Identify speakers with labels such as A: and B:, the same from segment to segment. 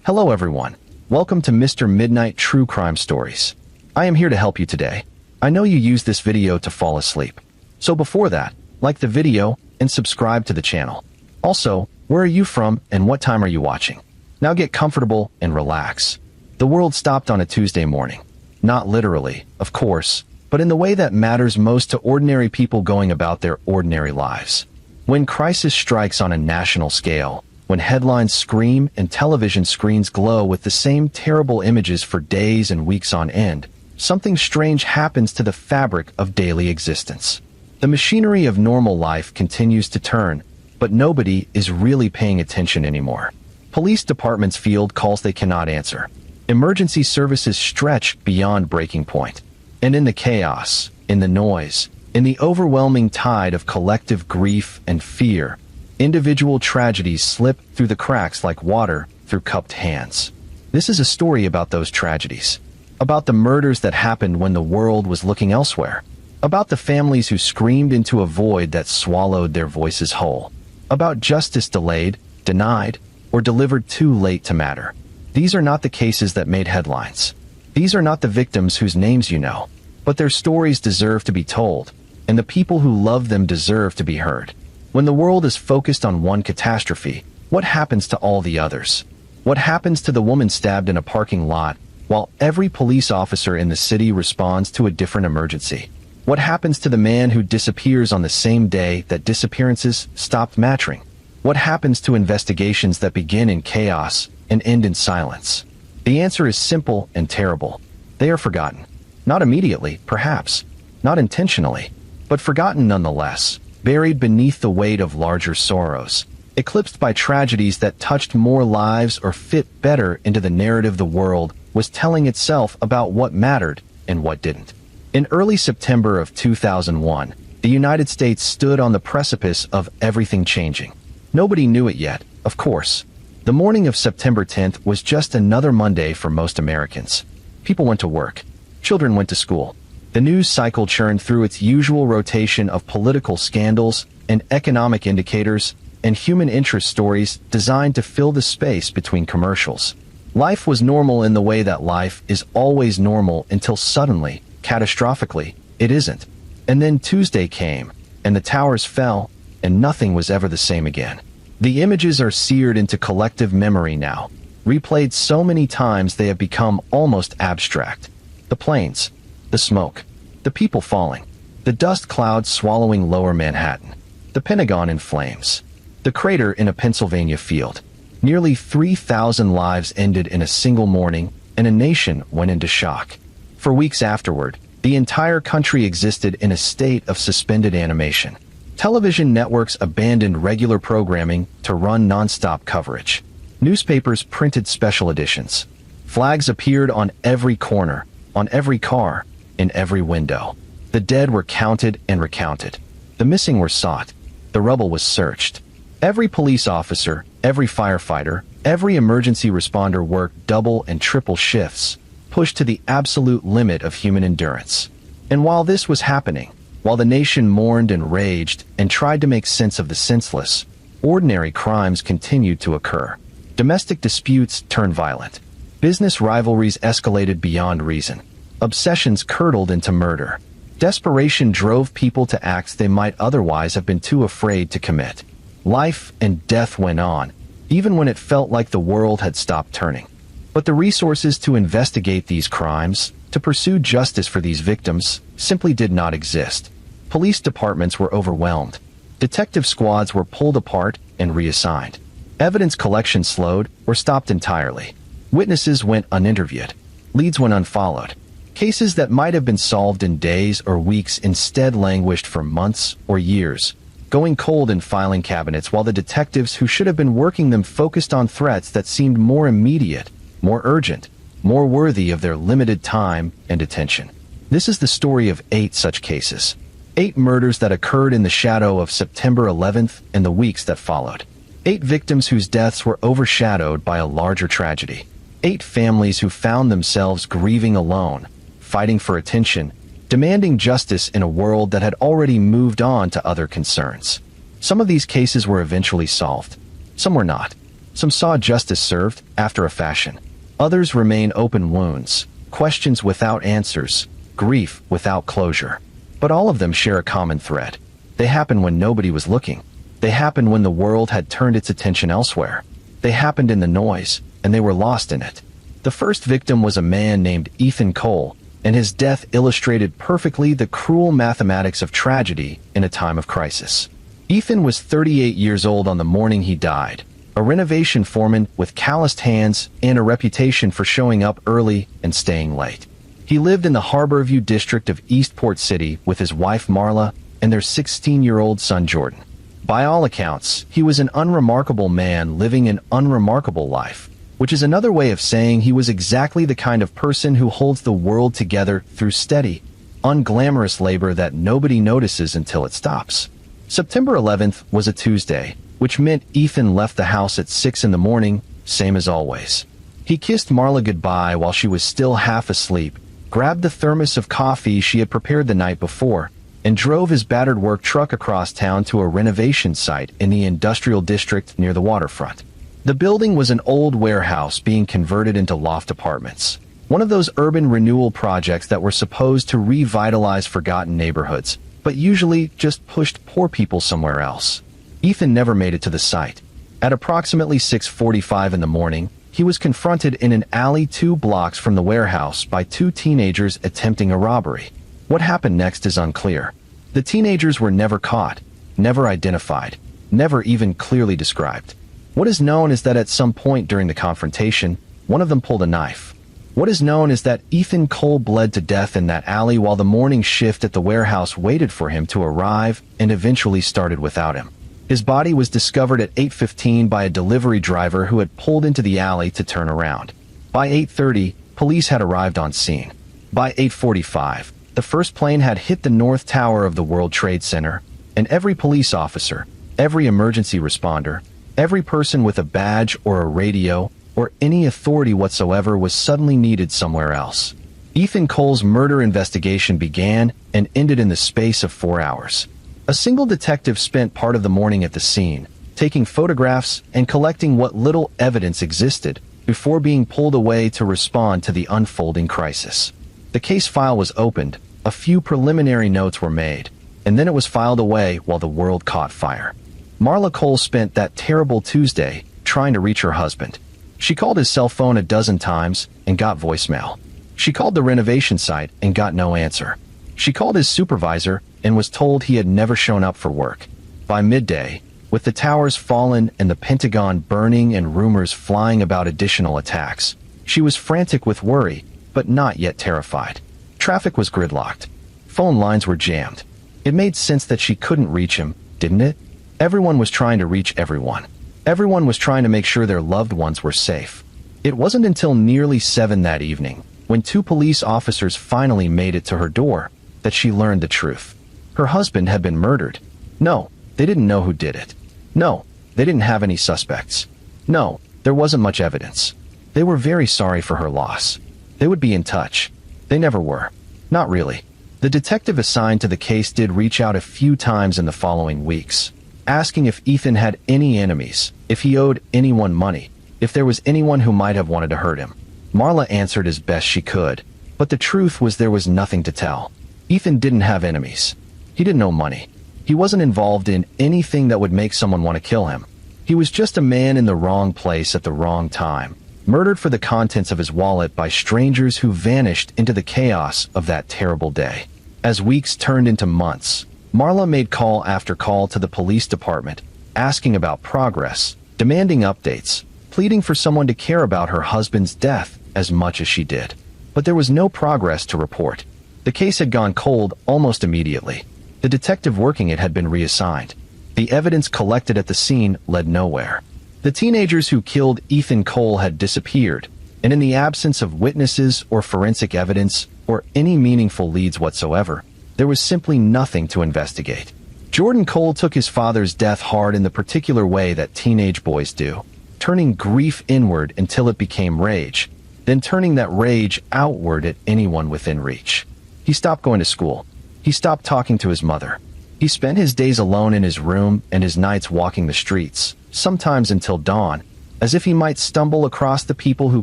A: Hello everyone. Welcome to Mr. Midnight True Crime Stories. I am here to help you today. I know you use this video to fall asleep. So before that, like the video and subscribe to the channel. Also, where are you from and what time are you watching? Now get comfortable and relax. The world stopped on a Tuesday morning. Not literally, of course, but in the way that matters most to ordinary people going about their ordinary lives. When crisis strikes on a national scale, when headlines scream and television screens glow with the same terrible images for days and weeks on end, something strange happens to the fabric of daily existence. The machinery of normal life continues to turn, but nobody is really paying attention anymore. Police departments field calls they cannot answer. Emergency services stretch beyond breaking point. And in the chaos, in the noise, in the overwhelming tide of collective grief and fear, individual tragedies slip through the cracks like water through cupped hands. This is a story about those tragedies. About the murders that happened when the world was looking elsewhere. About the families who screamed into a void that swallowed their voices whole. About justice delayed, denied, or delivered too late to matter. These are not the cases that made headlines. These are not the victims whose names you know. But their stories deserve to be told, and the people who love them deserve to be heard. When the world is focused on one catastrophe, what happens to all the others? What happens to the woman stabbed in a parking lot, while every police officer in the city responds to a different emergency? What happens to the man who disappears on the same day that disappearances stopped matching? What happens to investigations that begin in chaos and end in silence? The answer is simple and terrible. They are forgotten. Not immediately, perhaps. Not intentionally. But forgotten nonetheless. Buried beneath the weight of larger sorrows, eclipsed by tragedies that touched more lives or fit better into the narrative the world was telling itself about what mattered and what didn't. In early September of 2001, the United States stood on the precipice of everything changing. Nobody knew it yet, of course. The morning of September 10th was just another Monday for most Americans. People went to work. Children went to school. The news cycle churned through its usual rotation of political scandals and economic indicators and human interest stories designed to fill the space between commercials. Life was normal in the way that life is always normal until suddenly, catastrophically, it isn't. And then Tuesday came, and the towers fell, and nothing was ever the same again. The images are seared into collective memory now, replayed so many times they have become almost abstract. The planes. The smoke, the people falling, the dust clouds swallowing lower Manhattan, the Pentagon in flames, the crater in a Pennsylvania field. Nearly 3,000 lives ended in a single morning, and a nation went into shock. For weeks afterward, the entire country existed in a state of suspended animation. Television networks abandoned regular programming to run non-stop coverage. Newspapers printed special editions. Flags appeared on every corner, on every car, in every window. The dead were counted and recounted. The missing were sought. The rubble was searched. Every police officer, every firefighter, every emergency responder worked double and triple shifts, pushed to the absolute limit of human endurance. And while this was happening, while the nation mourned and raged and tried to make sense of the senseless, ordinary crimes continued to occur. Domestic disputes turned violent. Business rivalries escalated beyond reason. Obsessions curdled into murder. Desperation drove people to acts they might otherwise have been too afraid to commit. Life and death went on, even when it felt like the world had stopped turning. But the resources to investigate these crimes, to pursue justice for these victims, simply did not exist. Police departments were overwhelmed. Detective squads were pulled apart and reassigned. Evidence collection slowed or stopped entirely. Witnesses went uninterviewed. Leads went unfollowed. Cases that might have been solved in days or weeks instead languished for months or years, going cold in filing cabinets while the detectives who should have been working them focused on threats that seemed more immediate, more urgent, more worthy of their limited time and attention. This is the story of 8 such cases. 8 murders that occurred in the shadow of September 11th and the weeks that followed. 8 victims whose deaths were overshadowed by a larger tragedy. 8 families who found themselves grieving alone, fighting for attention, demanding justice in a world that had already moved on to other concerns. Some of these cases were eventually solved. Some were not. Some saw justice served, after a fashion. Others remain open wounds, questions without answers, grief without closure. But all of them share a common thread. They happened when nobody was looking. They happened when the world had turned its attention elsewhere. They happened in the noise, and they were lost in it. The first victim was a man named Ethan Cole, and his death illustrated perfectly the cruel mathematics of tragedy in a time of crisis. Ethan was 38 years old on the morning he died, a renovation foreman with calloused hands and a reputation for showing up early and staying late. He lived in the Harborview district of Eastport City with his wife Marla and their 16-year-old son Jordan. By all accounts, he was an unremarkable man living an unremarkable life, which is another way of saying he was exactly the kind of person who holds the world together through steady, unglamorous labor that nobody notices until it stops. September 11th was a Tuesday, which meant Ethan left the house at 6 in the morning, same as always. He kissed Marla goodbye while she was still half asleep, grabbed the thermos of coffee she had prepared the night before, and drove his battered work truck across town to a renovation site in the industrial district near the waterfront. The building was an old warehouse being converted into loft apartments, one of those urban renewal projects that were supposed to revitalize forgotten neighborhoods, but usually just pushed poor people somewhere else. Ethan never made it to the site. At approximately 6:45 in the morning, he was confronted in an alley 2 blocks from the warehouse by 2 teenagers attempting a robbery. What happened next is unclear. The teenagers were never caught, never identified, never even clearly described. What is known is that at some point during the confrontation, one of them pulled a knife. What is known is that Ethan Cole bled to death in that alley while the morning shift at the warehouse waited for him to arrive and eventually started without him. His body was discovered at 8:15 by a delivery driver who had pulled into the alley to turn around. By 8:30, police had arrived on scene. By 8:45, the first plane had hit the North Tower of the World Trade Center, and every police officer, every emergency responder, every person with a badge or a radio or any authority whatsoever was suddenly needed somewhere else. Ethan Cole's murder investigation began and ended in the space of 4 hours. A single detective spent part of the morning at the scene, taking photographs and collecting what little evidence existed before being pulled away to respond to the unfolding crisis. The case file was opened, a few preliminary notes were made, and then it was filed away while the world caught fire. Marla Cole spent that terrible Tuesday trying to reach her husband. She called his cell phone a dozen times and got voicemail. She called the renovation site and got no answer. She called his supervisor and was told he had never shown up for work. By midday, with the towers fallen and the Pentagon burning and rumors flying about additional attacks, she was frantic with worry, but not yet terrified. Traffic was gridlocked. Phone lines were jammed. It made sense that she couldn't reach him, didn't it? Everyone was trying to reach everyone. Everyone was trying to make sure their loved ones were safe. It wasn't until nearly 7 that evening, when 2 police officers finally made it to her door, that she learned the truth. Her husband had been murdered. No, they didn't know who did it. No, they didn't have any suspects. No, there wasn't much evidence. They were very sorry for her loss. They would be in touch. They never were. Not really. The detective assigned to the case did reach out a few times in the following weeks, asking if Ethan had any enemies, if he owed anyone money, if there was anyone who might have wanted to hurt him. Marla answered as best she could, but the truth was there was nothing to tell. Ethan didn't have enemies. He didn't owe money. He wasn't involved in anything that would make someone want to kill him. He was just a man in the wrong place at the wrong time, murdered for the contents of his wallet by strangers who vanished into the chaos of that terrible day. As weeks turned into months, Marla made call after call to the police department, asking about progress, demanding updates, pleading for someone to care about her husband's death as much as she did. But there was no progress to report. The case had gone cold almost immediately. The detective working it had been reassigned. The evidence collected at the scene led nowhere. The teenagers who killed Ethan Cole had disappeared, and in the absence of witnesses or forensic evidence or any meaningful leads whatsoever, there was simply nothing to investigate. Jordan Cole took his father's death hard in the particular way that teenage boys do, turning grief inward until it became rage, then turning that rage outward at anyone within reach. He stopped going to school. He stopped talking to his mother. He spent his days alone in his room and his nights walking the streets, sometimes until dawn, as if he might stumble across the people who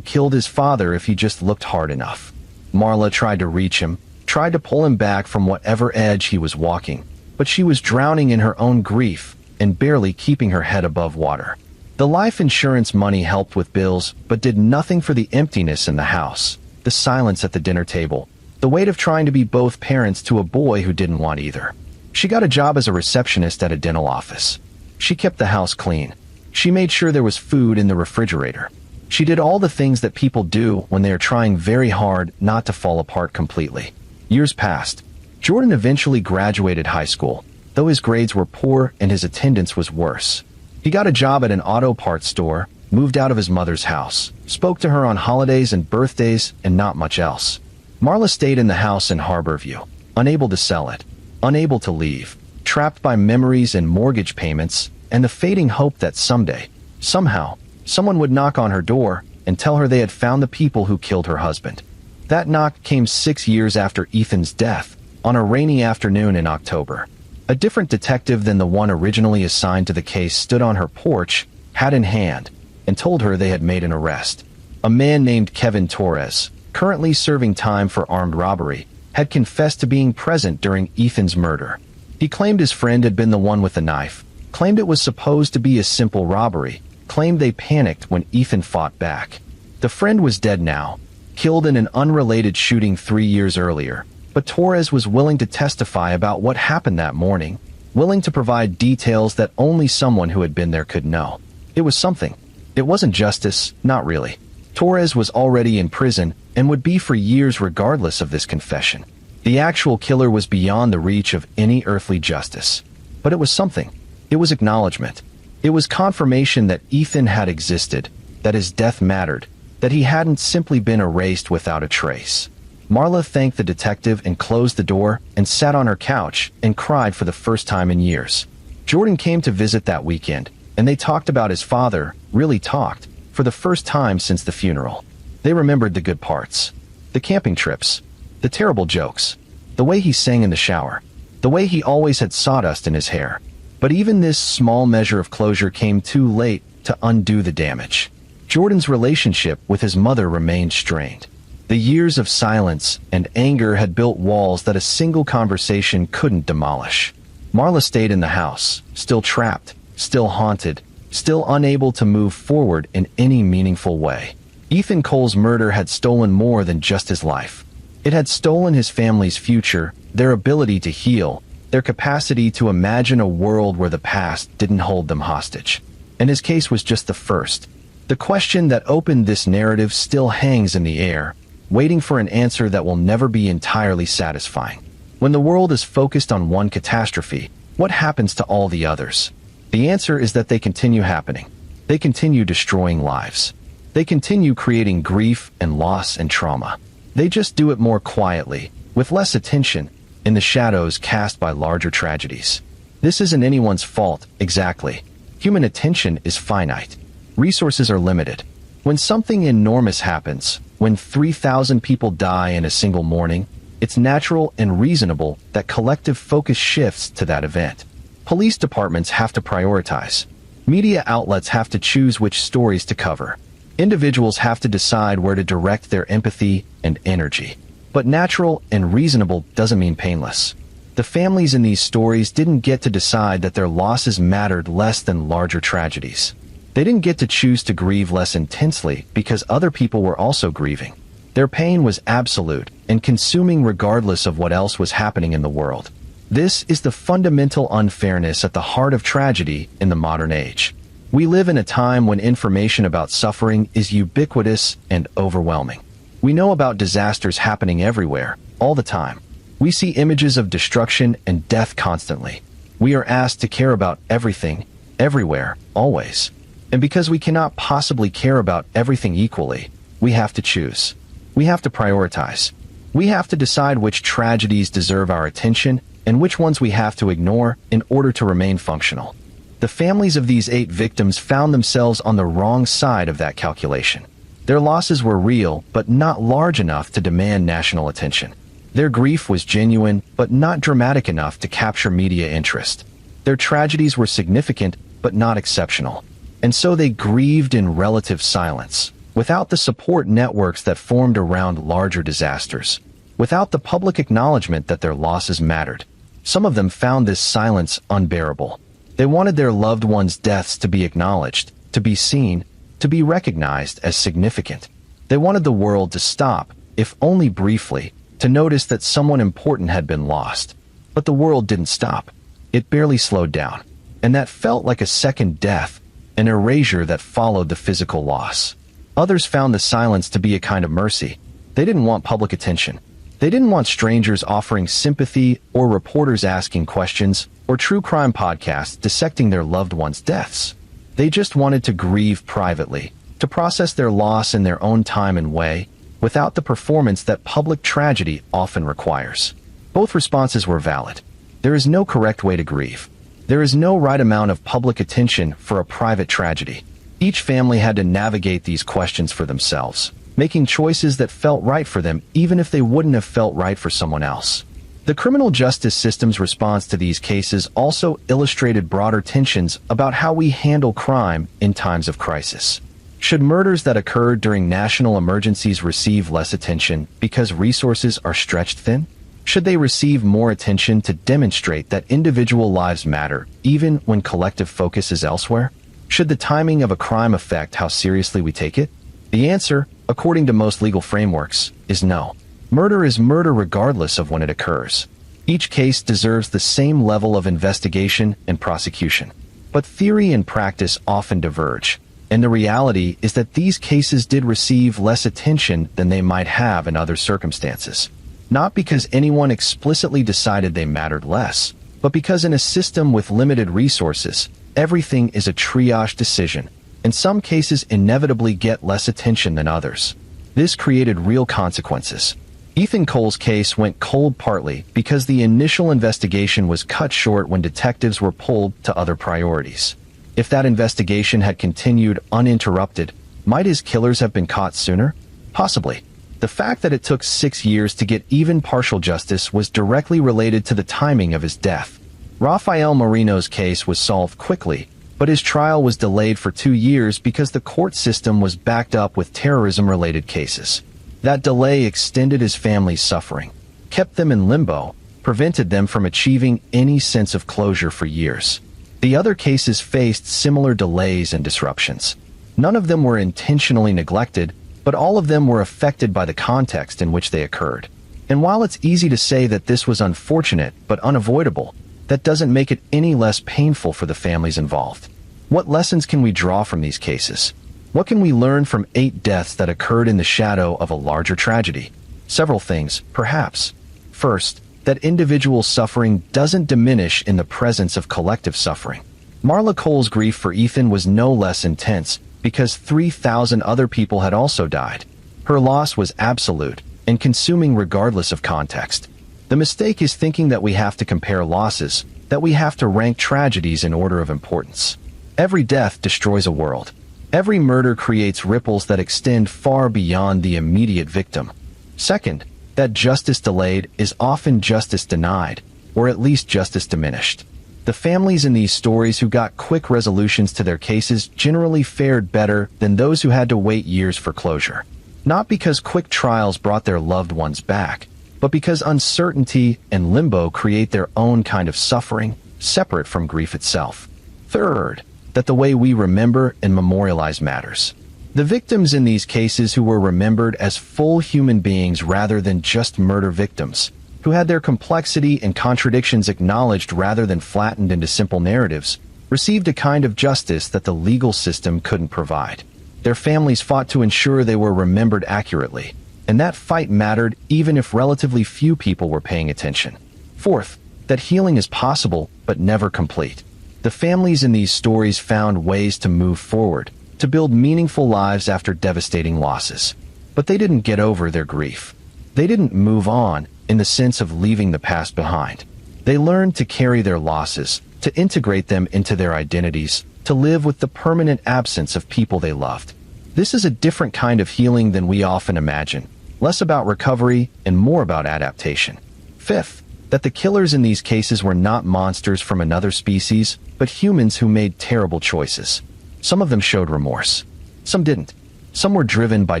A: killed his father if he just looked hard enough. Marla tried to reach him, tried to pull him back from whatever edge he was walking, but she was drowning in her own grief and barely keeping her head above water. The life insurance money helped with bills, but did nothing for the emptiness in the house, the silence at the dinner table, the weight of trying to be both parents to a boy who didn't want either. She got a job as a receptionist at a dental office. She kept the house clean. She made sure there was food in the refrigerator. She did all the things that people do when they are trying very hard not to fall apart completely. Years passed. Jordan eventually graduated high school, though his grades were poor and his attendance was worse. He got a job at an auto parts store, moved out of his mother's house, spoke to her on holidays and birthdays, and not much else. Marla stayed in the house in Harborview, unable to sell it, unable to leave, trapped by memories and mortgage payments, and the fading hope that someday, somehow, someone would knock on her door and tell her they had found the people who killed her husband. That knock came 6 years after Ethan's death, on a rainy afternoon in October. A different detective than the one originally assigned to the case stood on her porch, hat in hand, and told her they had made an arrest. A man named Kevin Torres, currently serving time for armed robbery, had confessed to being present during Ethan's murder. He claimed his friend had been the one with the knife, claimed it was supposed to be a simple robbery, claimed they panicked when Ethan fought back. The friend was dead now, killed in an unrelated shooting 3 years earlier, but Torres was willing to testify about what happened that morning, willing to provide details that only someone who had been there could know. It was something. It wasn't justice, not really. Torres was already in prison and would be for years regardless of this confession. The actual killer was beyond the reach of any earthly justice. But it was something. It was acknowledgement. It was confirmation that Ethan had existed, that his death mattered, that he hadn't simply been erased without a trace. Marla thanked the detective and closed the door and sat on her couch and cried for the first time in years. Jordan came to visit that weekend, and they talked about his father, really talked, for the first time since the funeral. They remembered the good parts. The camping trips. The terrible jokes. The way he sang in the shower. The way he always had sawdust in his hair. But even this small measure of closure came too late to undo the damage. Jordan's relationship with his mother remained strained. The years of silence and anger had built walls that a single conversation couldn't demolish. Marla stayed in the house, still trapped, still haunted, still unable to move forward in any meaningful way. Ethan Cole's murder had stolen more than just his life. It had stolen his family's future, their ability to heal, their capacity to imagine a world where the past didn't hold them hostage. And his case was just the first. The question that opened this narrative still hangs in the air, waiting for an answer that will never be entirely satisfying. When the world is focused on one catastrophe, what happens to all the others? The answer is that they continue happening. They continue destroying lives. They continue creating grief and loss and trauma. They just do it more quietly, with less attention, in the shadows cast by larger tragedies. This isn't anyone's fault, exactly. Human attention is finite. Resources are limited. When something enormous happens, when 3,000 people die in a single morning, it's natural and reasonable that collective focus shifts to that event. Police departments have to prioritize. Media outlets have to choose which stories to cover. Individuals have to decide where to direct their empathy and energy. But natural and reasonable doesn't mean painless. The families in these stories didn't get to decide that their losses mattered less than larger tragedies. They didn't get to choose to grieve less intensely because other people were also grieving. Their pain was absolute and consuming regardless of what else was happening in the world. This is the fundamental unfairness at the heart of tragedy in the modern age. We live in a time when information about suffering is ubiquitous and overwhelming. We know about disasters happening everywhere, all the time. We see images of destruction and death constantly. We are asked to care about everything, everywhere, always. And because we cannot possibly care about everything equally, we have to choose. We have to prioritize. We have to decide which tragedies deserve our attention and which ones we have to ignore in order to remain functional. The families of these 8 victims found themselves on the wrong side of that calculation. Their losses were real, but not large enough to demand national attention. Their grief was genuine, but not dramatic enough to capture media interest. Their tragedies were significant, but not exceptional. and so they grieved in relative silence, without the support networks that formed around larger disasters, without the public acknowledgement that their losses mattered. Some of them found this silence unbearable. They wanted their loved ones' deaths to be acknowledged, to be seen, to be recognized as significant. They wanted the world to stop, if only briefly, to notice that someone important had been lost. But the world didn't stop. It barely slowed down. And that felt like a second death, an erasure that followed the physical loss. Others found the silence to be a kind of mercy. They didn't want public attention. They didn't want strangers offering sympathy or reporters asking questions or true crime podcasts dissecting their loved ones' deaths. They just wanted to grieve privately, to process their loss in their own time and way, without the performance that public tragedy often requires. Both responses were valid. There is no correct way to grieve. There is no right amount of public attention for a private tragedy. Each family had to navigate these questions for themselves, making choices that felt right for them even if they wouldn't have felt right for someone else. The criminal justice system's response to these cases also illustrated broader tensions about how we handle crime in times of crisis. Should murders that occurred during national emergencies receive less attention because resources are stretched thin? Should they receive more attention to demonstrate that individual lives matter, even when collective focus is elsewhere? Should the timing of a crime affect how seriously we take it? The answer, according to most legal frameworks, is no. Murder is murder regardless of when it occurs. Each case deserves the same level of investigation and prosecution. But theory and practice often diverge, and the reality is that these cases did receive less attention than they might have in other circumstances. Not because anyone explicitly decided they mattered less, but because in a system with limited resources, everything is a triage decision, and some cases inevitably get less attention than others. This created real consequences. Ethan Cole's case went cold partly because the initial investigation was cut short when detectives were pulled to other priorities. If that investigation had continued uninterrupted, might his killers have been caught sooner? Possibly. The fact that it took 6 years to get even partial justice was directly related to the timing of his death. Rafael Moreno's case was solved quickly, but his trial was delayed for 2 years because the court system was backed up with terrorism-related cases. That delay extended his family's suffering, kept them in limbo, prevented them from achieving any sense of closure for years. The other cases faced similar delays and disruptions. None of them were intentionally neglected, but all of them were affected by the context in which they occurred. And while it's easy to say that this was unfortunate but unavoidable, that doesn't make it any less painful for the families involved. What lessons can we draw from these cases? What can we learn from 8 deaths that occurred in the shadow of a larger tragedy? Several things, perhaps. First, that individual suffering doesn't diminish in the presence of collective suffering. Marla Cole's grief for Ethan was no less intense because 3,000 other people had also died. Her loss was absolute and consuming regardless of context. The mistake is thinking that we have to compare losses, that we have to rank tragedies in order of importance. Every death destroys a world. Every murder creates ripples that extend far beyond the immediate victim. Second, that justice delayed is often justice denied, or at least justice diminished. The families in these stories who got quick resolutions to their cases generally fared better than those who had to wait years for closure. Not because quick trials brought their loved ones back, but because uncertainty and limbo create their own kind of suffering, separate from grief itself. Third, that the way we remember and memorialize matters. The victims in these cases who were remembered as full human beings rather than just murder victims, who had their complexity and contradictions acknowledged rather than flattened into simple narratives, received a kind of justice that the legal system couldn't provide. Their families fought to ensure they were remembered accurately, and that fight mattered even if relatively few people were paying attention. Fourth, that healing is possible but never complete. The families in these stories found ways to move forward, to build meaningful lives after devastating losses. But they didn't get over their grief. They didn't move on in the sense of leaving the past behind. They learned to carry their losses, to integrate them into their identities, to live with the permanent absence of people they loved. This is a different kind of healing than we often imagine, less about recovery and more about adaptation. Fifth, that the killers in these cases were not monsters from another species, but humans who made terrible choices. Some of them showed remorse. Some didn't. Some were driven by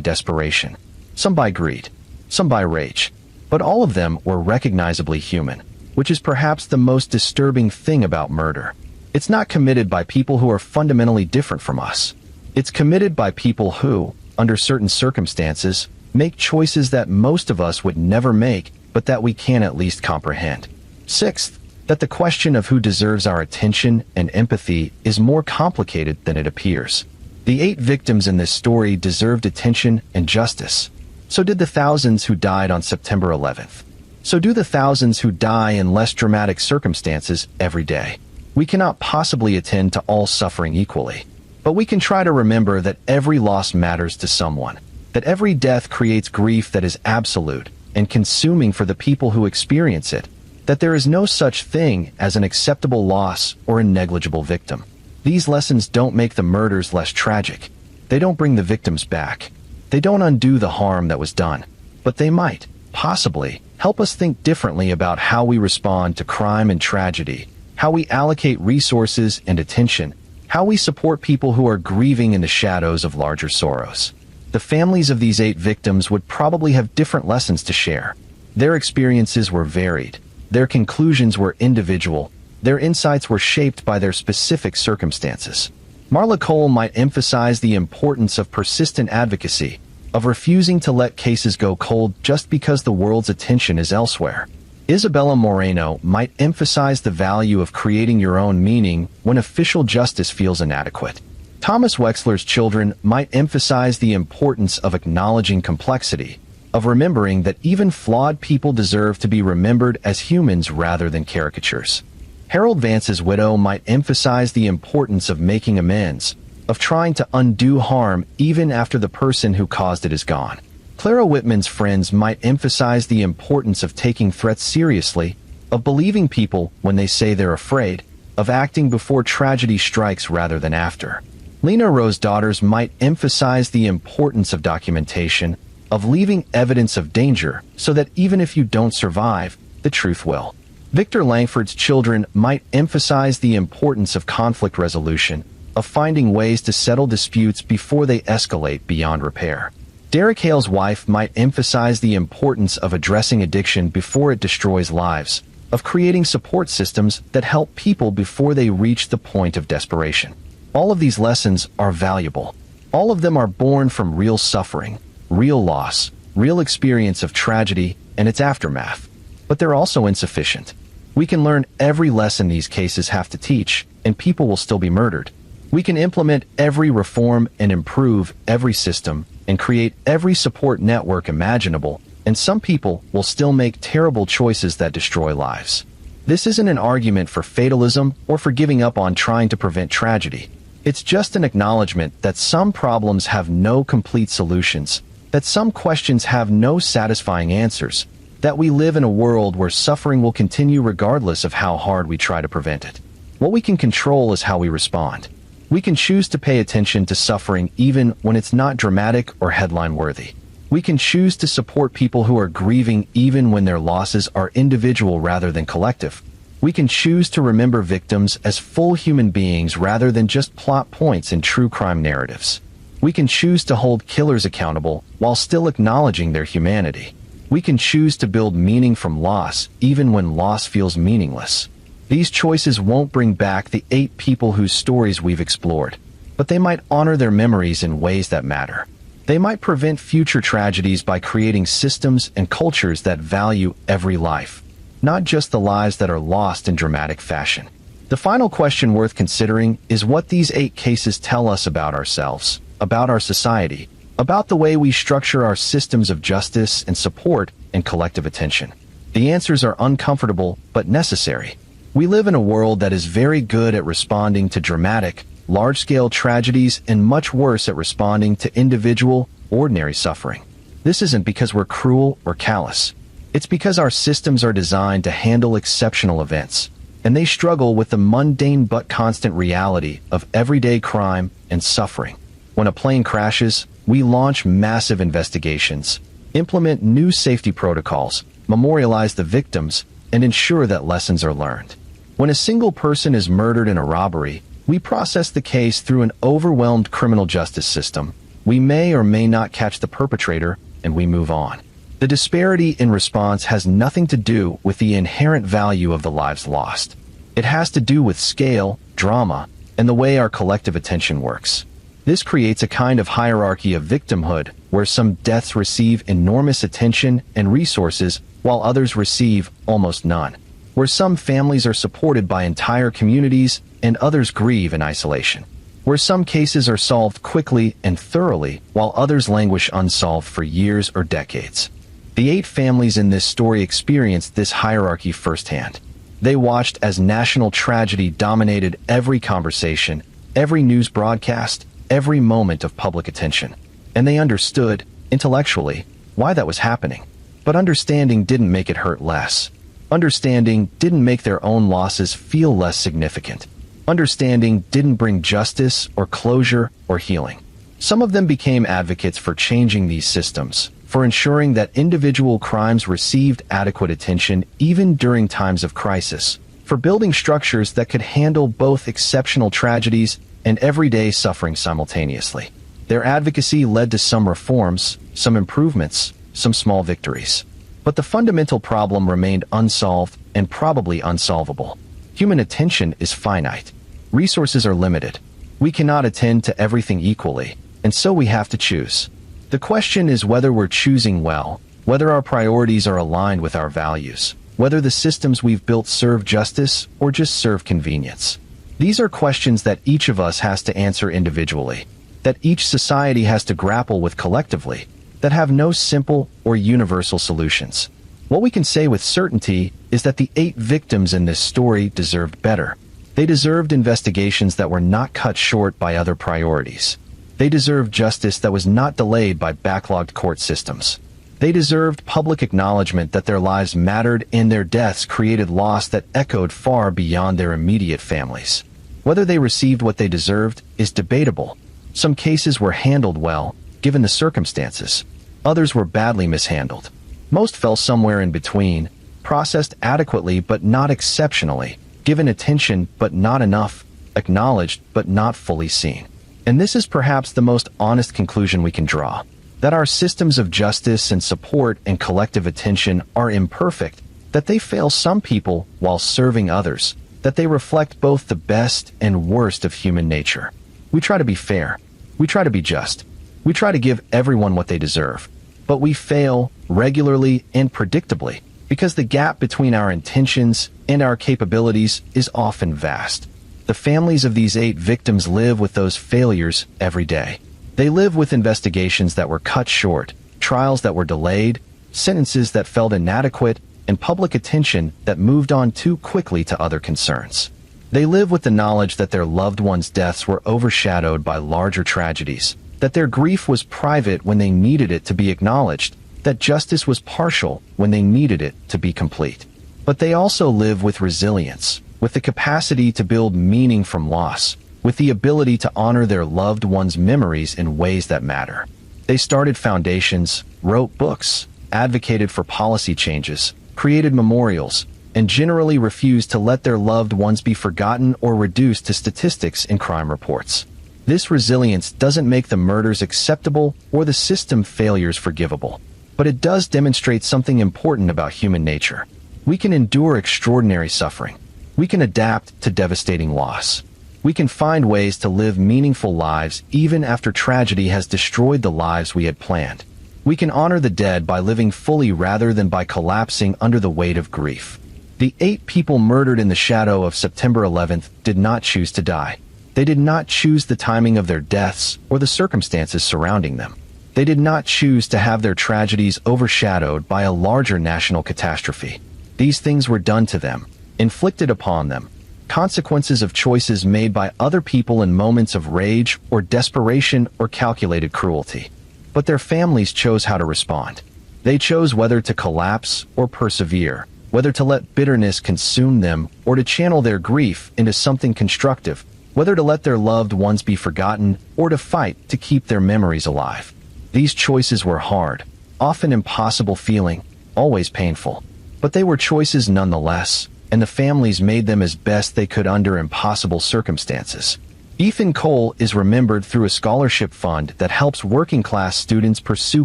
A: desperation. Some by greed. Some by rage. But all of them were recognizably human, which is perhaps the most disturbing thing about murder. It's not committed by people who are fundamentally different from us. It's committed by people who, under certain circumstances, make choices that most of us would never make, but that we can at least comprehend. Sixth, that the question of who deserves our attention and empathy is more complicated than it appears. The 8 victims in this story deserved attention and justice. So did the thousands who died on September 11th. So do the thousands who die in less dramatic circumstances every day. We cannot possibly attend to all suffering equally. But we can try to remember that every loss matters to someone, that every death creates grief that is absolute and consuming for the people who experience it, that there is no such thing as an acceptable loss or a negligible victim. These lessons don't make the murders less tragic. They don't bring the victims back. They don't undo the harm that was done. But they might, possibly, help us think differently about how we respond to crime and tragedy, how we allocate resources and attention, how we support people who are grieving in the shadows of larger sorrows. The families of these 8 victims would probably have different lessons to share. Their experiences were varied. Their conclusions were individual. Their insights were shaped by their specific circumstances. Marla Cole might emphasize the importance of persistent advocacy, of refusing to let cases go cold just because the world's attention is elsewhere. Isabella Moreno might emphasize the value of creating your own meaning when official justice feels inadequate. Thomas Wexler's children might emphasize the importance of acknowledging complexity, of remembering that even flawed people deserve to be remembered as humans rather than caricatures. Harold Vance's widow might emphasize the importance of making amends, of trying to undo harm even after the person who caused it is gone. Clara Whitman's friends might emphasize the importance of taking threats seriously, of believing people when they say they're afraid, of acting before tragedy strikes rather than after. Lena Rose's daughters might emphasize the importance of documentation, of leaving evidence of danger so that even if you don't survive, the truth will. Victor Langford's children might emphasize the importance of conflict resolution, of finding ways to settle disputes before they escalate beyond repair. Derek Hale's wife might emphasize the importance of addressing addiction before it destroys lives, of creating support systems that help people before they reach the point of desperation. All of these lessons are valuable. All of them are born from real suffering, real loss, real experience of tragedy and its aftermath. But they're also insufficient. We can learn every lesson these cases have to teach, and people will still be murdered. We can implement every reform and improve every system and create every support network imaginable, and some people will still make terrible choices that destroy lives. This isn't an argument for fatalism or for giving up on trying to prevent tragedy. It's just an acknowledgement that some problems have no complete solutions, that some questions have no satisfying answers, that we live in a world where suffering will continue regardless of how hard we try to prevent it. What we can control is how we respond. We can choose to pay attention to suffering even when it's not dramatic or headline-worthy. We can choose to support people who are grieving even when their losses are individual rather than collective. We can choose to remember victims as full human beings rather than just plot points in true crime narratives. We can choose to hold killers accountable while still acknowledging their humanity. We can choose to build meaning from loss even when loss feels meaningless. These choices won't bring back the 8 people whose stories we've explored, but they might honor their memories in ways that matter. They might prevent future tragedies by creating systems and cultures that value every life, not just the lives that are lost in dramatic fashion. The final question worth considering is what these 8 cases tell us about ourselves, about our society, about the way we structure our systems of justice and support and collective attention. The answers are uncomfortable but necessary. We live in a world that is very good at responding to dramatic, large-scale tragedies and much worse at responding to individual, ordinary suffering. This isn't because we're cruel or callous. It's because our systems are designed to handle exceptional events, and they struggle with the mundane but constant reality of everyday crime and suffering. When a plane crashes, we launch massive investigations, implement new safety protocols, memorialize the victims, and ensure that lessons are learned. When a single person is murdered in a robbery, We process the case through an overwhelmed criminal justice system. We may or may not catch the perpetrator, and we move on. The disparity in response has nothing to do with the inherent value of the lives lost. It has to do with scale, drama, and the way our collective attention works. This creates a kind of hierarchy of victimhood where some deaths receive enormous attention and resources while others receive almost none. Where some families are supported by entire communities and others grieve in isolation. Where some cases are solved quickly and thoroughly while others languish unsolved for years or decades. The 8 families in this story experienced this hierarchy firsthand. They watched as national tragedy dominated every conversation, every news broadcast, every moment of public attention. And they understood, intellectually, why that was happening. But understanding didn't make it hurt less. Understanding didn't make their own losses feel less significant. Understanding didn't bring justice or closure or healing. Some of them became advocates for changing these systems, for ensuring that individual crimes received adequate attention even during times of crisis, for building structures that could handle both exceptional tragedies and everyday suffering simultaneously. Their advocacy led to some reforms, some improvements, some small victories. But the fundamental problem remained unsolved and probably unsolvable. Human attention is finite. Resources are limited. We cannot attend to everything equally, and so we have to choose. The question is whether we're choosing well, whether our priorities are aligned with our values, whether the systems we've built serve justice or just serve convenience. These are questions that each of us has to answer individually, that each society has to grapple with collectively, that have no simple or universal solutions. What we can say with certainty is that the 8 victims in this story deserved better. They deserved investigations that were not cut short by other priorities. They deserved justice that was not delayed by backlogged court systems. They deserved public acknowledgement that their lives mattered and their deaths created loss that echoed far beyond their immediate families. Whether they received what they deserved is debatable. Some cases were handled well, given the circumstances. Others were badly mishandled. Most fell somewhere in between, processed adequately but not exceptionally, given attention but not enough, acknowledged but not fully seen. And this is perhaps the most honest conclusion we can draw, that our systems of justice and support and collective attention are imperfect, that they fail some people while serving others, that they reflect both the best and worst of human nature. We try to be fair. We try to be just. We try to give everyone what they deserve. But we fail regularly and predictably because the gap between our intentions and our capabilities is often vast. The families of these 8 victims live with those failures every day. They live with investigations that were cut short, trials that were delayed, sentences that felt inadequate, and public attention that moved on too quickly to other concerns. They live with the knowledge that their loved ones' deaths were overshadowed by larger tragedies, that their grief was private when they needed it to be acknowledged, that justice was partial when they needed it to be complete. But they also live with resilience, with the capacity to build meaning from loss, with the ability to honor their loved ones' memories in ways that matter. They started foundations, wrote books, advocated for policy changes, created memorials, and generally refused to let their loved ones be forgotten or reduced to statistics in crime reports. This resilience doesn't make the murders acceptable or the system failures forgivable, but it does demonstrate something important about human nature. We can endure extraordinary suffering. We can adapt to devastating loss. We can find ways to live meaningful lives even after tragedy has destroyed the lives we had planned. We can honor the dead by living fully rather than by collapsing under the weight of grief. The 8 people murdered in the shadow of September 11th did not choose to die. They did not choose the timing of their deaths or the circumstances surrounding them. They did not choose to have their tragedies overshadowed by a larger national catastrophe. These things were done to them, inflicted upon them, consequences of choices made by other people in moments of rage or desperation or calculated cruelty. But their families chose how to respond. They chose whether to collapse or persevere, whether to let bitterness consume them or to channel their grief into something constructive, whether to let their loved ones be forgotten or to fight to keep their memories alive. These choices were hard, often impossible feeling, always painful. But they were choices nonetheless, and the families made them as best they could under impossible circumstances. Ethan Cole is remembered through a scholarship fund that helps working-class students pursue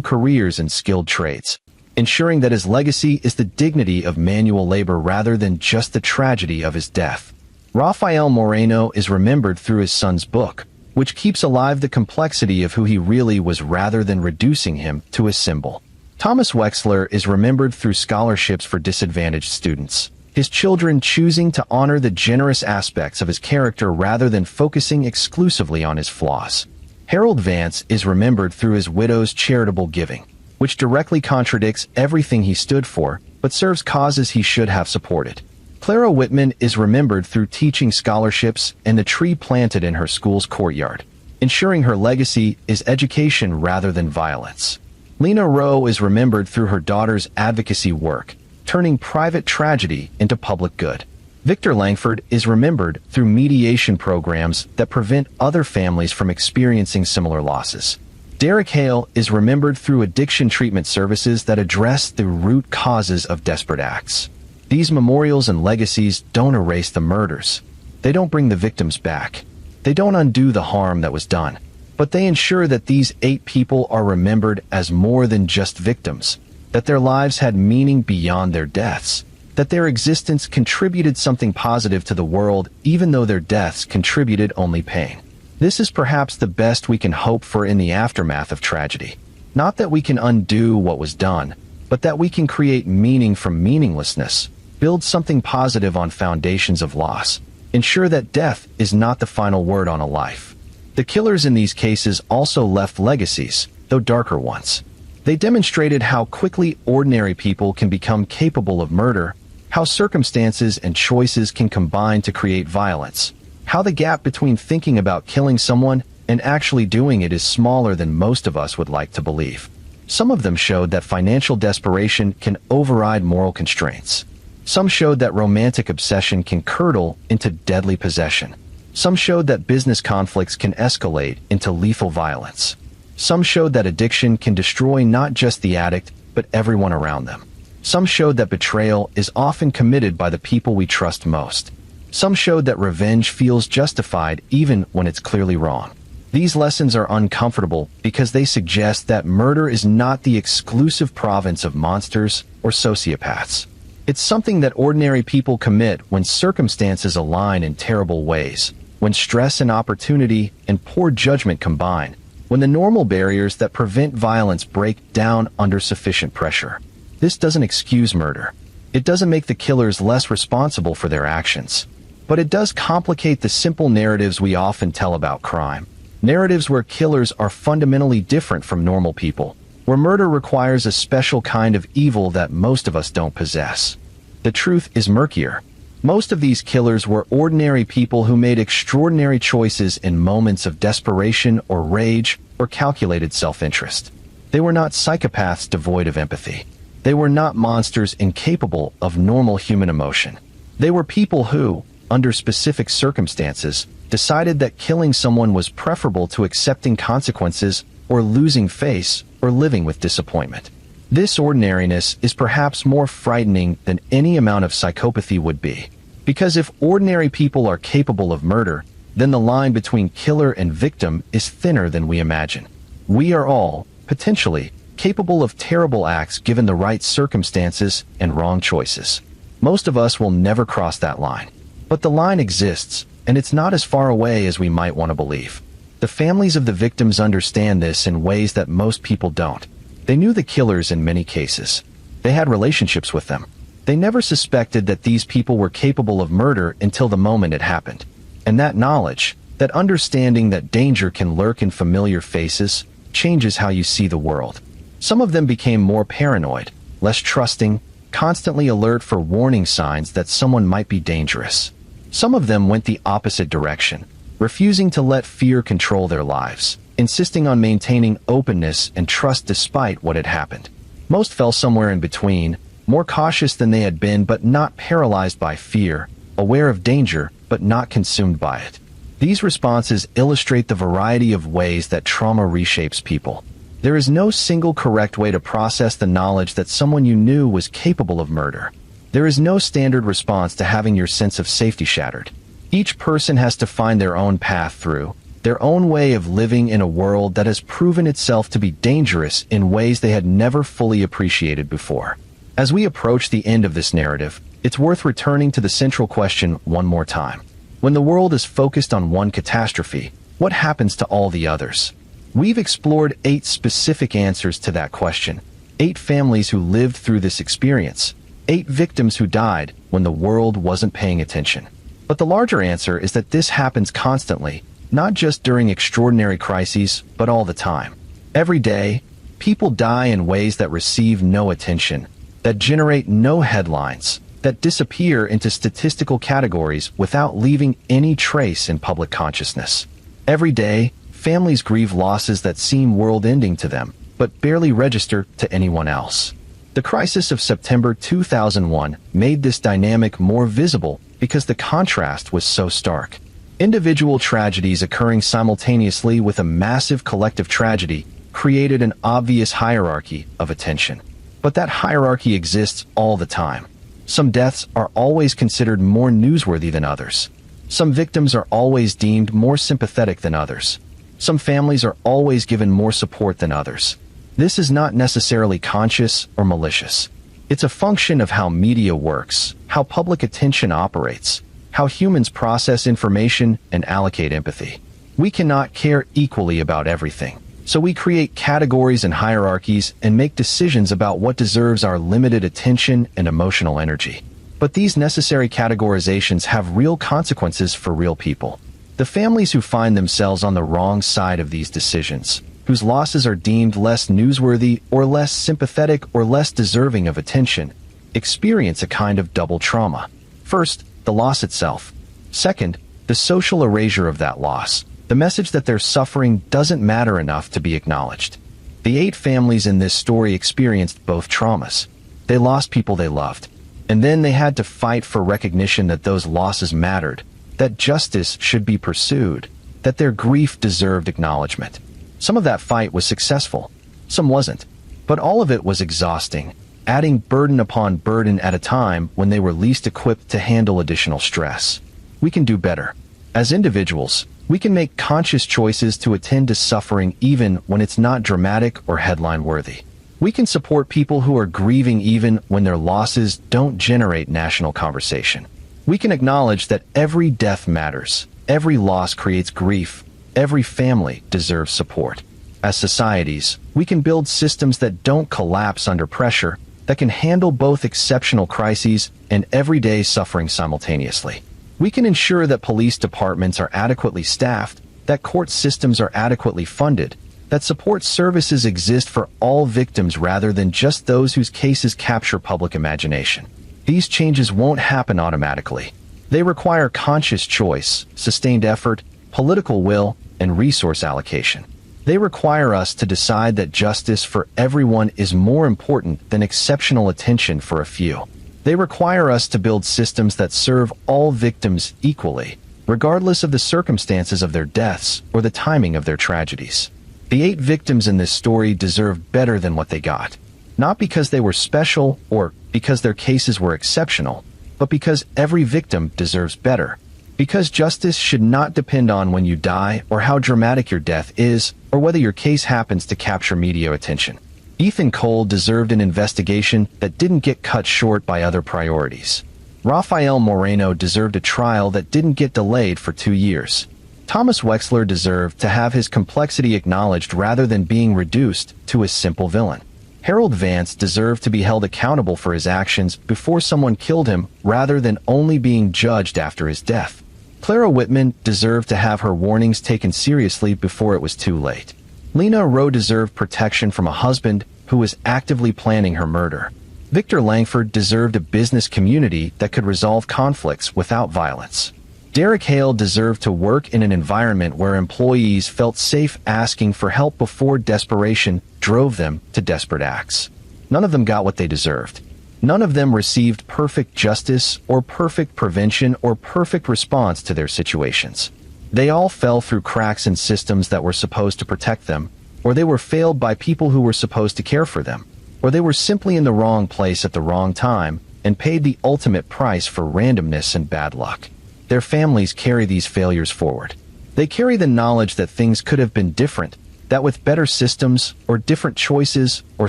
A: careers in skilled trades, ensuring that his legacy is the dignity of manual labor rather than just the tragedy of his death. Rafael Moreno is remembered through his son's book, which keeps alive the complexity of who he really was rather than reducing him to a symbol. Thomas Wexler is remembered through scholarships for disadvantaged students, his children choosing to honor the generous aspects of his character rather than focusing exclusively on his flaws. Harold Vance is remembered through his widow's charitable giving, which directly contradicts everything he stood for, but serves causes he should have supported. Clara Whitman is remembered through teaching scholarships and the tree planted in her school's courtyard, ensuring her legacy is education rather than violence. Lena Rowe is remembered through her daughter's advocacy work, turning private tragedy into public good. Victor Langford is remembered through mediation programs that prevent other families from experiencing similar losses. Derek Hale is remembered through addiction treatment services that address the root causes of desperate acts. These memorials and legacies don't erase the murders. They don't bring the victims back. They don't undo the harm that was done. But they ensure that these 8 people are remembered as more than just victims, that their lives had meaning beyond their deaths, that their existence contributed something positive to the world even though their deaths contributed only pain. This is perhaps the best we can hope for in the aftermath of tragedy. Not that we can undo what was done, but that we can create meaning from meaninglessness, build something positive on foundations of loss, ensure that death is not the final word on a life. The killers in these cases also left legacies, though darker ones. They demonstrated how quickly ordinary people can become capable of murder, how circumstances and choices can combine to create violence, how the gap between thinking about killing someone and actually doing it is smaller than most of us would like to believe. Some of them showed that financial desperation can override moral constraints. Some showed that romantic obsession can curdle into deadly possession. Some showed that business conflicts can escalate into lethal violence. Some showed that addiction can destroy not just the addict, but everyone around them. Some showed that betrayal is often committed by the people we trust most. Some showed that revenge feels justified even when it's clearly wrong. These lessons are uncomfortable because they suggest that murder is not the exclusive province of monsters or sociopaths. It's something that ordinary people commit when circumstances align in terrible ways, when stress and opportunity and poor judgment combine, when the normal barriers that prevent violence break down under sufficient pressure. This doesn't excuse murder. It doesn't make the killers less responsible for their actions. But it does complicate the simple narratives we often tell about crime. Narratives where killers are fundamentally different from normal people, where murder requires a special kind of evil that most of us don't possess. The truth is murkier. Most of these killers were ordinary people who made extraordinary choices in moments of desperation or rage or calculated self-interest. They were not psychopaths devoid of empathy. They were not monsters incapable of normal human emotion. They were people who, under specific circumstances, decided that killing someone was preferable to accepting consequences or losing face or living with disappointment. This ordinariness is perhaps more frightening than any amount of psychopathy would be. Because if ordinary people are capable of murder, then the line between killer and victim is thinner than we imagine. We are all, potentially, capable of terrible acts given the right circumstances and wrong choices. Most of us will never cross that line. But the line exists, and it's not as far away as we might want to believe. The families of the victims understand this in ways that most people don't. They knew the killers in many cases. They had relationships with them. They never suspected that these people were capable of murder until the moment it happened. And that knowledge, that understanding that danger can lurk in familiar faces, changes how you see the world. Some of them became more paranoid, less trusting, constantly alert for warning signs that someone might be dangerous. Some of them went the opposite direction, refusing to let fear control their lives, insisting on maintaining openness and trust despite what had happened. Most fell somewhere in between, more cautious than they had been but not paralyzed by fear, aware of danger but not consumed by it. These responses illustrate the variety of ways that trauma reshapes people. There is no single correct way to process the knowledge that someone you knew was capable of murder. There is no standard response to having your sense of safety shattered. Each person has to find their own path through, their own way of living in a world that has proven itself to be dangerous in ways they had never fully appreciated before. As we approach the end of this narrative, it's worth returning to the central question one more time. When the world is focused on one catastrophe, what happens to all the others? We've explored 8 specific answers to that question. 8 families who lived through this experience. 8 victims who died when the world wasn't paying attention. But the larger answer is that this happens constantly, not just during extraordinary crises, but all the time. Every day, people die in ways that receive no attention, that generate no headlines, that disappear into statistical categories without leaving any trace in public consciousness. Every day, families grieve losses that seem world-ending to them, but barely register to anyone else. The crisis of September 2001 made this dynamic more visible because the contrast was so stark. Individual tragedies occurring simultaneously with a massive collective tragedy created an obvious hierarchy of attention. But that hierarchy exists all the time. Some deaths are always considered more newsworthy than others. Some victims are always deemed more sympathetic than others. Some families are always given more support than others. This is not necessarily conscious or malicious. It's a function of how media works, how public attention operates, how humans process information and allocate empathy. We cannot care equally about everything, so we create categories and hierarchies and make decisions about what deserves our limited attention and emotional energy. But these necessary categorizations have real consequences for real people. The families who find themselves on the wrong side of these decisions, whose losses are deemed less newsworthy or less sympathetic or less deserving of attention, experience a kind of double trauma. First, the loss itself. Second, the social erasure of that loss, the message that their suffering doesn't matter enough to be acknowledged. The 8 families in this story experienced both traumas. They lost people they loved, and then they had to fight for recognition that those losses mattered, that justice should be pursued, that their grief deserved acknowledgement. Some of that fight was successful, some wasn't, but all of it was exhausting, adding burden upon burden at a time when they were least equipped to handle additional stress. We can do better. As individuals, we can make conscious choices to attend to suffering even when it's not dramatic or headline-worthy. We can support people who are grieving even when their losses don't generate national conversation. We can acknowledge that every death matters, every loss creates grief, every family deserves support. As societies, we can build systems that don't collapse under pressure, that can handle both exceptional crises and everyday suffering simultaneously. We can ensure that police departments are adequately staffed, that court systems are adequately funded, that support services exist for all victims rather than just those whose cases capture public imagination. These changes won't happen automatically. They require conscious choice, sustained effort, political will, and resource allocation. They require us to decide that justice for everyone is more important than exceptional attention for a few. They require us to build systems that serve all victims equally, regardless of the circumstances of their deaths or the timing of their tragedies. The 8 victims in this story deserve better than what they got. Not because they were special or because their cases were exceptional, but because every victim deserves better. Because justice should not depend on when you die or how dramatic your death is or whether your case happens to capture media attention. Ethan Cole deserved an investigation that didn't get cut short by other priorities. Rafael Moreno deserved a trial that didn't get delayed for 2 years. Thomas Wexler deserved to have his complexity acknowledged rather than being reduced to a simple villain. Harold Vance deserved to be held accountable for his actions before someone killed him rather than only being judged after his death. Clara Whitman deserved to have her warnings taken seriously before it was too late. Lena Rowe deserved protection from a husband who was actively planning her murder. Victor Langford deserved a business community that could resolve conflicts without violence. Derek Hale deserved to work in an environment where employees felt safe asking for help before desperation drove them to desperate acts. None of them got what they deserved. None of them received perfect justice or perfect prevention or perfect response to their situations. They all fell through cracks in systems that were supposed to protect them, or they were failed by people who were supposed to care for them, or they were simply in the wrong place at the wrong time, and paid the ultimate price for randomness and bad luck. Their families carry these failures forward. They carry the knowledge that things could have been different, that with better systems, or different choices, or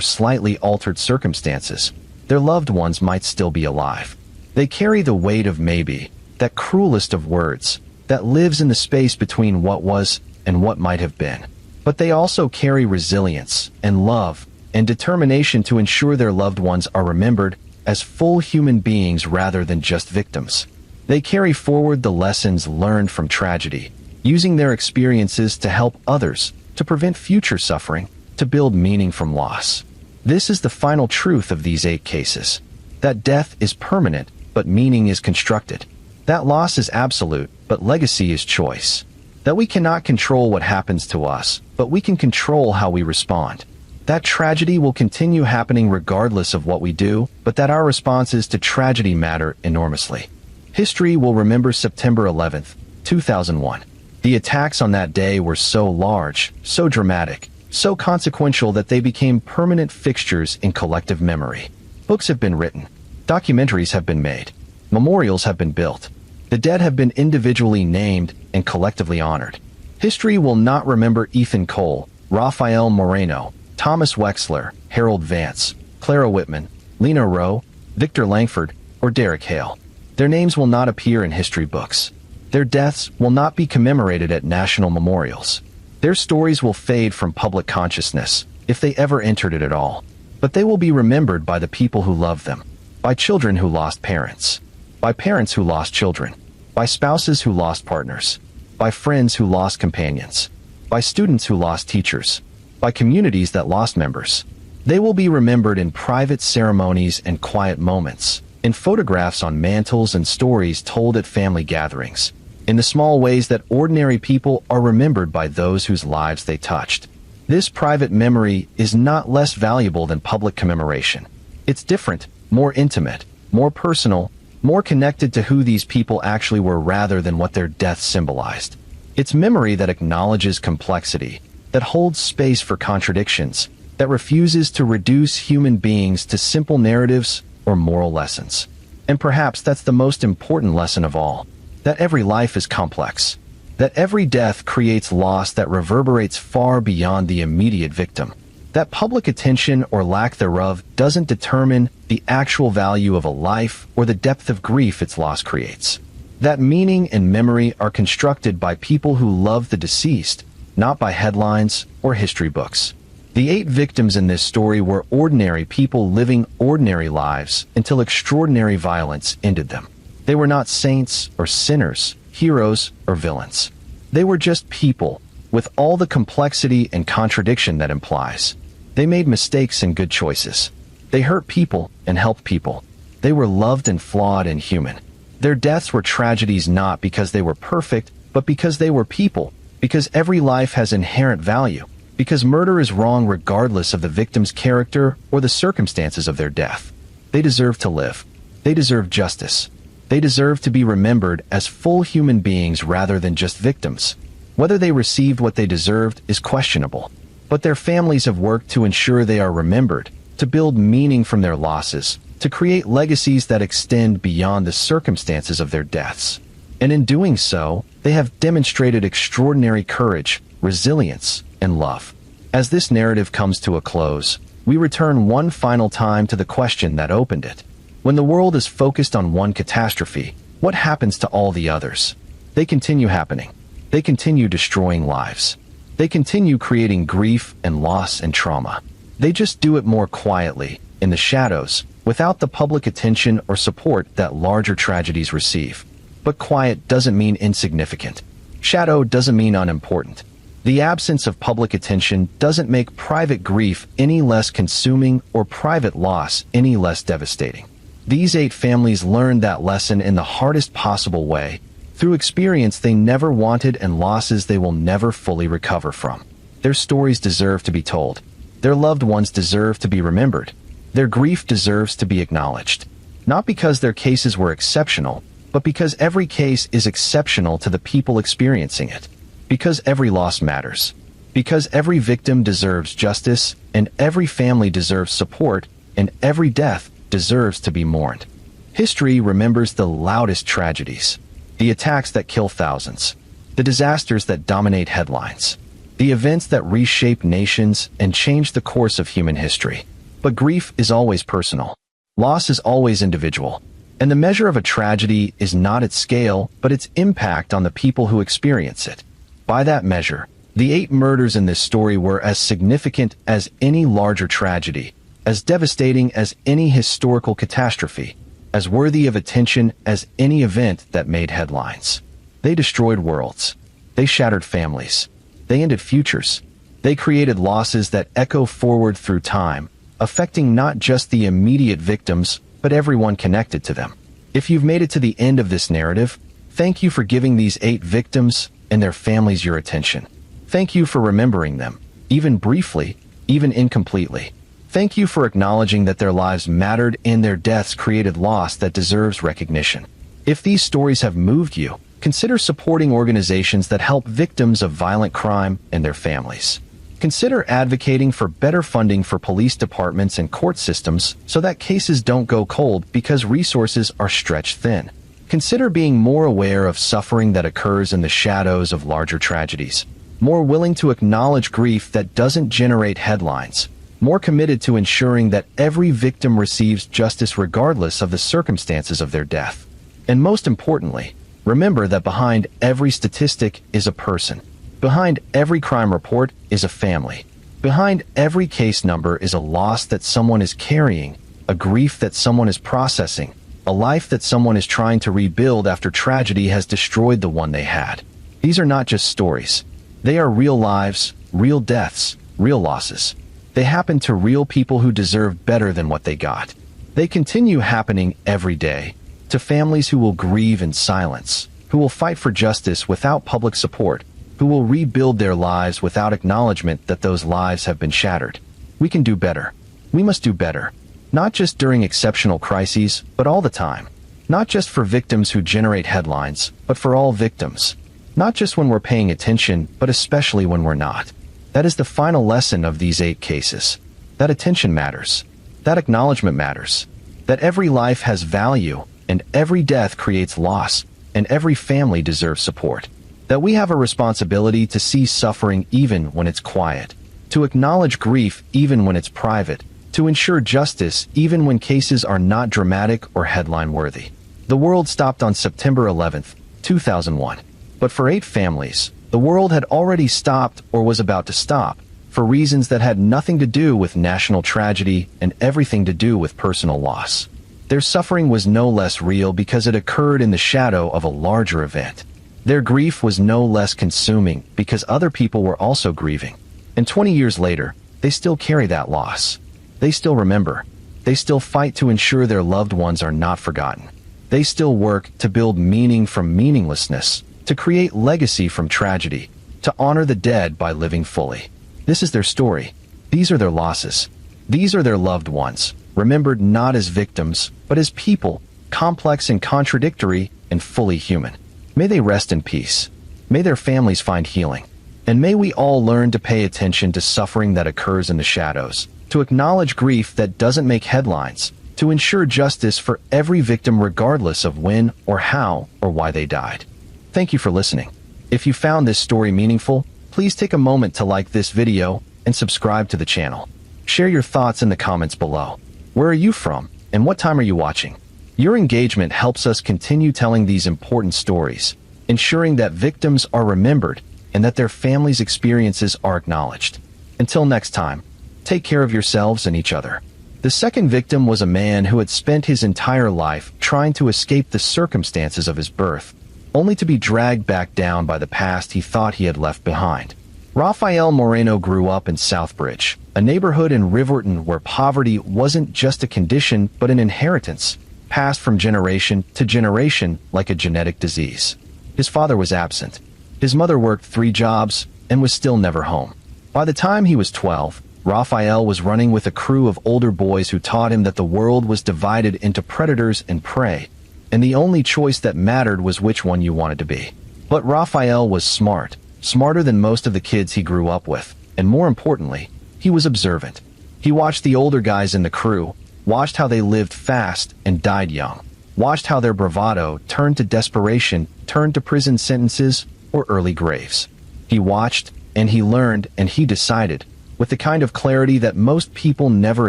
A: slightly altered circumstances, their loved ones might still be alive. They carry the weight of maybe, that cruelest of words, that lives in the space between what was and what might have been. But they also carry resilience, and love, and determination to ensure their loved ones are remembered as full human beings rather than just victims. They carry forward the lessons learned from tragedy, using their experiences to help others, to prevent future suffering, to build meaning from loss. This is the final truth of these 8 cases. That death is permanent, but meaning is constructed. That loss is absolute, but legacy is choice. That we cannot control what happens to us, but we can control how we respond. That tragedy will continue happening regardless of what we do, but that our responses to tragedy matter enormously. History will remember September 11th, 2001. The attacks on that day were so large, so dramatic, so consequential that they became permanent fixtures in collective memory. Books have been written. Documentaries have been made. Memorials have been built. The dead have been individually named and collectively honored. History will not remember Ethan Cole, Rafael Moreno, Thomas Wexler, Harold Vance, Clara Whitman, Lena Rowe, Victor Langford, or Derek Hale. Their names will not appear in history books. Their deaths will not be commemorated at national memorials. Their stories will fade from public consciousness, if they ever entered it at all. But they will be remembered by the people who love them, by children who lost parents, by parents who lost children, by spouses who lost partners, by friends who lost companions, by students who lost teachers, by communities that lost members. They will be remembered in private ceremonies and quiet moments, in photographs on mantles and stories told at family gatherings, in the small ways that ordinary people are remembered by those whose lives they touched. This private memory is not less valuable than public commemoration. It's different, more intimate, more personal, more connected to who these people actually were rather than what their death symbolized. It's memory that acknowledges complexity, that holds space for contradictions, that refuses to reduce human beings to simple narratives or moral lessons. And perhaps that's the most important lesson of all, that every life is complex, that every death creates loss that reverberates far beyond the immediate victim, that public attention or lack thereof doesn't determine the actual value of a life or the depth of grief its loss creates, that meaning and memory are constructed by people who love the deceased, not by headlines or history books. The 8 victims in this story were ordinary people living ordinary lives until extraordinary violence ended them. They were not saints or sinners, heroes or villains. They were just people, with all the complexity and contradiction that implies. They made mistakes and good choices. They hurt people and helped people. They were loved and flawed and human. Their deaths were tragedies not because they were perfect, but because they were people, because every life has inherent value, because murder is wrong regardless of the victim's character or the circumstances of their death. They deserve to live. They deserve justice. They deserve to be remembered as full human beings rather than just victims. Whether they received what they deserved is questionable, but their families have worked to ensure they are remembered, to build meaning from their losses, to create legacies that extend beyond the circumstances of their deaths. And in doing so, they have demonstrated extraordinary courage, resilience, and love. As this narrative comes to a close, we return one final time to the question that opened it. When the world is focused on one catastrophe, what happens to all the others? They continue happening. They continue destroying lives. They continue creating grief and loss and trauma. They just do it more quietly, in the shadows, without the public attention or support that larger tragedies receive. But quiet doesn't mean insignificant. Shadow doesn't mean unimportant. The absence of public attention doesn't make private grief any less consuming or private loss any less devastating. These 8 families learned that lesson in the hardest possible way, through experience they never wanted and losses they will never fully recover from. Their stories deserve to be told. Their loved ones deserve to be remembered. Their grief deserves to be acknowledged. Not because their cases were exceptional, but because every case is exceptional to the people experiencing it. Because every loss matters. Because every victim deserves justice, and every family deserves support, and every death deserves to be mourned. History remembers the loudest tragedies, the attacks that kill thousands, the disasters that dominate headlines, the events that reshape nations and change the course of human history. But grief is always personal. Loss is always individual. And the measure of a tragedy is not its scale, but its impact on the people who experience it. By that measure, the 8 murders in this story were as significant as any larger tragedy, as devastating as any historical catastrophe, as worthy of attention as any event that made headlines. They destroyed worlds. They shattered families. They ended futures. They created losses that echo forward through time, affecting not just the immediate victims, but everyone connected to them. If you've made it to the end of this narrative, thank you for giving these 8 victims and their families your attention. Thank you for remembering them, even briefly, even incompletely. Thank you for acknowledging that their lives mattered and their deaths created loss that deserves recognition. If these stories have moved you, consider supporting organizations that help victims of violent crime and their families. Consider advocating for better funding for police departments and court systems so that cases don't go cold because resources are stretched thin. Consider being more aware of suffering that occurs in the shadows of larger tragedies, more willing to acknowledge grief that doesn't generate headlines, more committed to ensuring that every victim receives justice regardless of the circumstances of their death. And most importantly, remember that behind every statistic is a person. Behind every crime report is a family. Behind every case number is a loss that someone is carrying, a grief that someone is processing, a life that someone is trying to rebuild after tragedy has destroyed the one they had. These are not just stories. They are real lives, real deaths, real losses. They happen to real people who deserve better than what they got. They continue happening every day, to families who will grieve in silence, who will fight for justice without public support, who will rebuild their lives without acknowledgement that those lives have been shattered. We can do better. We must do better. Not just during exceptional crises, but all the time. Not just for victims who generate headlines, but for all victims. Not just when we're paying attention, but especially when we're not. That is the final lesson of these 8 cases. That attention matters. That acknowledgement matters. That every life has value, and every death creates loss, and every family deserves support. That we have a responsibility to see suffering even when it's quiet, to acknowledge grief even when it's private, to ensure justice even when cases are not dramatic or headline-worthy. The world stopped on September 11th, 2001. But for 8 families, the world had already stopped or was about to stop, for reasons that had nothing to do with national tragedy and everything to do with personal loss. Their suffering was no less real because it occurred in the shadow of a larger event. Their grief was no less consuming because other people were also grieving. And 20 years later, they still carry that loss. They still remember. They still fight to ensure their loved ones are not forgotten. They still work to build meaning from meaninglessness, to create legacy from tragedy, to honor the dead by living fully. This is their story. These are their losses. These are their loved ones, remembered not as victims, but as people, complex and contradictory and fully human. May they rest in peace. May their families find healing. And may we all learn to pay attention to suffering that occurs in the shadows, to acknowledge grief that doesn't make headlines, to ensure justice for every victim regardless of when or how or why they died. Thank you for listening. If you found this story meaningful, please take a moment to like this video and subscribe to the channel. Share your thoughts in the comments below. Where are you from, and what time are you watching? Your engagement helps us continue telling these important stories, ensuring that victims are remembered and that their families' experiences are acknowledged. Until next time, take care of yourselves and each other. The second victim was a man who had spent his entire life trying to escape the circumstances of his birth, only to be dragged back down by the past he thought he had left behind. Rafael Moreno grew up in Southbridge, a neighborhood in Riverton where poverty wasn't just a condition but an inheritance, passed from generation to generation like a genetic disease. His father was absent. His mother worked 3 jobs and was still never home. By the time he was 12, Rafael was running with a crew of older boys who taught him that the world was divided into predators and prey, and the only choice that mattered was which one you wanted to be. But Rafael was smart, smarter than most of the kids he grew up with, and more importantly, he was observant. He watched the older guys in the crew, watched how they lived fast and died young. watched how their bravado turned to desperation, turned to prison sentences or early graves. He watched, and he learned, and he decided, with the kind of clarity that most people never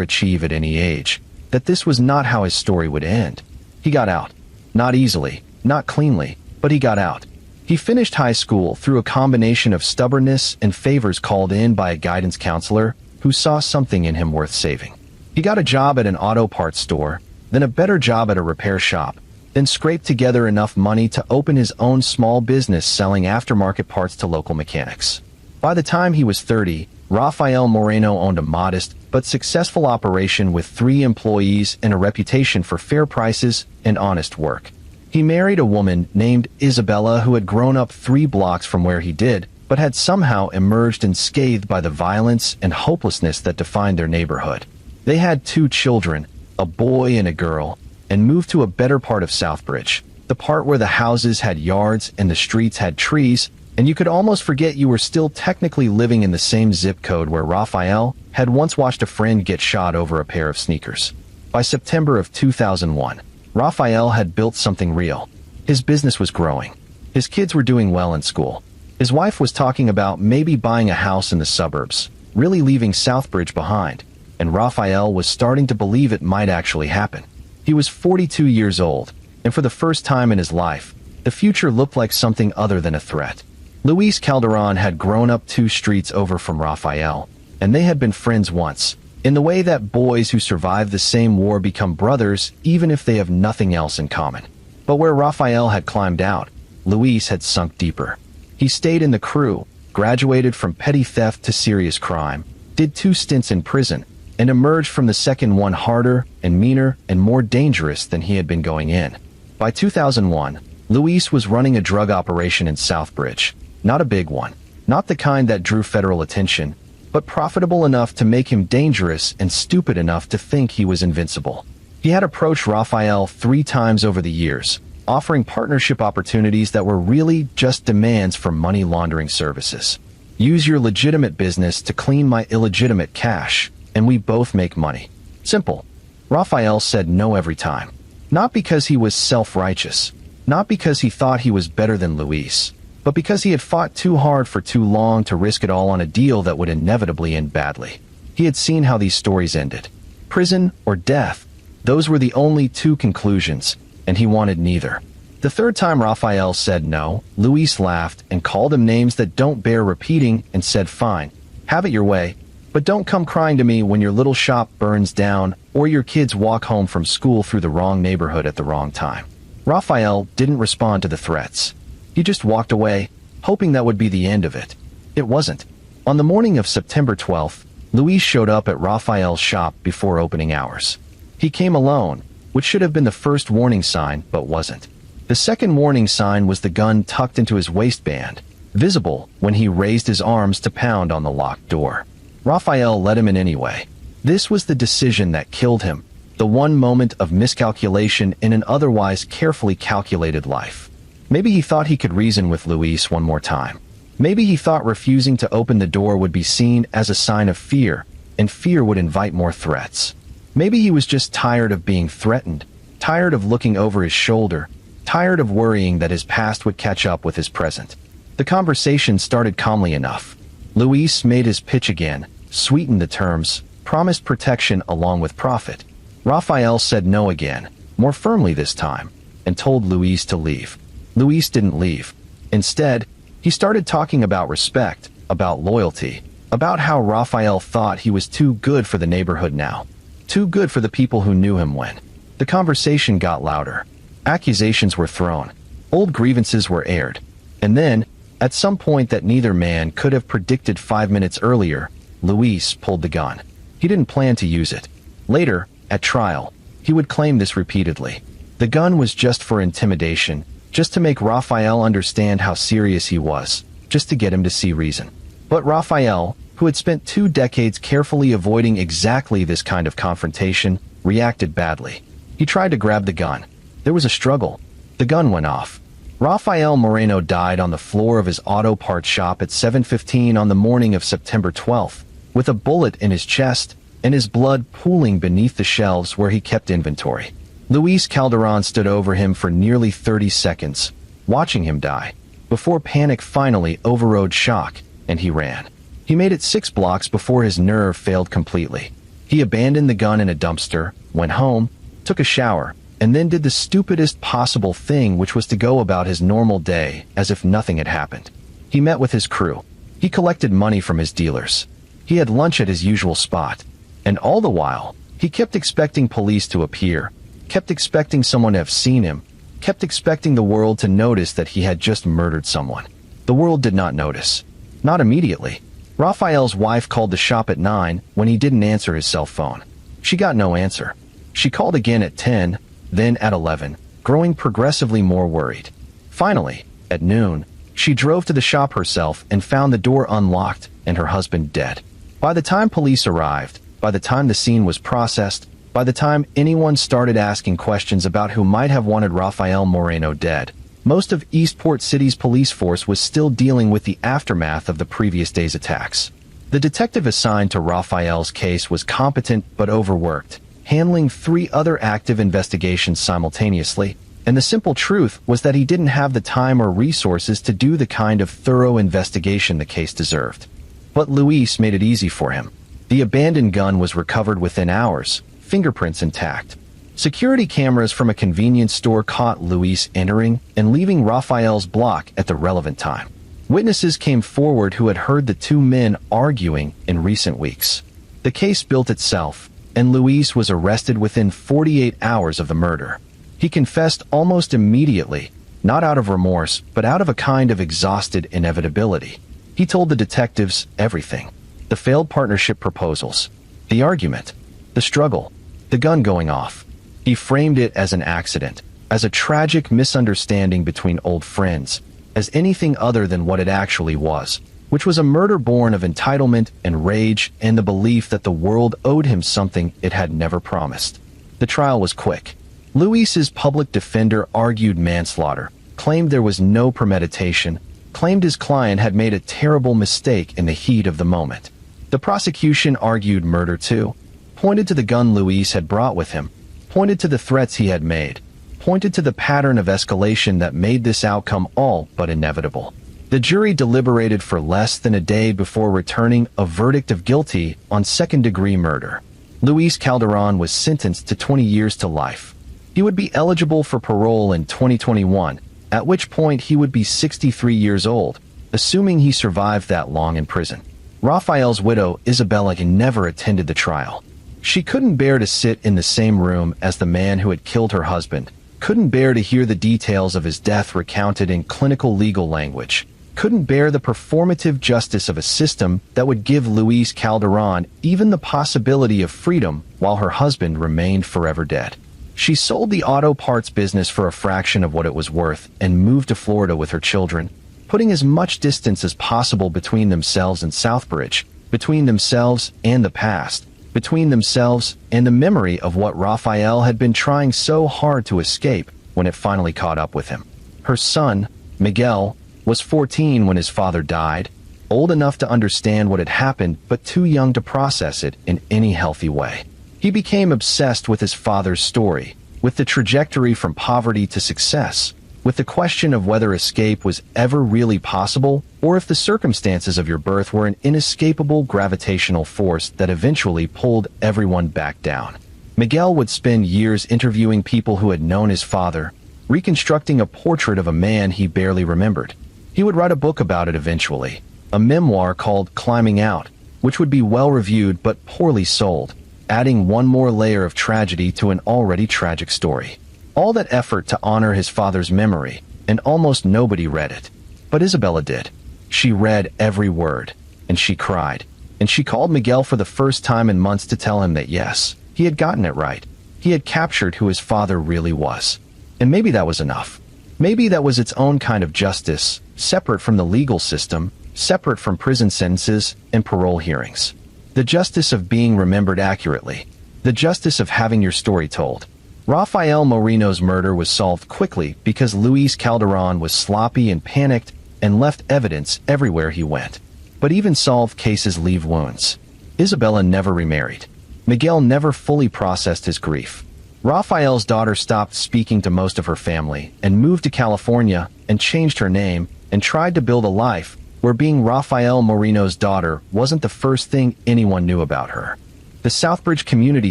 A: achieve at any age, that this was not how his story would end. He got out. Not easily, not cleanly, but he got out. He finished high school through a combination of stubbornness and favors called in by a guidance counselor who saw something in him worth saving. He got a job at an auto parts store, then a better job at a repair shop, then scraped together enough money to open his own small business selling aftermarket parts to local mechanics. By the time he was 30, Rafael Moreno owned a modest but successful operation with 3 employees and a reputation for fair prices and honest work. He married a woman named Isabella who had grown up 3 blocks from where he did, but had somehow emerged unscathed by the violence and hopelessness that defined their neighborhood. They had 2 children, a boy and a girl, and moved to a better part of Southbridge, the part where the houses had yards and the streets had trees, and you could almost forget you were still technically living in the same zip code where Rafael had once watched a friend get shot over a pair of sneakers. By September of 2001, Rafael had built something real. His business was growing. His kids were doing well in school. His wife was talking about maybe buying a house in the suburbs, really leaving Southbridge behind, and Rafael was starting to believe it might actually happen. He was 42 years old, and for the first time in his life, the future looked like something other than a threat. Luis Calderon had grown up 2 streets over from Rafael, and they had been friends once, in the way that boys who survive the same war become brothers even if they have nothing else in common. But where Rafael had climbed out, Luis had sunk deeper. He stayed in the crew, graduated from petty theft to serious crime, did 2 stints in prison, and emerged from the second one harder and meaner and more dangerous than he had been going in. By 2001, Luis was running a drug operation in Southbridge. Not a big one, not the kind that drew federal attention, but profitable enough to make him dangerous and stupid enough to think he was invincible. He had approached Rafael 3 times over the years, offering partnership opportunities that were really just demands for money laundering services. Use your legitimate business to clean my illegitimate cash, and we both make money. Simple. Rafael said no every time. Not because he was self-righteous, not because he thought he was better than Luis, but because he had fought too hard for too long to risk it all on a deal that would inevitably end badly. He had seen how these stories ended. Prison or death, those were the only 2 conclusions, and he wanted neither. The 3rd time Rafael said no, Luis laughed and called him names that don't bear repeating and said fine, have it your way, but don't come crying to me when your little shop burns down or your kids walk home from school through the wrong neighborhood at the wrong time. Rafael didn't respond to the threats. He just walked away, hoping that would be the end of it. It wasn't. On the morning of September 12th, Luis showed up at Rafael's shop before opening hours. He came alone, which should have been the first warning sign, but wasn't. The second warning sign was the gun tucked into his waistband, visible when he raised his arms to pound on the locked door. Rafael let him in anyway. This was the decision that killed him, the one moment of miscalculation in an otherwise carefully calculated life. Maybe he thought he could reason with Luis one more time. Maybe he thought refusing to open the door would be seen as a sign of fear, and fear would invite more threats. Maybe he was just tired of being threatened, tired of looking over his shoulder, tired of worrying that his past would catch up with his present. The conversation started calmly enough. Luis made his pitch again, sweetened the terms, promised protection along with profit. Rafael said no again, more firmly this time, and told Luis to leave. Luis didn't leave. Instead, he started talking about respect, about loyalty, about how Rafael thought he was too good for the neighborhood now, too good for the people who knew him when. The conversation got louder. Accusations were thrown. Old grievances were aired. And then, at some point that neither man could have predicted 5 minutes earlier, Luis pulled the gun. He didn't plan to use it. Later, at trial, he would claim this repeatedly. The gun was just for intimidation, just to make Rafael understand how serious he was, just to get him to see reason. But Rafael, who had spent 2 decades carefully avoiding exactly this kind of confrontation, reacted badly. He tried to grab the gun. There was a struggle. The gun went off. Rafael Moreno died on the floor of his auto parts shop at 7:15 on the morning of September 12th, with a bullet in his chest and his blood pooling beneath the shelves where he kept inventory. Luis Calderon stood over him for nearly 30 seconds, watching him die, before panic finally overrode shock, and he ran. He made it 6 blocks before his nerve failed completely. He abandoned the gun in a dumpster, went home, took a shower, and then did the stupidest possible thing, which was to go about his normal day as if nothing had happened. He met with his crew. He collected money from his dealers. He had lunch at his usual spot. And all the while, he kept expecting police to appear, kept expecting someone to have seen him, kept expecting the world to notice that he had just murdered someone. The world did not notice. Not immediately. Raphael's wife called the shop at 9 when he didn't answer his cell phone. She got no answer. She called again at 10, then at 11, growing progressively more worried. Finally, at noon, she drove to the shop herself and found the door unlocked and her husband dead. By the time police arrived, by the time the scene was processed, by the time anyone started asking questions about who might have wanted Rafael Moreno dead, most of Eastport City's police force was still dealing with the aftermath of the previous day's attacks. The detective assigned to Rafael's case was competent but overworked, handling 3 other active investigations simultaneously, and the simple truth was that he didn't have the time or resources to do the kind of thorough investigation the case deserved. But Luis made it easy for him. The abandoned gun was recovered within hours, fingerprints intact. Security cameras from a convenience store caught Luis entering and leaving Rafael's block at the relevant time. Witnesses came forward who had heard the 2 men arguing in recent weeks. The case built itself, and Luis was arrested within 48 hours of the murder. He confessed almost immediately, not out of remorse, but out of a kind of exhausted inevitability. He told the detectives everything. The failed partnership proposals, the argument, the struggle, the gun going off. He framed it as an accident, as a tragic misunderstanding between old friends, as anything other than what it actually was, which was a murder born of entitlement and rage and the belief that the world owed him something it had never promised. The trial was quick. Luis's public defender argued manslaughter, claimed there was no premeditation, claimed his client had made a terrible mistake in the heat of the moment. The prosecution argued murder too, pointed to the gun Luis had brought with him, pointed to the threats he had made, pointed to the pattern of escalation that made this outcome all but inevitable. The jury deliberated for less than a day before returning a verdict of guilty on second-degree murder. Luis Calderon was sentenced to 20 years to life. He would be eligible for parole in 2021, at which point he would be 63 years old, assuming he survived that long in prison. Rafael's widow, Isabella, never attended the trial. She couldn't bear to sit in the same room as the man who had killed her husband, couldn't bear to hear the details of his death recounted in clinical legal language, couldn't bear the performative justice of a system that would give Luis Calderon even the possibility of freedom while her husband remained forever dead. She sold the auto parts business for a fraction of what it was worth and moved to Florida with her children, putting as much distance as possible between themselves and Southbridge, between themselves and the past, between themselves and the memory of what Rafael had been trying so hard to escape when it finally caught up with him. Her son, Miguel, was 14 when his father died, old enough to understand what had happened but too young to process it in any healthy way. He became obsessed with his father's story, with the trajectory from poverty to success, with the question of whether escape was ever really possible or if the circumstances of your birth were an inescapable gravitational force that eventually pulled everyone back down. Miguel would spend years interviewing people who had known his father, reconstructing a portrait of a man he barely remembered. He would write a book about it eventually, a memoir called Climbing Out, which would be well-reviewed but poorly sold, adding one more layer of tragedy to an already tragic story. All that effort to honor his father's memory, and almost nobody read it. But Isabella did. She read every word, and she cried, and she called Miguel for the first time in months to tell him that yes, he had gotten it right. He had captured who his father really was. And maybe that was enough. Maybe that was its own kind of justice, separate from the legal system, separate from prison sentences and parole hearings. The justice of being remembered accurately. The justice of having your story told. Rafael Moreno's murder was solved quickly because Luis Calderon was sloppy and panicked and left evidence everywhere he went. But even solved cases leave wounds. Isabella never remarried. Miguel never fully processed his grief. Raphael's daughter stopped speaking to most of her family and moved to California and changed her name and tried to build a life where being Rafael Moreno's daughter wasn't the first thing anyone knew about her. The Southbridge community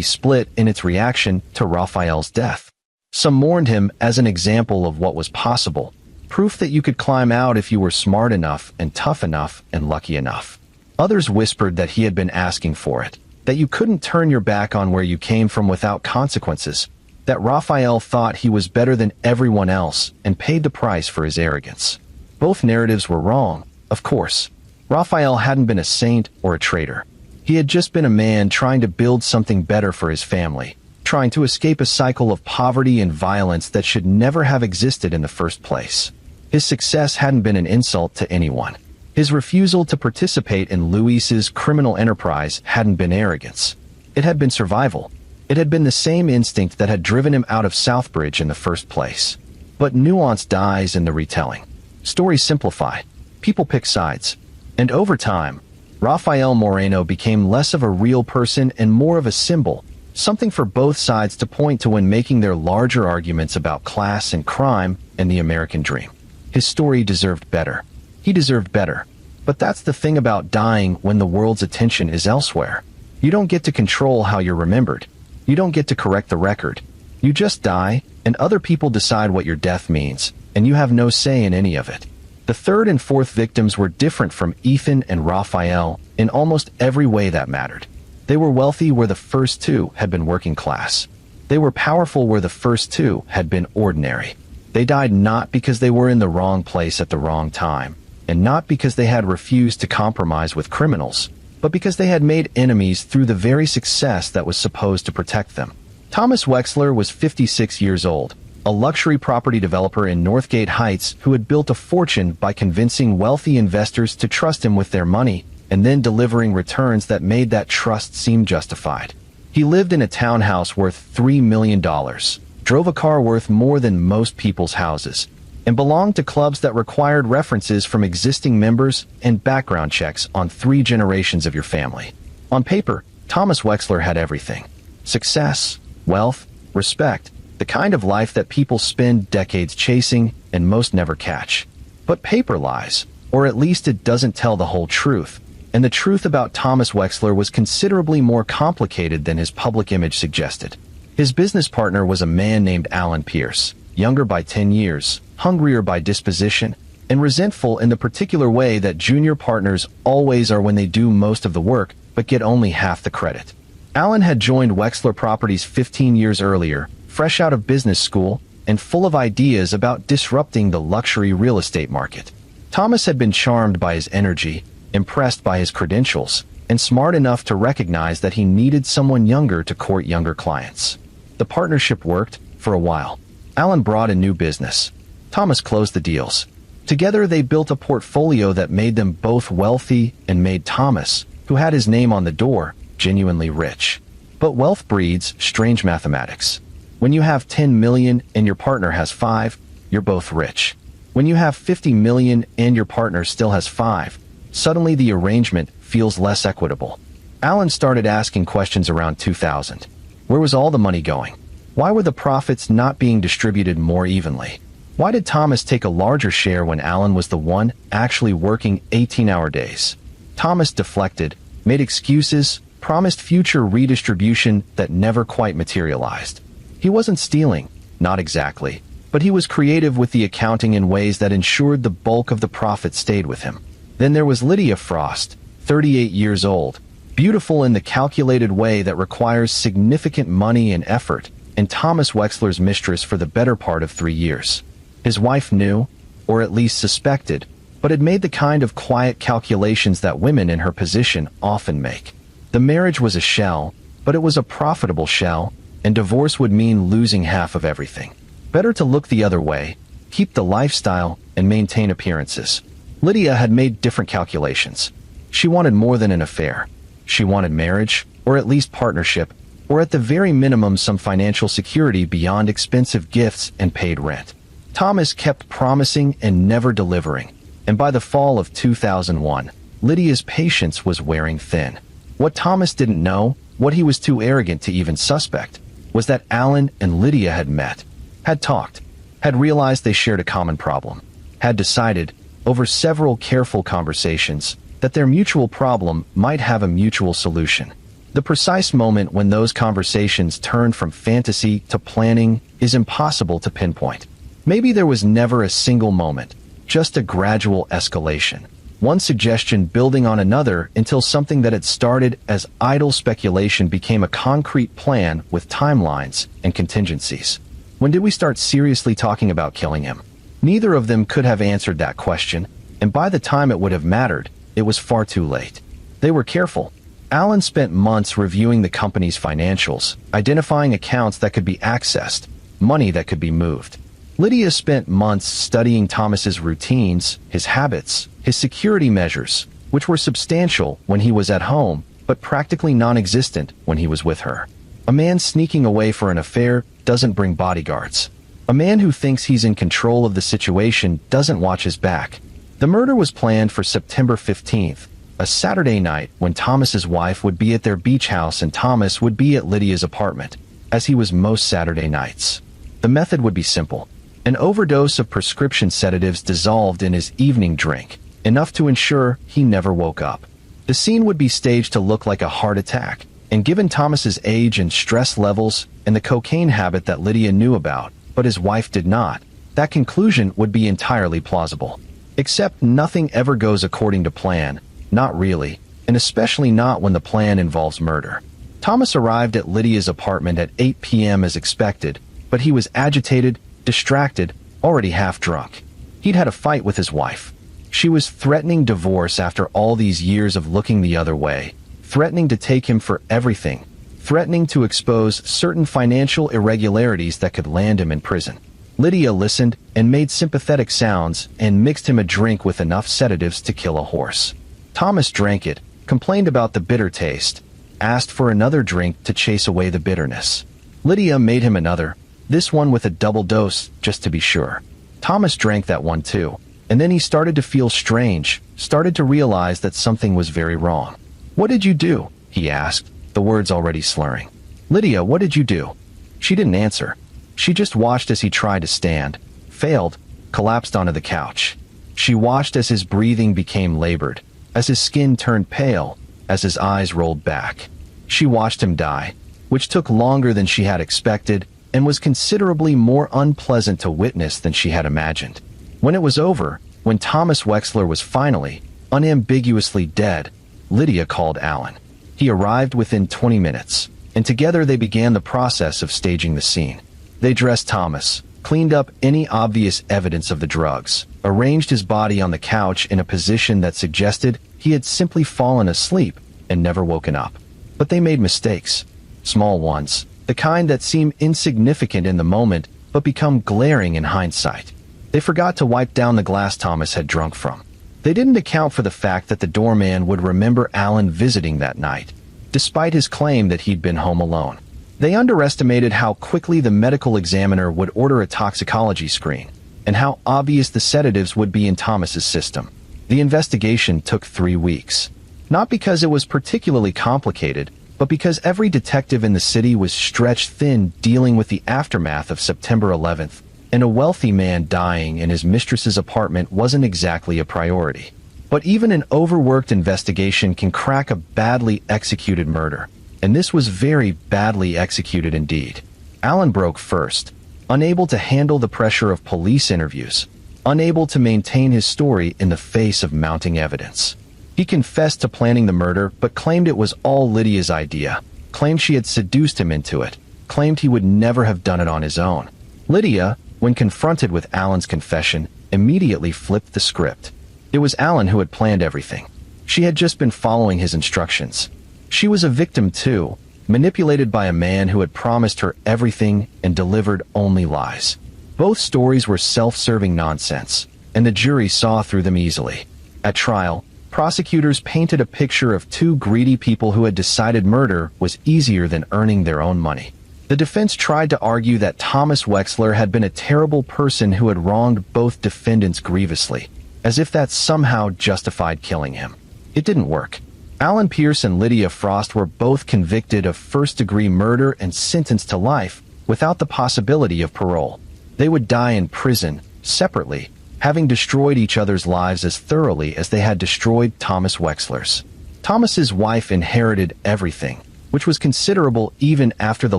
A: split in its reaction to Raphael's death. Some mourned him as an example of what was possible, proof that you could climb out if you were smart enough and tough enough and lucky enough. Others whispered that he had been asking for it, that you couldn't turn your back on where you came from without consequences, that Raphael thought he was better than everyone else and paid the price for his arrogance. Both narratives were wrong, of course. Raphael hadn't been a saint or a traitor. He had just been a man trying to build something better for his family, trying to escape a cycle of poverty and violence that should never have existed in the first place. His success hadn't been an insult to anyone. His refusal to participate in Luis's criminal enterprise hadn't been arrogance. It had been survival. It had been the same instinct that had driven him out of Southbridge in the first place. But nuance dies in the retelling. Stories simplify. People pick sides. And over time, Rafael Moreno became less of a real person and more of a symbol, something for both sides to point to when making their larger arguments about class and crime and the American dream. His story deserved better. He deserved better. But that's the thing about dying when the world's attention is elsewhere. You don't get to control how you're remembered. You don't get to correct the record. You just die, and other people decide what your death means, and you have no say in any of it. The third and fourth victims were different from Ethan and Raphael in almost every way that mattered. They were wealthy where the first two had been working class. They were powerful where the first two had been ordinary. They died not because they were in the wrong place at the wrong time, and not because they had refused to compromise with criminals, but because they had made enemies through the very success that was supposed to protect them. Thomas Wexler was 56 years old, a luxury property developer in Northgate Heights who had built a fortune by convincing wealthy investors to trust him with their money and then delivering returns that made that trust seem justified. He lived in a townhouse worth $3 million, drove a car worth more than most people's houses, and belonged to clubs that required references from existing members and background checks on 3 generations of your family. On paper, Thomas Wexler had everything: success, wealth, respect, the kind of life that people spend decades chasing and most never catch. But paper lies, or at least it doesn't tell the whole truth, and the truth about Thomas Wexler was considerably more complicated than his public image suggested. His business partner was a man named Alan Pierce, younger by 10 years, hungrier by disposition, and resentful in the particular way that junior partners always are when they do most of the work but get only half the credit. Alan had joined Wexler Properties 15 years earlier, fresh out of business school and full of ideas about disrupting the luxury real estate market. Thomas had been charmed by his energy, impressed by his credentials, and smart enough to recognize that he needed someone younger to court younger clients. The partnership worked for a while. Alan brought in new business. Thomas closed the deals. Together they built a portfolio that made them both wealthy and made Thomas, who had his name on the door, genuinely rich. But wealth breeds strange mathematics. When you have 10 million and your partner has 5, you're both rich. When you have 50 million and your partner still has 5, suddenly the arrangement feels less equitable. Alan started asking questions around 2000. Where was all the money going? Why were the profits not being distributed more evenly? Why did Thomas take a larger share when Alan was the one actually working 18-hour days? Thomas deflected, made excuses, promised future redistribution that never quite materialized. He wasn't stealing, not exactly, but he was creative with the accounting in ways that ensured the bulk of the profit stayed with him. Then there was Lydia Frost, 38 years old, beautiful in the calculated way that requires significant money and effort, and Thomas Wexler's mistress for the better part of 3 years. His wife knew, or at least suspected, but had made the kind of quiet calculations that women in her position often make. The marriage was a shell, but it was a profitable shell, and divorce would mean losing half of everything. Better to look the other way, keep the lifestyle, and maintain appearances. Lydia had made different calculations. She wanted more than an affair. She wanted marriage, or at least partnership, or at the very minimum some financial security beyond expensive gifts and paid rent. Thomas kept promising and never delivering, and by the fall of 2001, Lydia's patience was wearing thin. What Thomas didn't know, what he was too arrogant to even suspect, was that Alan and Lydia had met, had talked, had realized they shared a common problem, had decided, over several careful conversations, that their mutual problem might have a mutual solution. The precise moment when those conversations turned from fantasy to planning is impossible to pinpoint. Maybe there was never a single moment, just a gradual escalation. One suggestion building on another until something that had started as idle speculation became a concrete plan with timelines and contingencies. When did we start seriously talking about killing him? Neither of them could have answered that question, and by the time it would have mattered, it was far too late. They were careful. Alan spent months reviewing the company's financials, identifying accounts that could be accessed, money that could be moved. Lydia spent months studying Thomas's routines, his habits, his security measures, which were substantial when he was at home, but practically non-existent when he was with her. A man sneaking away for an affair doesn't bring bodyguards. A man who thinks he's in control of the situation doesn't watch his back. The murder was planned for September 15th, a Saturday night when Thomas's wife would be at their beach house and Thomas would be at Lydia's apartment, as he was most Saturday nights. The method would be simple. An overdose of prescription sedatives dissolved in his evening drink, enough to ensure he never woke up. The scene would be staged to look like a heart attack, and given Thomas's age and stress levels and the cocaine habit that Lydia knew about, but his wife did not, that conclusion would be entirely plausible. Except nothing ever goes according to plan, not really, and especially not when the plan involves murder. Thomas arrived at Lydia's apartment at 8 p.m. as expected, but he was agitated, distracted, already half drunk. He'd had a fight with his wife. She was threatening divorce after all these years of looking the other way, threatening to take him for everything, threatening to expose certain financial irregularities that could land him in prison. Lydia listened and made sympathetic sounds and mixed him a drink with enough sedatives to kill a horse. Thomas drank it, complained about the bitter taste, asked for another drink to chase away the bitterness. Lydia made him another, this one with a double dose, just to be sure. Thomas drank that one too, and then he started to feel strange, started to realize that something was very wrong. "What did you do?" he asked, the words already slurring. "Lydia, what did you do?" She didn't answer. She just watched as he tried to stand, failed, collapsed onto the couch. She watched as his breathing became labored, as his skin turned pale, as his eyes rolled back. She watched him die, which took longer than she had expected, and was considerably more unpleasant to witness than she had imagined. When it was over, when Thomas Wexler was finally, unambiguously dead, Lydia called Alan. He arrived within 20 minutes, and together they began the process of staging the scene. They dressed Thomas, cleaned up any obvious evidence of the drugs, arranged his body on the couch in a position that suggested he had simply fallen asleep and never woken up. But they made mistakes. Small ones. The kind that seem insignificant in the moment, but become glaring in hindsight. They forgot to wipe down the glass Thomas had drunk from. They didn't account for the fact that the doorman would remember Alan visiting that night, despite his claim that he'd been home alone. They underestimated how quickly the medical examiner would order a toxicology screen, and how obvious the sedatives would be in Thomas's system. The investigation took 3 weeks. Not because it was particularly complicated, but because every detective in the city was stretched thin dealing with the aftermath of September 11th, and a wealthy man dying in his mistress's apartment wasn't exactly a priority. But even an overworked investigation can crack a badly executed murder, and this was very badly executed indeed. Alan broke first, unable to handle the pressure of police interviews, unable to maintain his story in the face of mounting evidence. He confessed to planning the murder, but claimed it was all Lydia's idea, claimed she had seduced him into it, claimed he would never have done it on his own. Lydia, when confronted with Alan's confession, immediately flipped the script. It was Alan who had planned everything. She had just been following his instructions. She was a victim too, manipulated by a man who had promised her everything and delivered only lies. Both stories were self-serving nonsense, and the jury saw through them easily. At trial, prosecutors painted a picture of two greedy people who had decided murder was easier than earning their own money. The defense tried to argue that Thomas Wexler had been a terrible person who had wronged both defendants grievously, as if that somehow justified killing him. It didn't work. Alan Pierce and Lydia Frost were both convicted of first-degree murder and sentenced to life without the possibility of parole. They would die in prison, separately, having destroyed each other's lives as thoroughly as they had destroyed Thomas Wexler's. Thomas's wife inherited everything, which was considerable even after the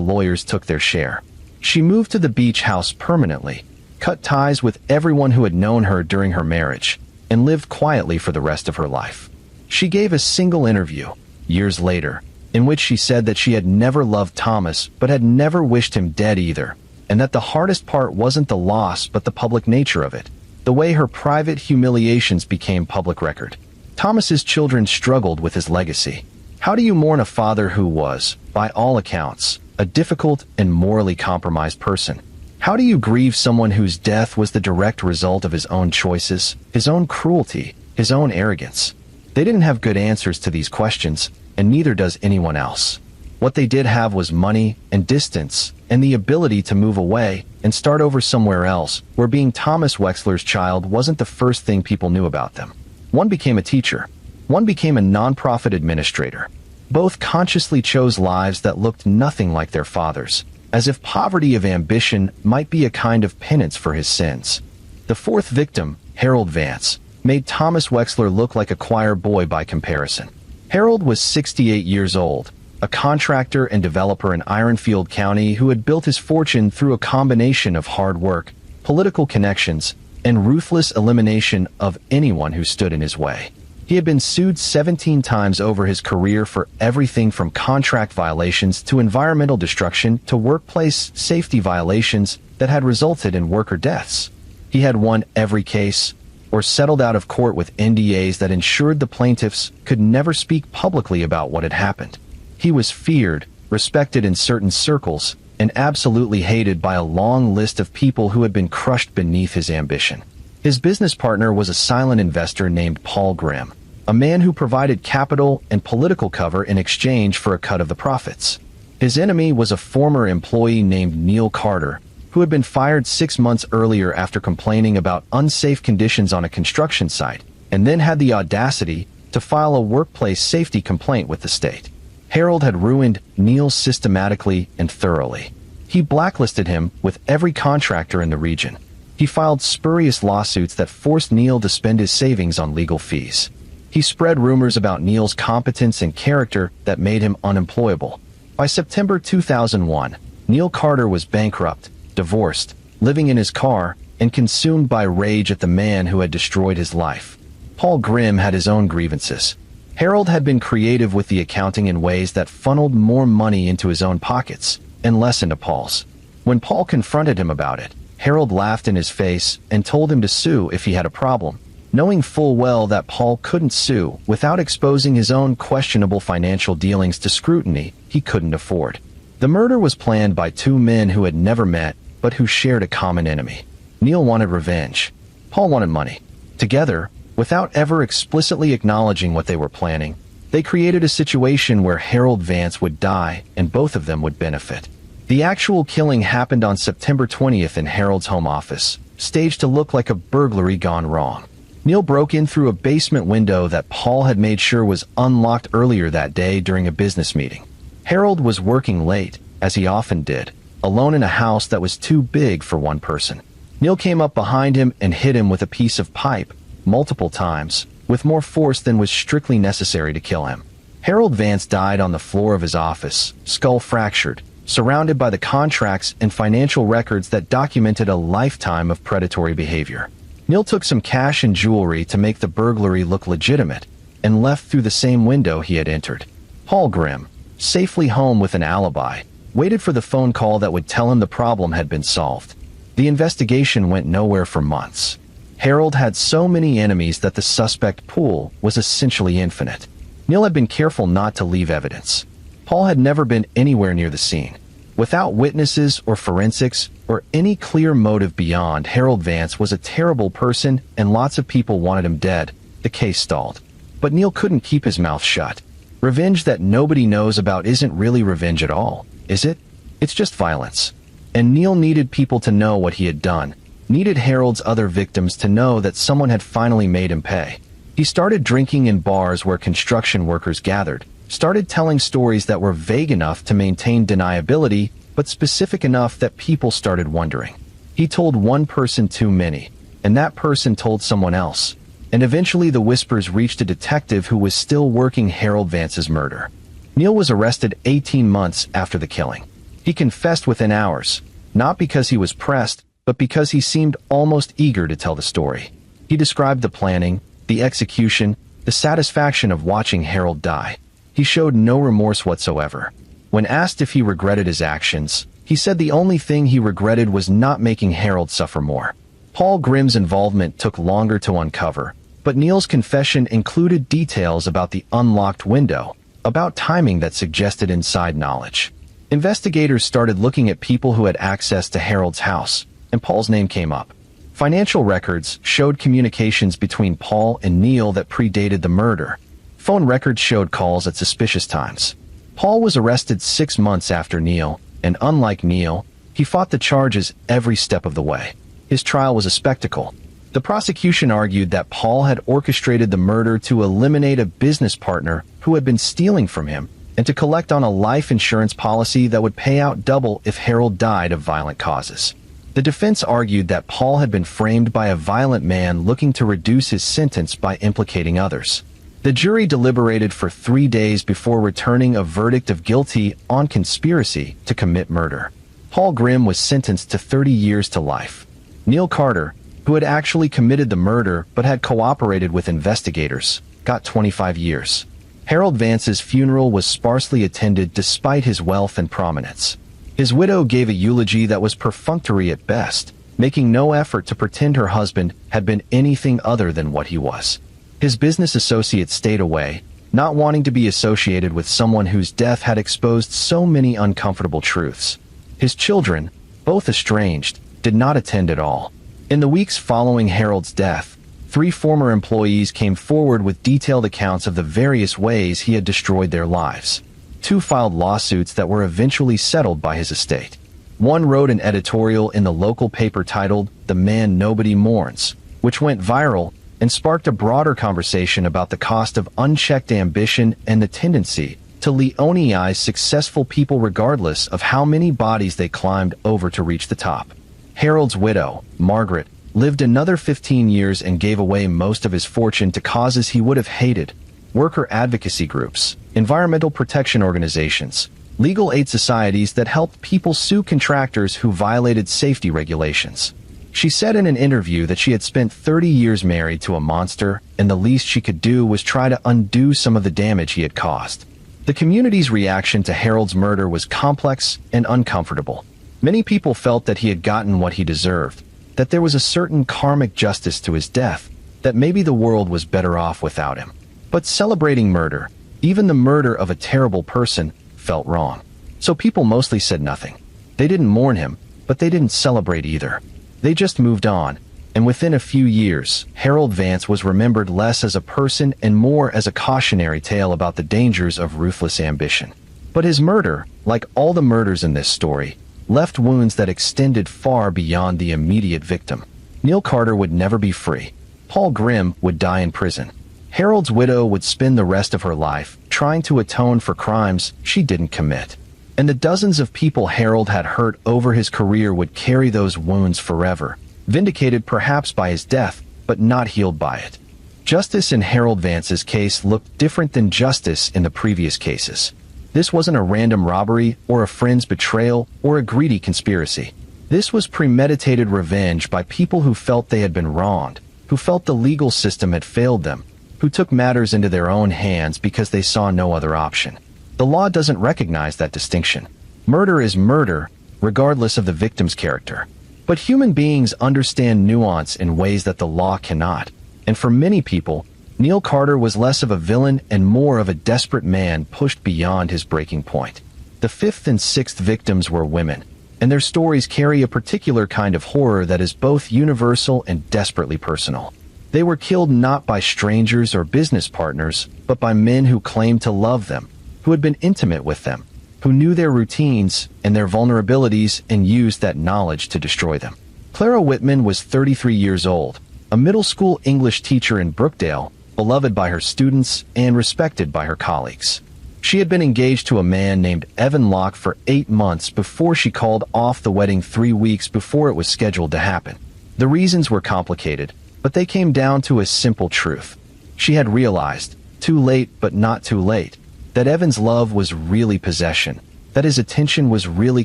A: lawyers took their share. She moved to the beach house permanently, cut ties with everyone who had known her during her marriage, and lived quietly for the rest of her life. She gave a single interview, years later, in which she said that she had never loved Thomas but had never wished him dead either, and that the hardest part wasn't the loss but the public nature of it, the way her private humiliations became public record. Thomas's children struggled with his legacy. How do you mourn a father who was, by all accounts, a difficult and morally compromised person? How do you grieve someone whose death was the direct result of his own choices, his own cruelty, his own arrogance? They didn't have good answers to these questions, and neither does anyone else. What they did have was money and distance, and the ability to move away and start over somewhere else, where being Thomas Wexler's child wasn't the first thing people knew about them. One became a teacher. One became a nonprofit administrator. Both consciously chose lives that looked nothing like their father's, as if poverty of ambition might be a kind of penance for his sins. The fourth victim, Harold Vance, made Thomas Wexler look like a choir boy by comparison. Harold was 68 years old, a contractor and developer in Ironfield County who had built his fortune through a combination of hard work, political connections, and ruthless elimination of anyone who stood in his way. He had been sued 17 times over his career for everything from contract violations to environmental destruction to workplace safety violations that had resulted in worker deaths. He had won every case, or settled out of court with NDAs that ensured the plaintiffs could never speak publicly about what had happened. He was feared, respected in certain circles, and absolutely hated by a long list of people who had been crushed beneath his ambition. His business partner was a silent investor named Paul Grimm, a man who provided capital and political cover in exchange for a cut of the profits. His enemy was a former employee named Neil Carter, who had been fired 6 months earlier after complaining about unsafe conditions on a construction site, and then had the audacity to file a workplace safety complaint with the state. Harold had ruined Neil systematically and thoroughly. He blacklisted him with every contractor in the region. He filed spurious lawsuits that forced Neil to spend his savings on legal fees. He spread rumors about Neil's competence and character that made him unemployable. By September 2001, Neil Carter was bankrupt, divorced, living in his car, and consumed by rage at the man who had destroyed his life. Paul Grimm had his own grievances. Harold had been creative with the accounting in ways that funneled more money into his own pockets and less into Paul's. When Paul confronted him about it, Harold laughed in his face and told him to sue if he had a problem, knowing full well that Paul couldn't sue without exposing his own questionable financial dealings to scrutiny he couldn't afford. The murder was planned by two men who had never met but who shared a common enemy. Neil wanted revenge. Paul wanted money. Together, without ever explicitly acknowledging what they were planning, they created a situation where Harold Vance would die and both of them would benefit. The actual killing happened on September 20th in Harold's home office, staged to look like a burglary gone wrong. Neil broke in through a basement window that Paul had made sure was unlocked earlier that day during a business meeting. Harold was working late, as he often did, alone in a house that was too big for one person. Neil came up behind him and hit him with a piece of pipe, multiple times, with more force than was strictly necessary to kill him. Harold Vance died on the floor of his office, skull fractured, surrounded by the contracts and financial records that documented a lifetime of predatory behavior. Neil took some cash and jewelry to make the burglary look legitimate, and left through the same window he had entered. Paul Grimm, safely home with an alibi, waited for the phone call that would tell him the problem had been solved. The investigation went nowhere for months. Harold had so many enemies that the suspect pool was essentially infinite. Neil had been careful not to leave evidence. Paul had never been anywhere near the scene. Without witnesses or forensics or any clear motive beyond Harold Vance was a terrible person and lots of people wanted him dead, the case stalled. But Neil couldn't keep his mouth shut. Revenge that nobody knows about isn't really revenge at all, is it? It's just violence. And Neil needed people to know what he had done, needed Harold's other victims to know that someone had finally made him pay. He started drinking in bars where construction workers gathered, started telling stories that were vague enough to maintain deniability, but specific enough that people started wondering. He told one person too many, and that person told someone else, and eventually the whispers reached a detective who was still working Harold Vance's murder. Neil was arrested 18 months after the killing. He confessed within hours, not because he was pressed, but because he seemed almost eager to tell the story. He described the planning, the execution, the satisfaction of watching Harold die. He showed no remorse whatsoever. When asked if he regretted his actions, he said the only thing he regretted was not making Harold suffer more. Paul Grimm's involvement took longer to uncover, but Neil's confession included details about the unlocked window, about timing that suggested inside knowledge. Investigators started looking at people who had access to Harold's house, and Paul's name came up. Financial records showed communications between Paul and Neil that predated the murder. Phone records showed calls at suspicious times. Paul was arrested 6 months after Neil, and unlike Neil, he fought the charges every step of the way. His trial was a spectacle. The prosecution argued that Paul had orchestrated the murder to eliminate a business partner who had been stealing from him and to collect on a life insurance policy that would pay out double if Harold died of violent causes. The defense argued that Paul had been framed by a violent man looking to reduce his sentence by implicating others. The jury deliberated for 3 days before returning a verdict of guilty on conspiracy to commit murder. Paul Grimm was sentenced to 30 years to life. Neil Carter, who had actually committed the murder but had cooperated with investigators, got 25 years. Harold Vance's funeral was sparsely attended despite his wealth and prominence. His widow gave a eulogy that was perfunctory at best, making no effort to pretend her husband had been anything other than what he was. His business associates stayed away, not wanting to be associated with someone whose death had exposed so many uncomfortable truths. His children, both estranged, did not attend at all. In the weeks following Harold's death, 3 former employees came forward with detailed accounts of the various ways he had destroyed their lives. 2 filed lawsuits that were eventually settled by his estate. One wrote an editorial in the local paper titled "The Man Nobody Mourns," which went viral and sparked a broader conversation about the cost of unchecked ambition and the tendency to Leoneize successful people regardless of how many bodies they climbed over to reach the top. Harold's widow, Margaret, lived another 15 years and gave away most of his fortune to causes he would have hated: worker advocacy groups, environmental protection organizations, legal aid societies that helped people sue contractors who violated safety regulations. She said in an interview that she had spent 30 years married to a monster, and the least she could do was try to undo some of the damage he had caused. The community's reaction to Harold's murder was complex and uncomfortable. Many people felt that he had gotten what he deserved, that there was a certain karmic justice to his death, that maybe the world was better off without him. But celebrating murder, even the murder of a terrible person, felt wrong. So people mostly said nothing. They didn't mourn him, but they didn't celebrate either. They just moved on, and within a few years, Harold Vance was remembered less as a person and more as a cautionary tale about the dangers of ruthless ambition. But his murder, like all the murders in this story, left wounds that extended far beyond the immediate victim. Neil Carter would never be free. Paul Grimm would die in prison. Harold's widow would spend the rest of her life trying to atone for crimes she didn't commit. And the dozens of people Harold had hurt over his career would carry those wounds forever, vindicated perhaps by his death, but not healed by it. Justice in Harold Vance's case looked different than justice in the previous cases. This wasn't a random robbery or a friend's betrayal or a greedy conspiracy. This was premeditated revenge by people who felt they had been wronged, who felt the legal system had failed them, who took matters into their own hands because they saw no other option. The law doesn't recognize that distinction. Murder is murder, regardless of the victim's character. But human beings understand nuance in ways that the law cannot. And for many people, Neil Carter was less of a villain and more of a desperate man pushed beyond his breaking point. The 5th and 6th victims were women, and their stories carry a particular kind of horror that is both universal and desperately personal. They were killed not by strangers or business partners, but by men who claimed to love them, who had been intimate with them, who knew their routines and their vulnerabilities and used that knowledge to destroy them. Clara Whitman was 33 years old, a middle school English teacher in Brookdale, beloved by her students and respected by her colleagues. She had been engaged to a man named Evan Locke for 8 months before she called off the wedding 3 weeks before it was scheduled to happen. The reasons were complicated, but they came down to a simple truth. She had realized, too late but not too late, that Evan's love was really possession, that his attention was really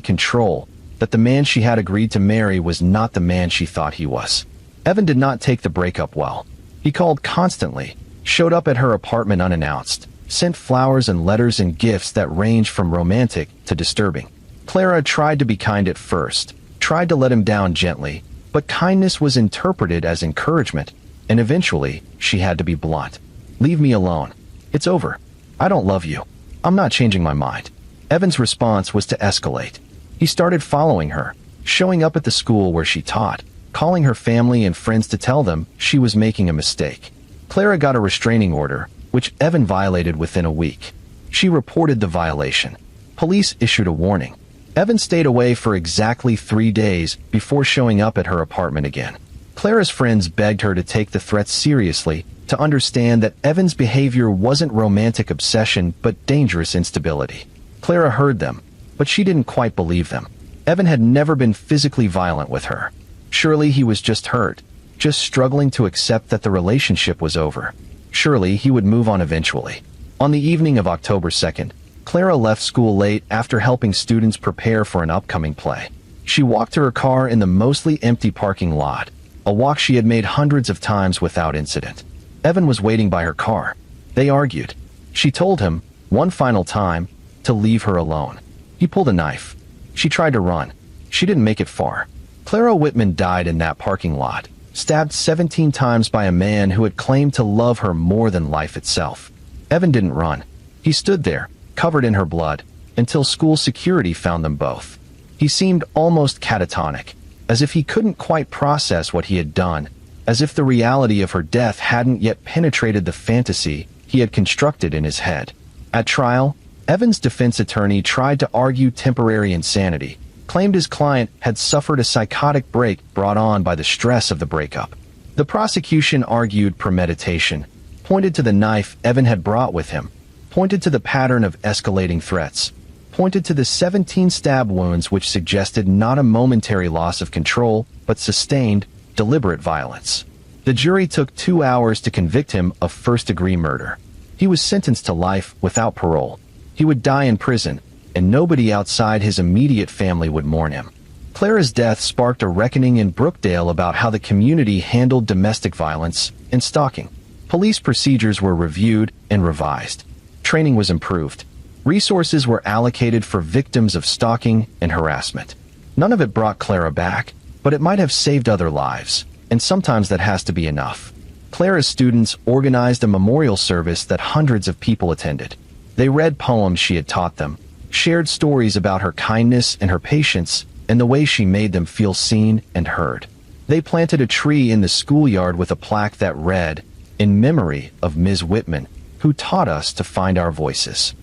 A: control, that the man she had agreed to marry was not the man she thought he was. Evan did not take the breakup well. He called constantly, showed up at her apartment unannounced, sent flowers and letters and gifts that ranged from romantic to disturbing. Clara tried to be kind at first, tried to let him down gently, but kindness was interpreted as encouragement, and eventually she had to be blunt. "Leave me alone. It's over. I don't love you. I'm not changing my mind." Evan's response was to escalate. He started following her, showing up at the school where she taught, calling her family and friends to tell them she was making a mistake. Clara got a restraining order, which Evan violated within a week. She reported the violation. Police issued a warning. Evan stayed away for exactly 3 days before showing up at her apartment again. Clara's friends begged her to take the threats seriously, to understand that Evan's behavior wasn't romantic obsession but dangerous instability. Clara heard them, but she didn't quite believe them. Evan had never been physically violent with her. Surely he was just hurt, just struggling to accept that the relationship was over. Surely he would move on eventually. On the evening of October 2nd, Clara left school late after helping students prepare for an upcoming play. She walked to her car in the mostly empty parking lot, a walk she had made hundreds of times without incident. Evan was waiting by her car. They argued. She told him, one final time, to leave her alone. He pulled a knife. She tried to run. She didn't make it far. Clara Whitman died in that parking lot, stabbed 17 times by a man who had claimed to love her more than life itself. Evan didn't run. He stood there, covered in her blood, until school security found them both. He seemed almost catatonic, as if he couldn't quite process what he had done, as if the reality of her death hadn't yet penetrated the fantasy he had constructed in his head. At trial, Evan's defense attorney tried to argue temporary insanity, claimed his client had suffered a psychotic break brought on by the stress of the breakup. The prosecution argued premeditation, pointed to the knife Evan had brought with him, pointed to the pattern of escalating threats, pointed to the 17 stab wounds which suggested not a momentary loss of control, but sustained, deliberate violence. The jury took 2 hours to convict him of first-degree murder. He was sentenced to life without parole. He would die in prison, and nobody outside his immediate family would mourn him. Clara's death sparked a reckoning in Brookdale about how the community handled domestic violence and stalking. Police procedures were reviewed and revised. Training was improved. Resources were allocated for victims of stalking and harassment. None of it brought Clara back, but it might have saved other lives, and sometimes that has to be enough. Clara's students organized a memorial service that hundreds of people attended. They read poems she had taught them, shared stories about her kindness and her patience, and the way she made them feel seen and heard. They planted a tree in the schoolyard with a plaque that read, "In memory of Ms. Whitman, who taught us to find our voices."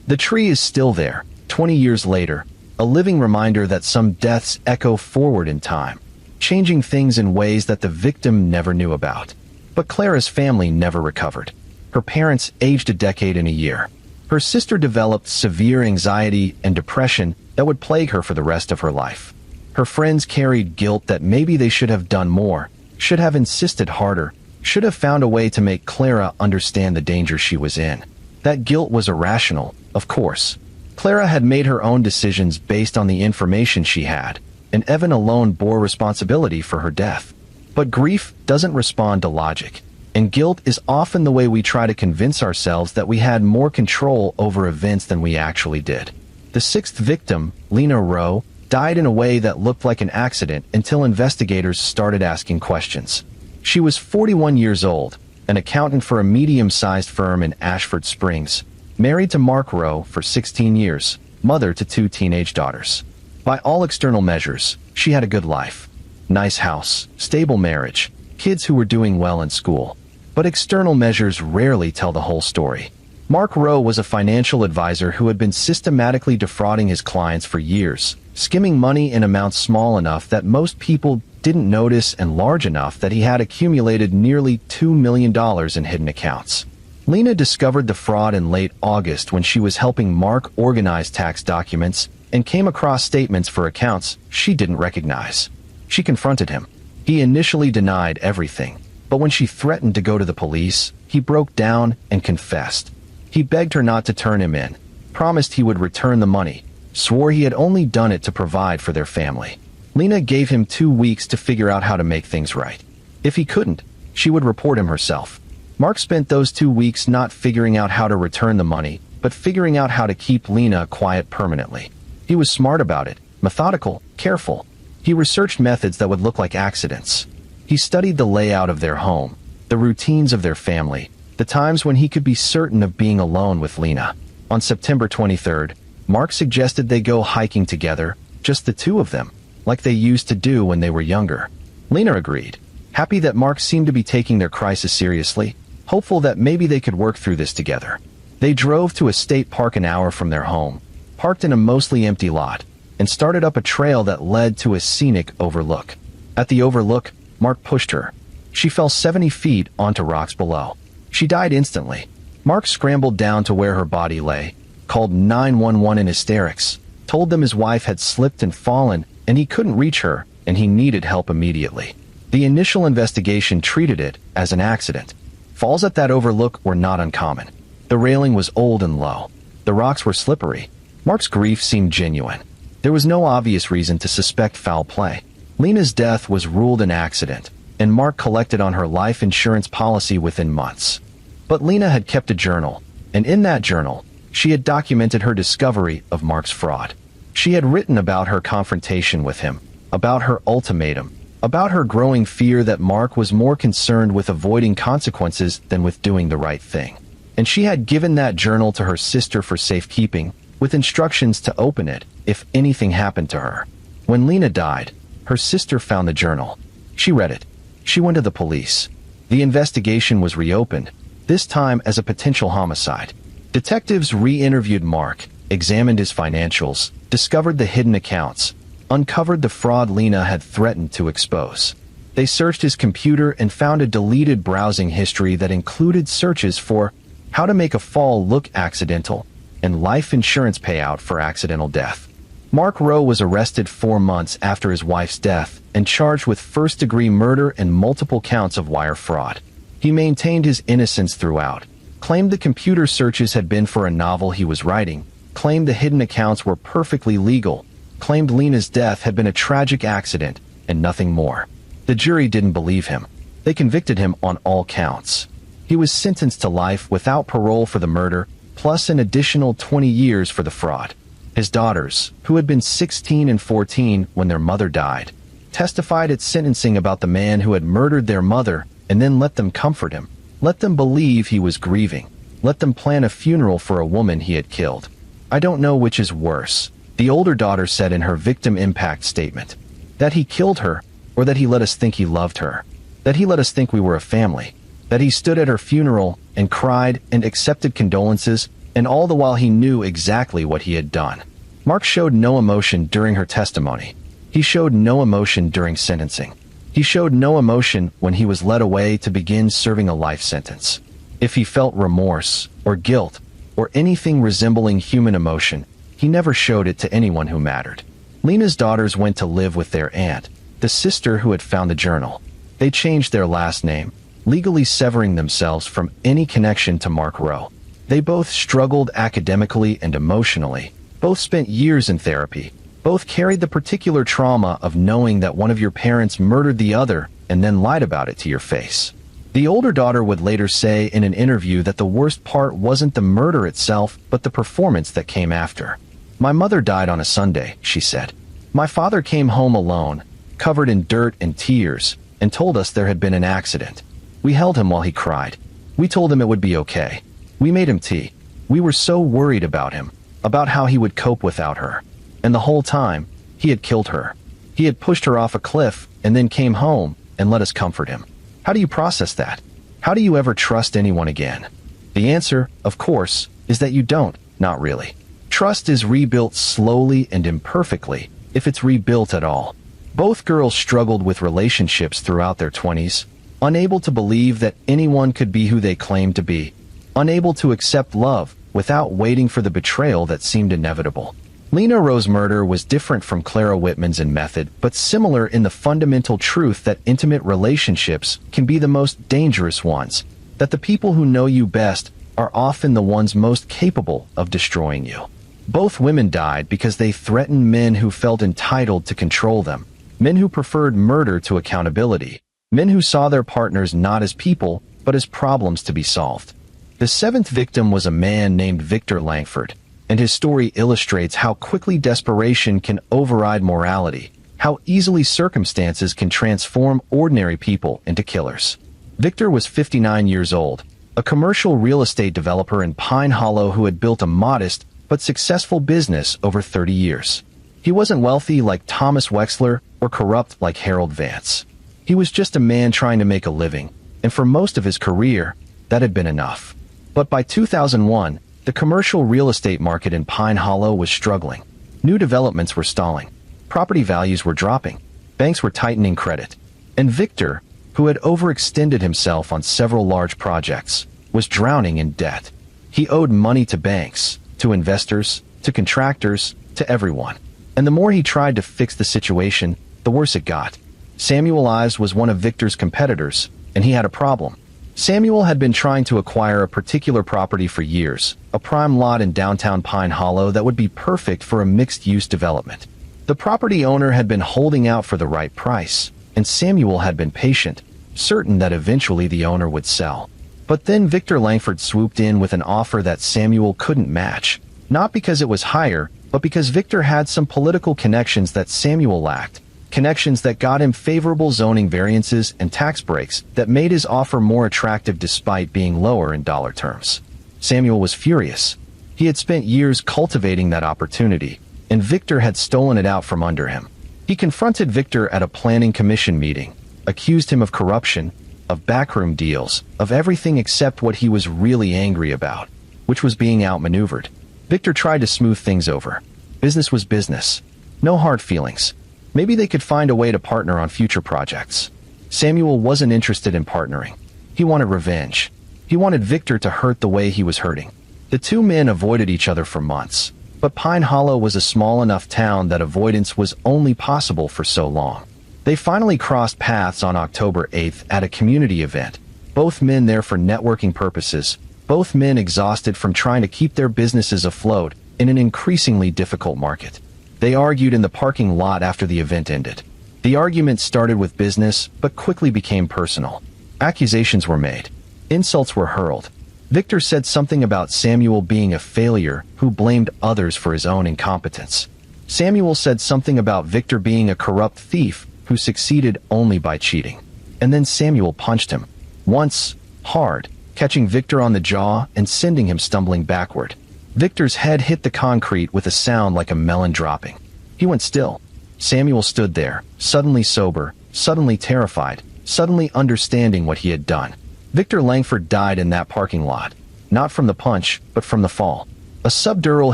A: The tree is still there, 20 years later, a living reminder that some deaths echo forward in time, changing things in ways that the victim never knew about. But Clara's family never recovered. Her parents aged a decade in a year. Her sister developed severe anxiety and depression that would plague her for the rest of her life. Her friends carried guilt that maybe they should have done more, should have insisted harder, should have found a way to make Clara understand the danger she was in. That guilt was irrational, of course. Clara had made her own decisions based on the information she had, and Evan alone bore responsibility for her death. But grief doesn't respond to logic, and guilt is often the way we try to convince ourselves that we had more control over events than we actually did. The sixth victim, Lena Rowe, died in a way that looked like an accident until investigators started asking questions. She was 41 years old, an accountant for a medium-sized firm in Ashford Springs, married to Mark Rowe for 16 years, mother to 2 teenage daughters. By all external measures, she had a good life. Nice house, stable marriage, kids who were doing well in school. But external measures rarely tell the whole story. Mark Rowe was a financial advisor who had been systematically defrauding his clients for years, skimming money in amounts small enough that most people didn't notice and large enough that he had accumulated nearly $2 million in hidden accounts. Lena discovered the fraud in late August when she was helping Mark organize tax documents and came across statements for accounts she didn't recognize. She confronted him. He initially denied everything, but when she threatened to go to the police, he broke down and confessed. He begged her not to turn him in, promised he would return the money, swore he had only done it to provide for their family. Lena gave him 2 weeks to figure out how to make things right. If he couldn't, she would report him herself. Mark spent those 2 weeks not figuring out how to return the money, but figuring out how to keep Lena quiet permanently. He was smart about it, methodical, careful. He researched methods that would look like accidents. He studied the layout of their home, the routines of their family, the times when he could be certain of being alone with Lena. On September 23rd, Mark suggested they go hiking together, just the two of them, like they used to do when they were younger. Lena agreed, happy that Mark seemed to be taking their crisis seriously, hopeful that maybe they could work through this together. They drove to a state park an hour from their home, parked in a mostly empty lot, and started up a trail that led to a scenic overlook. At the overlook, Mark pushed her. She fell 70 feet onto rocks below. She died instantly. Mark scrambled down to where her body lay, called 911 in hysterics, told them his wife had slipped and fallen, and he couldn't reach her, and he needed help immediately. The initial investigation treated it as an accident. Falls at that overlook were not uncommon. The railing was old and low. The rocks were slippery. Mark's grief seemed genuine. There was no obvious reason to suspect foul play. Lena's death was ruled an accident, and Mark collected on her life insurance policy within months. But Lena had kept a journal, and in that journal, she had documented her discovery of Mark's fraud. She had written about her confrontation with him, about her ultimatum, about her growing fear that Mark was more concerned with avoiding consequences than with doing the right thing. And she had given that journal to her sister for safekeeping, with instructions to open it if anything happened to her. When Lena died, her sister found the journal. She read it. She went to the police. The investigation was reopened, this time as a potential homicide. Detectives re-interviewed Mark, examined his financials, discovered the hidden accounts, uncovered the fraud Lena had threatened to expose. They searched his computer and found a deleted browsing history that included searches for how to make a fall look accidental and life insurance payout for accidental death. Mark Rowe was arrested 4 months after his wife's death and charged with first-degree murder and multiple counts of wire fraud. He maintained his innocence throughout, claimed the computer searches had been for a novel he was writing, claimed the hidden accounts were perfectly legal, claimed Lena's death had been a tragic accident, and nothing more. The jury didn't believe him. They convicted him on all counts. He was sentenced to life without parole for the murder, plus an additional 20 years for the fraud. His daughters, who had been 16 and 14 when their mother died, testified at sentencing about the man who had murdered their mother and then let them comfort him, let them believe he was grieving, let them plan a funeral for a woman he had killed. I don't know which is worse, the older daughter said in her victim impact statement. That he killed her, or that he let us think he loved her. That he let us think we were a family. That he stood at her funeral and cried and accepted condolences, and all the while he knew exactly what he had done. Mark showed no emotion during her testimony. He showed no emotion during sentencing. He showed no emotion when he was led away to begin serving a life sentence. If he felt remorse, or guilt, or anything resembling human emotion, he never showed it to anyone who mattered. Lena's daughters went to live with their aunt, the sister who had found the journal. They changed their last name, legally severing themselves from any connection to Mark Rowe. They both struggled academically and emotionally. Both spent years in therapy. Both carried the particular trauma of knowing that one of your parents murdered the other and then lied about it to your face. The older daughter would later say in an interview that the worst part wasn't the murder itself, but the performance that came after. My mother died on a Sunday, she said. My father came home alone, covered in dirt and tears, and told us there had been an accident. We held him while he cried. We told him it would be okay. We made him tea. We were so worried about him, about how he would cope without her. And the whole time, he had killed her. He had pushed her off a cliff and then came home and let us comfort him. How do you process that? How do you ever trust anyone again? The answer, of course, is that you don't, not really. Trust is rebuilt slowly and imperfectly, if it's rebuilt at all. Both girls struggled with relationships throughout their 20s, unable to believe that anyone could be who they claimed to be, unable to accept love without waiting for the betrayal that seemed inevitable. Lena Rose's murder was different from Clara Whitman's in method, but similar in the fundamental truth that intimate relationships can be the most dangerous ones, that the people who know you best are often the ones most capable of destroying you. Both women died because they threatened men who felt entitled to control them, men who preferred murder to accountability, men who saw their partners not as people, but as problems to be solved. The seventh victim was a man named Victor Langford, and his story illustrates how quickly desperation can override morality, how easily circumstances can transform ordinary people into killers. Victor was 59 years old, a commercial real estate developer in Pine Hollow who had built a modest but successful business over 30 years. He wasn't wealthy like Thomas Wexler or corrupt like Harold Vance. He was just a man trying to make a living, and for most of his career, that had been enough. But by 2001, the commercial real estate market in Pine Hollow was struggling. New developments were stalling. Property values were dropping. Banks were tightening credit. And Victor, who had overextended himself on several large projects, was drowning in debt. He owed money to banks, to investors, to contractors, to everyone. And the more he tried to fix the situation, the worse it got. Samuel Ives was one of Victor's competitors, and he had a problem. Samuel had been trying to acquire a particular property for years, a prime lot in downtown Pine Hollow that would be perfect for a mixed-use development. The property owner had been holding out for the right price, and Samuel had been patient, certain that eventually the owner would sell. But then Victor Langford swooped in with an offer that Samuel couldn't match, not because it was higher, but because Victor had some political connections that Samuel lacked. Connections that got him favorable zoning variances and tax breaks that made his offer more attractive despite being lower in dollar terms. Samuel was furious. He had spent years cultivating that opportunity, and Victor had stolen it out from under him. He confronted Victor at a planning commission meeting, accused him of corruption, of backroom deals, of everything except what he was really angry about, which was being outmaneuvered. Victor tried to smooth things over. Business was business. No hard feelings. Maybe they could find a way to partner on future projects. Samuel wasn't interested in partnering. He wanted revenge. He wanted Victor to hurt the way he was hurting. The two men avoided each other for months, but Pine Hollow was a small enough town that avoidance was only possible for so long. They finally crossed paths on October 8th at a community event, both men there for networking purposes, both men exhausted from trying to keep their businesses afloat in an increasingly difficult market. They argued in the parking lot after the event ended. The argument started with business, but quickly became personal. Accusations were made. Insults were hurled. Victor said something about Samuel being a failure who blamed others for his own incompetence. Samuel said something about Victor being a corrupt thief who succeeded only by cheating. And then Samuel punched him. Once, hard, catching Victor on the jaw and sending him stumbling backward. Victor's head hit the concrete with a sound like a melon dropping. He went still. Samuel stood there, suddenly sober, suddenly terrified, suddenly understanding what he had done. Victor Langford died in that parking lot, not from the punch, but from the fall. A subdural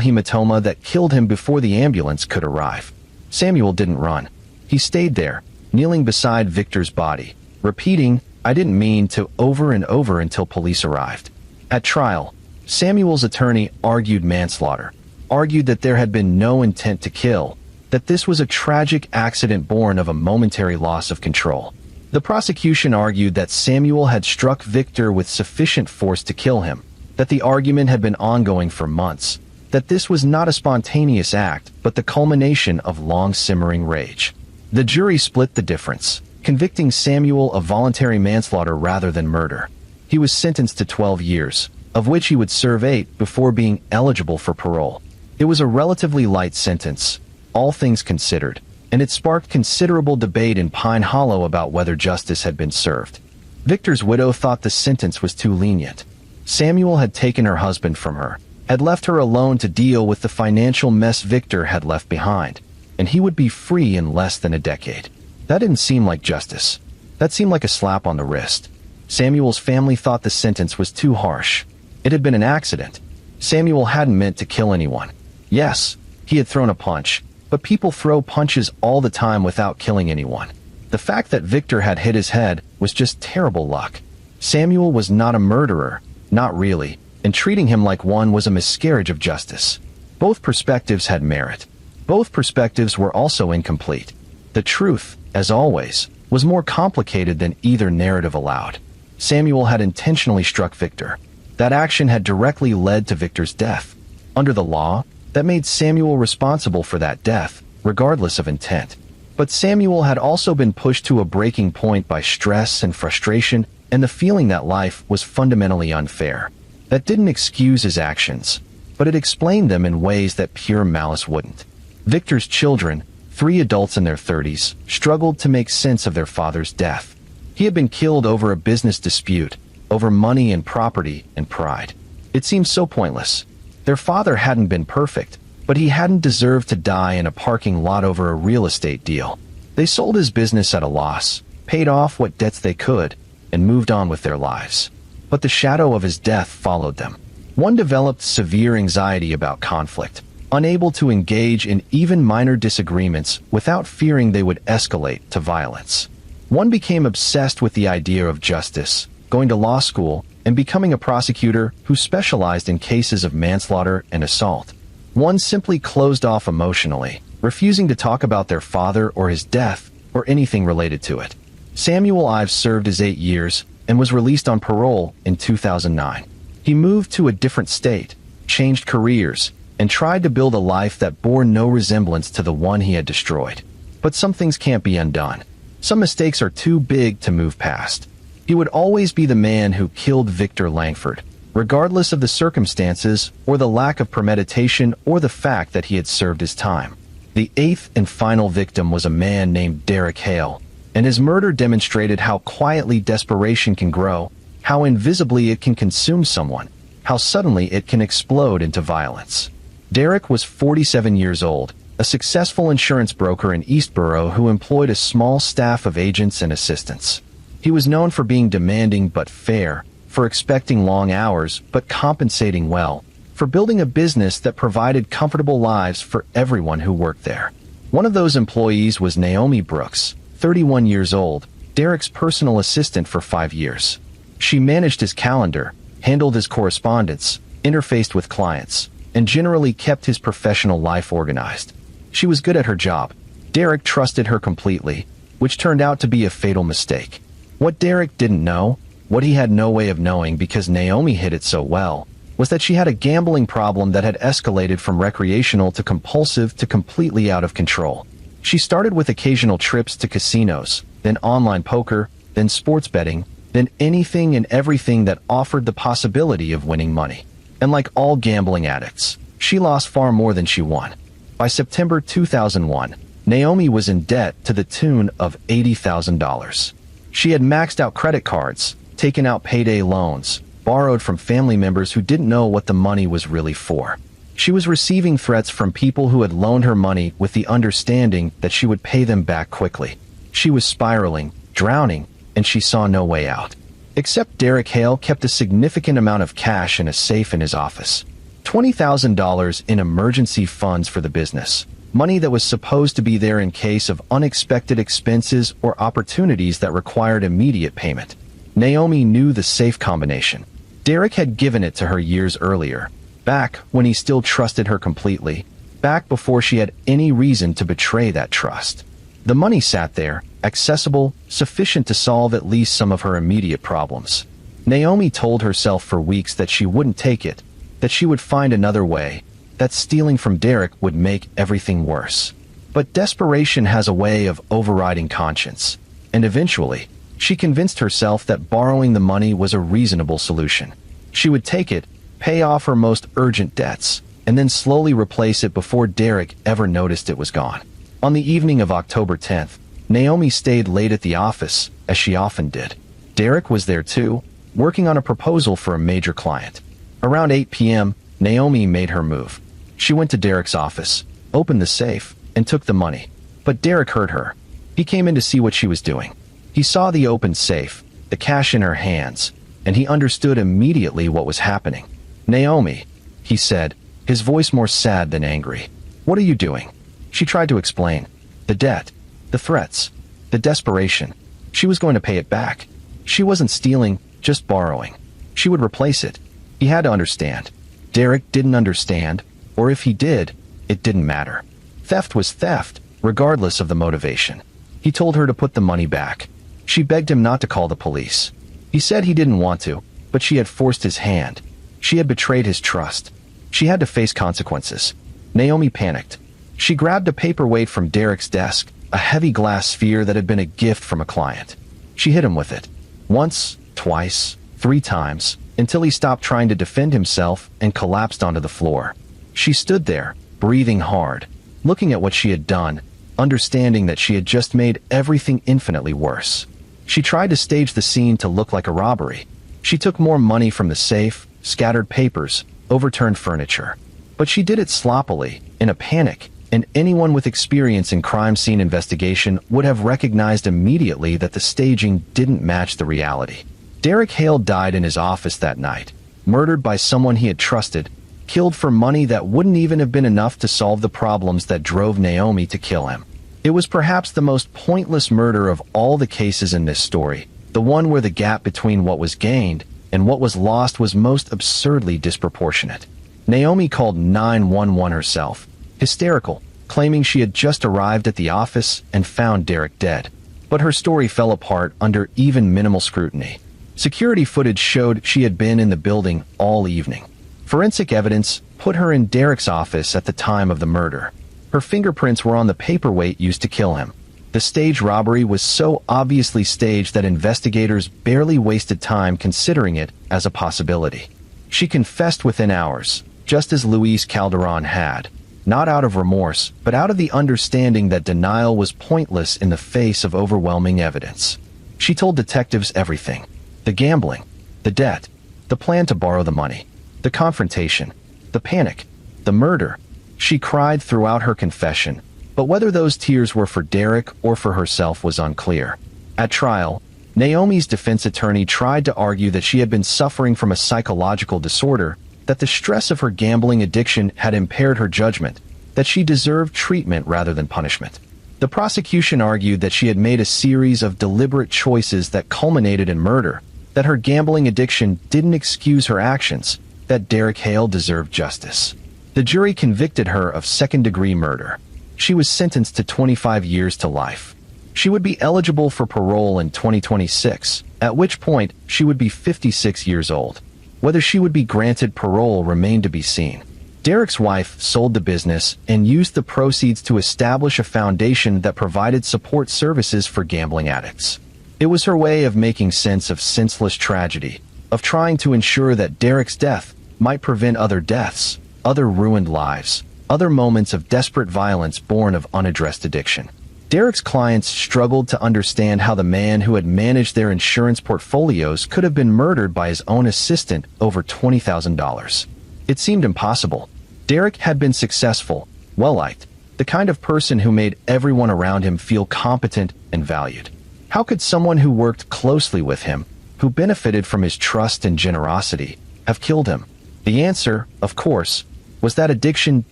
A: hematoma that killed him before the ambulance could arrive. Samuel didn't run. He stayed there, kneeling beside Victor's body, repeating, "I didn't mean to," over and over until police arrived. At trial, Samuel's attorney argued manslaughter, argued that there had been no intent to kill, that this was a tragic accident born of a momentary loss of control. The prosecution argued that Samuel had struck Victor with sufficient force to kill him, that the argument had been ongoing for months, that this was not a spontaneous act, but the culmination of long-simmering rage. The jury split the difference, convicting Samuel of voluntary manslaughter rather than murder. He was sentenced to 12 years, of which he would serve 8 before being eligible for parole. It was a relatively light sentence, all things considered, and it sparked considerable debate in Pine Hollow about whether justice had been served. Victor's widow thought the sentence was too lenient. Samuel had taken her husband from her, had left her alone to deal with the financial mess Victor had left behind, and he would be free in less than a decade. That didn't seem like justice. That seemed like a slap on the wrist. Samuel's family thought the sentence was too harsh. It had been an accident. Samuel hadn't meant to kill anyone. Yes, he had thrown a punch, But people throw punches all the time without killing anyone. The fact that Victor had hit his head was just terrible luck. Samuel was not a murderer, not really, and treating him like one was a miscarriage of justice. Both perspectives had merit. Both perspectives were also incomplete. The truth, as always, was more complicated than either narrative allowed. Samuel had intentionally struck Victor. That action had directly led to Victor's death. Under the law, that made Samuel responsible for that death, regardless of intent. But Samuel had also been pushed to a breaking point by stress and frustration and the feeling that life was fundamentally unfair. That didn't excuse his actions, but it explained them in ways that pure malice wouldn't. Victor's children, 3 adults in their 30s, struggled to make sense of their father's death. He had been killed over a business dispute, over money and property and pride. It seemed so pointless. Their father hadn't been perfect, but he hadn't deserved to die in a parking lot over a real estate deal. They sold his business at a loss, paid off what debts they could, and moved on with their lives. But the shadow of his death followed them. One developed severe anxiety about conflict, unable to engage in even minor disagreements without fearing they would escalate to violence. One became obsessed with the idea of justice, going to law school, and becoming a prosecutor who specialized in cases of manslaughter and assault. One simply closed off emotionally, refusing to talk about their father or his death or anything related to it. Samuel Ives served his 8 years and was released on parole in 2009. He moved to a different state, changed careers, and tried to build a life that bore no resemblance to the one he had destroyed. But some things can't be undone. Some mistakes are too big to move past. He would always be the man who killed Victor Langford, regardless of the circumstances or the lack of premeditation or the fact that he had served his time. The 8th and final victim was a man named Derek Hale, and his murder demonstrated how quietly desperation can grow, how invisibly it can consume someone, how suddenly it can explode into violence. Derek was 47 years old, a successful insurance broker in Eastborough who employed a small staff of agents and assistants. He was known for being demanding but fair, for expecting long hours but compensating well, for building a business that provided comfortable lives for everyone who worked there. One of those employees was Naomi Brooks, 31 years old, Derek's personal assistant for 5 years. She managed his calendar, handled his correspondence, interfaced with clients, and generally kept his professional life organized. She was good at her job. Derek trusted her completely, which turned out to be a fatal mistake. What Derek didn't know, what he had no way of knowing because Naomi hid it so well, was that she had a gambling problem that had escalated from recreational to compulsive to completely out of control. She started with occasional trips to casinos, then online poker, then sports betting, then anything and everything that offered the possibility of winning money. And like all gambling addicts, she lost far more than she won. By September 2001, Naomi was in debt to the tune of $80,000. She had maxed out credit cards, taken out payday loans, borrowed from family members who didn't know what the money was really for. She was receiving threats from people who had loaned her money with the understanding that she would pay them back quickly. She was spiraling, drowning, and she saw no way out. Except Derek Hale kept a significant amount of cash in a safe in his office. $20,000 in emergency funds for the business. Money that was supposed to be there in case of unexpected expenses or opportunities that required immediate payment. Naomi knew the safe combination. Derek had given it to her years earlier, back when he still trusted her completely, back before she had any reason to betray that trust. The money sat there, accessible, sufficient to solve at least some of her immediate problems. Naomi told herself for weeks that she wouldn't take it, that she would find another way, that stealing from Derek would make everything worse. But desperation has a way of overriding conscience, and eventually, she convinced herself that borrowing the money was a reasonable solution. She would take it, pay off her most urgent debts, and then slowly replace it before Derek ever noticed it was gone. On the evening of October 10th, Naomi stayed late at the office, as she often did. Derek was there too, working on a proposal for a major client. Around 8 p.m., Naomi made her move. She went to Derek's office, opened the safe, and took the money. But Derek heard her. He came in to see what she was doing. He saw the open safe, the cash in her hands, and he understood immediately what was happening. "Naomi," he said, his voice more sad than angry. "What are you doing?" She tried to explain. The debt. The threats. The desperation. She was going to pay it back. She wasn't stealing, just borrowing. She would replace it. He had to understand. Derek didn't understand, or if he did, it didn't matter. Theft was theft, regardless of the motivation. He told her to put the money back. She begged him not to call the police. He said he didn't want to, but she had forced his hand. She had betrayed his trust. She had to face consequences. Naomi panicked. She grabbed a paperweight from Derek's desk, a heavy glass sphere that had been a gift from a client. She hit him with it. Once, twice, 3 times, until he stopped trying to defend himself and collapsed onto the floor. She stood there, breathing hard, looking at what she had done, understanding that she had just made everything infinitely worse. She tried to stage the scene to look like a robbery. She took more money from the safe, scattered papers, overturned furniture. But she did it sloppily, in a panic, and anyone with experience in crime scene investigation would have recognized immediately that the staging didn't match the reality. Derek Hale died in his office that night, murdered by someone he had trusted, killed for money that wouldn't even have been enough to solve the problems that drove Naomi to kill him. It was perhaps the most pointless murder of all the cases in this story, the one where the gap between what was gained and what was lost was most absurdly disproportionate. Naomi called 911 herself, hysterical, claiming she had just arrived at the office and found Derek dead. But her story fell apart under even minimal scrutiny. Security footage showed she had been in the building all evening. Forensic evidence put her in Derek's office at the time of the murder. Her fingerprints were on the paperweight used to kill him. The staged robbery was so obviously staged that investigators barely wasted time considering it as a possibility. She confessed within hours, just as Luis Calderon had, not out of remorse, but out of the understanding that denial was pointless in the face of overwhelming evidence. She told detectives everything. The gambling, the debt, the plan to borrow the money, the confrontation, the panic, the murder. She cried throughout her confession, but whether those tears were for Derek or for herself was unclear. At trial, Naomi's defense attorney tried to argue that she had been suffering from a psychological disorder, that the stress of her gambling addiction had impaired her judgment, that she deserved treatment rather than punishment. The prosecution argued that she had made a series of deliberate choices that culminated in murder, that her gambling addiction didn't excuse her actions, that Derek Hale deserved justice. The jury convicted her of second-degree murder. She was sentenced to 25 years to life. She would be eligible for parole in 2026, at which point she would be 56 years old. Whether she would be granted parole remained to be seen. Derek's wife sold the business and used the proceeds to establish a foundation that provided support services for gambling addicts. It was her way of making sense of senseless tragedy, of trying to ensure that Derek's death might prevent other deaths, other ruined lives, other moments of desperate violence born of unaddressed addiction. Derek's clients struggled to understand how the man who had managed their insurance portfolios could have been murdered by his own assistant over $20,000. It seemed impossible. Derek had been successful, well-liked, the kind of person who made everyone around him feel competent and valued. How could someone who worked closely with him, who benefited from his trust and generosity, have killed him? The answer, of course, was that addiction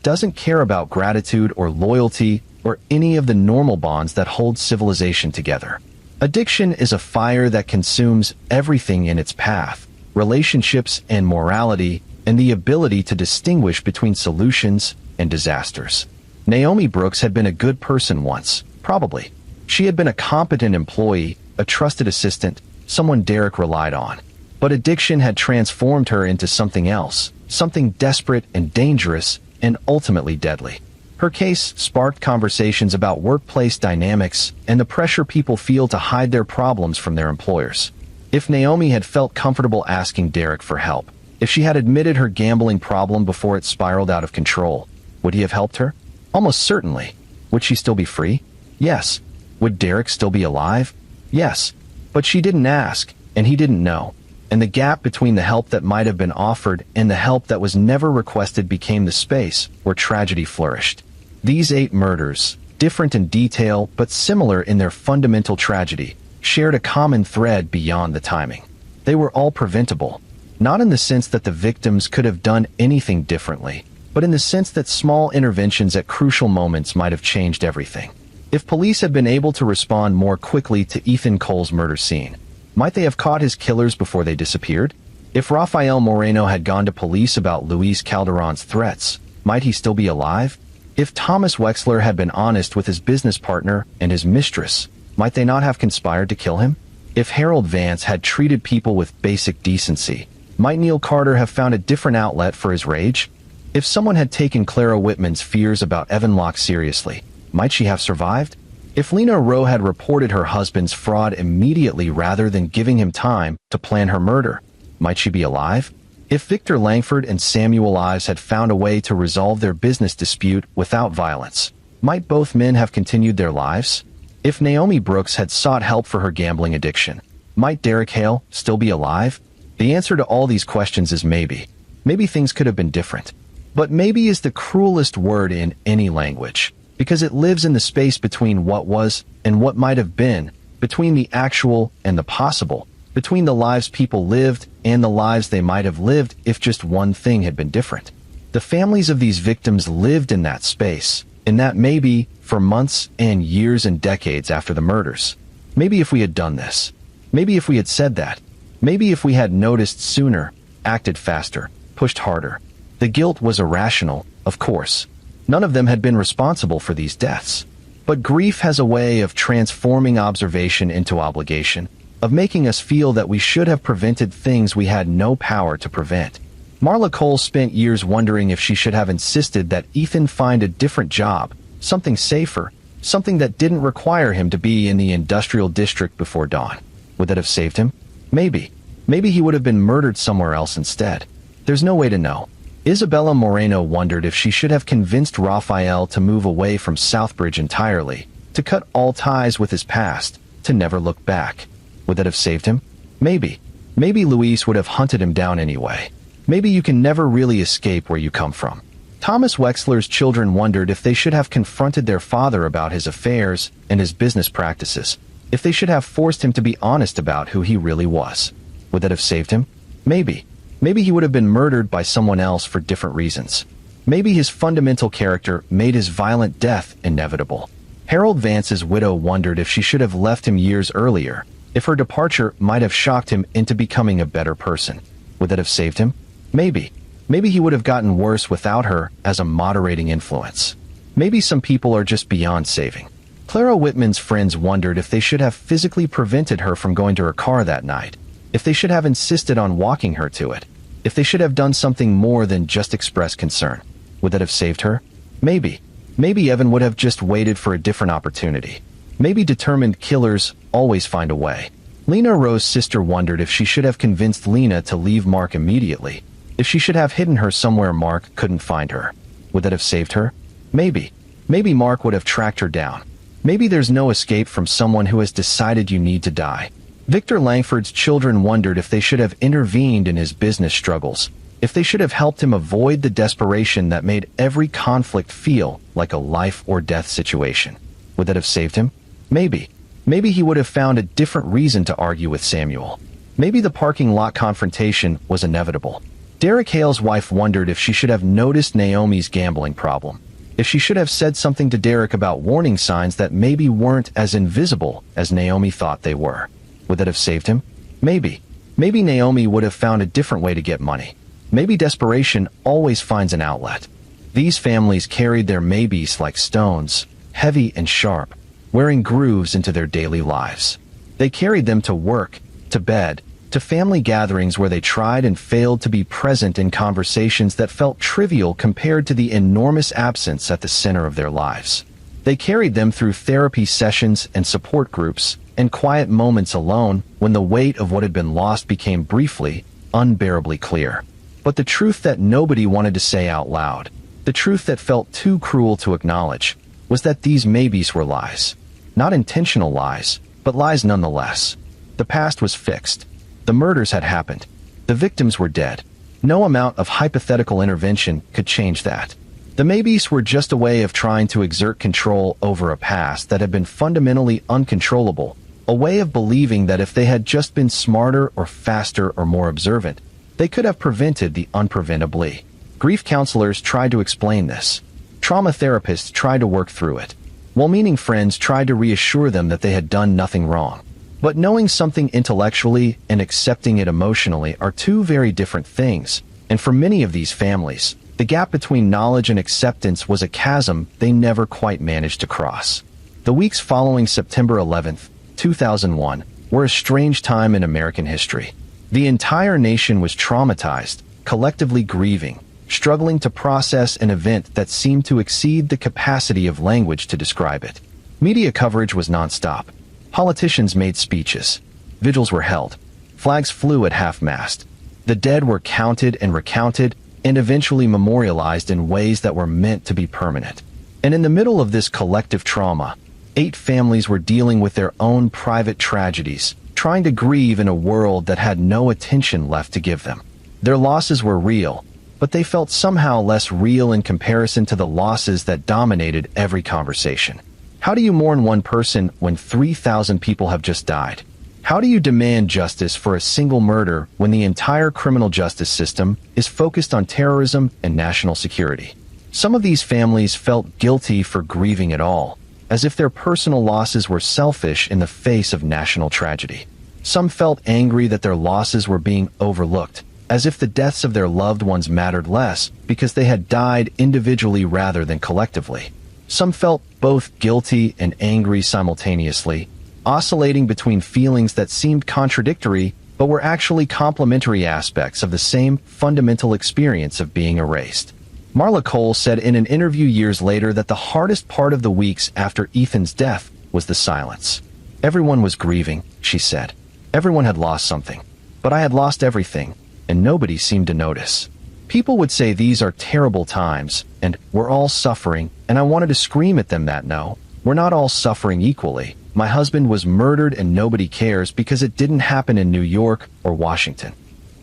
A: doesn't care about gratitude or loyalty or any of the normal bonds that hold civilization together. Addiction is a fire that consumes everything in its path, relationships and morality, and the ability to distinguish between solutions and disasters. Naomi Brooks had been a good person once, probably. She had been a competent employee, a trusted assistant, someone Derek relied on. But addiction had transformed her into something else, something desperate and dangerous and ultimately deadly. Her case sparked conversations about workplace dynamics and the pressure people feel to hide their problems from their employers. If Naomi had felt comfortable asking Derek for help, if she had admitted her gambling problem before it spiraled out of control, would he have helped her? Almost certainly. Would she still be free? Yes. Would Derek still be alive? Yes. But she didn't ask, and he didn't know. And the gap between the help that might have been offered and the help that was never requested became the space where tragedy flourished. These 8 murders, different in detail but similar in their fundamental tragedy, shared a common thread beyond the timing. They were all preventable, not in the sense that the victims could have done anything differently, but in the sense that small interventions at crucial moments might have changed everything. If police had been able to respond more quickly to Ethan Cole's murder scene, might they have caught his killers before they disappeared? If Rafael Moreno had gone to police about Luis Calderon's threats, might he still be alive? If Thomas Wexler had been honest with his business partner and his mistress, might they not have conspired to kill him? If Harold Vance had treated people with basic decency, might Neil Carter have found a different outlet for his rage? If someone had taken Clara Whitman's fears about Evan Locke seriously, might she have survived? If Lena Rowe had reported her husband's fraud immediately rather than giving him time to plan her murder, might she be alive? If Victor Langford and Samuel Ives had found a way to resolve their business dispute without violence, might both men have continued their lives? If Naomi Brooks had sought help for her gambling addiction, might Derek Hale still be alive? The answer to all these questions is maybe. Maybe things could have been different. But maybe is the cruelest word in any language, because it lives in the space between what was and what might have been, between the actual and the possible, between the lives people lived and the lives they might have lived if just one thing had been different. The families of these victims lived in that space, in that maybe, for months and years and decades after the murders. Maybe if we had done this. Maybe if we had said that. Maybe if we had noticed sooner, acted faster, pushed harder. The guilt was irrational, of course. None of them had been responsible for these deaths. But grief has a way of transforming observation into obligation, of making us feel that we should have prevented things we had no power to prevent. Marla Cole spent years wondering if she should have insisted that Ethan find a different job, something safer, something that didn't require him to be in the industrial district before dawn. Would that have saved him? Maybe. Maybe he would have been murdered somewhere else instead. There's no way to know. Isabella Moreno wondered if she should have convinced Rafael to move away from Southbridge entirely, to cut all ties with his past, to never look back. Would that have saved him? Maybe. Maybe Luis would have hunted him down anyway. Maybe you can never really escape where you come from. Thomas Wexler's children wondered if they should have confronted their father about his affairs and his business practices, if they should have forced him to be honest about who he really was. Would that have saved him? Maybe. Maybe he would have been murdered by someone else for different reasons. Maybe his fundamental character made his violent death inevitable. Harold Vance's widow wondered if she should have left him years earlier, if her departure might have shocked him into becoming a better person. Would that have saved him? Maybe. Maybe he would have gotten worse without her as a moderating influence. Maybe some people are just beyond saving. Clara Whitman's friends wondered if they should have physically prevented her from going to her car that night, if they should have insisted on walking her to it, if they should have done something more than just express concern. Would that have saved her? Maybe. Maybe Evan would have just waited for a different opportunity. Maybe determined killers always find a way. Lena Rowe's sister wondered if she should have convinced Lena to leave Mark immediately, if she should have hidden her somewhere Mark couldn't find her. Would that have saved her? Maybe. Maybe Mark would have tracked her down. Maybe there's no escape from someone who has decided you need to die. Victor Langford's children wondered if they should have intervened in his business struggles, if they should have helped him avoid the desperation that made every conflict feel like a life-or-death situation. Would that have saved him? Maybe. Maybe he would have found a different reason to argue with Samuel. Maybe the parking lot confrontation was inevitable. Derek Hale's wife wondered if she should have noticed Naomi's gambling problem, if she should have said something to Derek about warning signs that maybe weren't as invisible as Naomi thought they were. Would that have saved him? Maybe. Maybe Naomi would have found a different way to get money. Maybe desperation always finds an outlet. These families carried their maybes like stones, heavy and sharp, wearing grooves into their daily lives. They carried them to work, to bed, to family gatherings where they tried and failed to be present in conversations that felt trivial compared to the enormous absence at the center of their lives. They carried them through therapy sessions and support groups, and quiet moments alone when the weight of what had been lost became briefly, unbearably clear. But the truth that nobody wanted to say out loud, the truth that felt too cruel to acknowledge, was that these maybes were lies. Not intentional lies, but lies nonetheless. The past was fixed. The murders had happened. The victims were dead. No amount of hypothetical intervention could change that. The maybes were just a way of trying to exert control over a past that had been fundamentally uncontrollable, a way of believing that if they had just been smarter or faster or more observant, they could have prevented the unpreventably. Grief counselors tried to explain this. Trauma therapists tried to work through it. Well-meaning friends tried to reassure them that they had done nothing wrong. But knowing something intellectually and accepting it emotionally are two very different things, and for many of these families, the gap between knowledge and acceptance was a chasm they never quite managed to cross. The weeks following September 11th, 2001, were a strange time in American history. The entire nation was traumatized, collectively grieving, struggling to process an event that seemed to exceed the capacity of language to describe it. Media coverage was nonstop. Politicians made speeches. Vigils were held. Flags flew at half-mast. The dead were counted and recounted, and eventually memorialized in ways that were meant to be permanent. And in the middle of this collective trauma, 8 families were dealing with their own private tragedies, trying to grieve in a world that had no attention left to give them. Their losses were real, but they felt somehow less real in comparison to the losses that dominated every conversation. How do you mourn one person when 3,000 people have just died? How do you demand justice for a single murder when the entire criminal justice system is focused on terrorism and national security? Some of these families felt guilty for grieving at all, as if their personal losses were selfish in the face of national tragedy. Some felt angry that their losses were being overlooked, as if the deaths of their loved ones mattered less because they had died individually rather than collectively. Some felt both guilty and angry simultaneously, oscillating between feelings that seemed contradictory but were actually complementary aspects of the same fundamental experience of being erased. Marla Cole said in an interview years later that the hardest part of the weeks after Ethan's death was the silence. Everyone was grieving, she said. Everyone had lost something. But I had lost everything, and nobody seemed to notice. People would say these are terrible times, and we're all suffering, and I wanted to scream at them that no, we're not all suffering equally. My husband was murdered and nobody cares because it didn't happen in New York or Washington.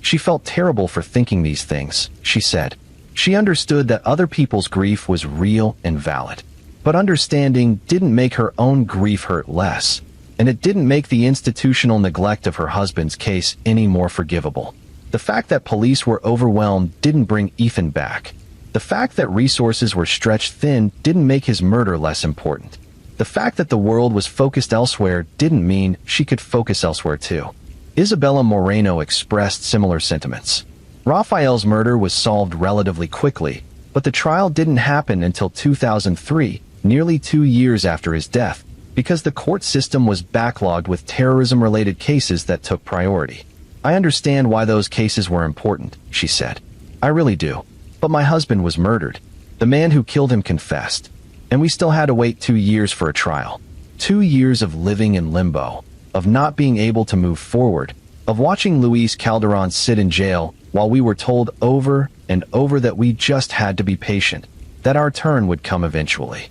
A: She felt terrible for thinking these things, she said. She understood that other people's grief was real and valid. But understanding didn't make her own grief hurt less, and it didn't make the institutional neglect of her husband's case any more forgivable. The fact that police were overwhelmed didn't bring Ethan back. The fact that resources were stretched thin didn't make his murder less important. The fact that the world was focused elsewhere didn't mean she could focus elsewhere too. Isabella Moreno expressed similar sentiments. Raphael's murder was solved relatively quickly, but the trial didn't happen until 2003, nearly 2 years after his death, because the court system was backlogged with terrorism-related cases that took priority. I understand why those cases were important, she said. I really do. But my husband was murdered. The man who killed him confessed. And we still had to wait 2 years for a trial. 2 years of living in limbo, of not being able to move forward, of watching Luis Calderon sit in jail while we were told over and over that we just had to be patient, that our turn would come eventually.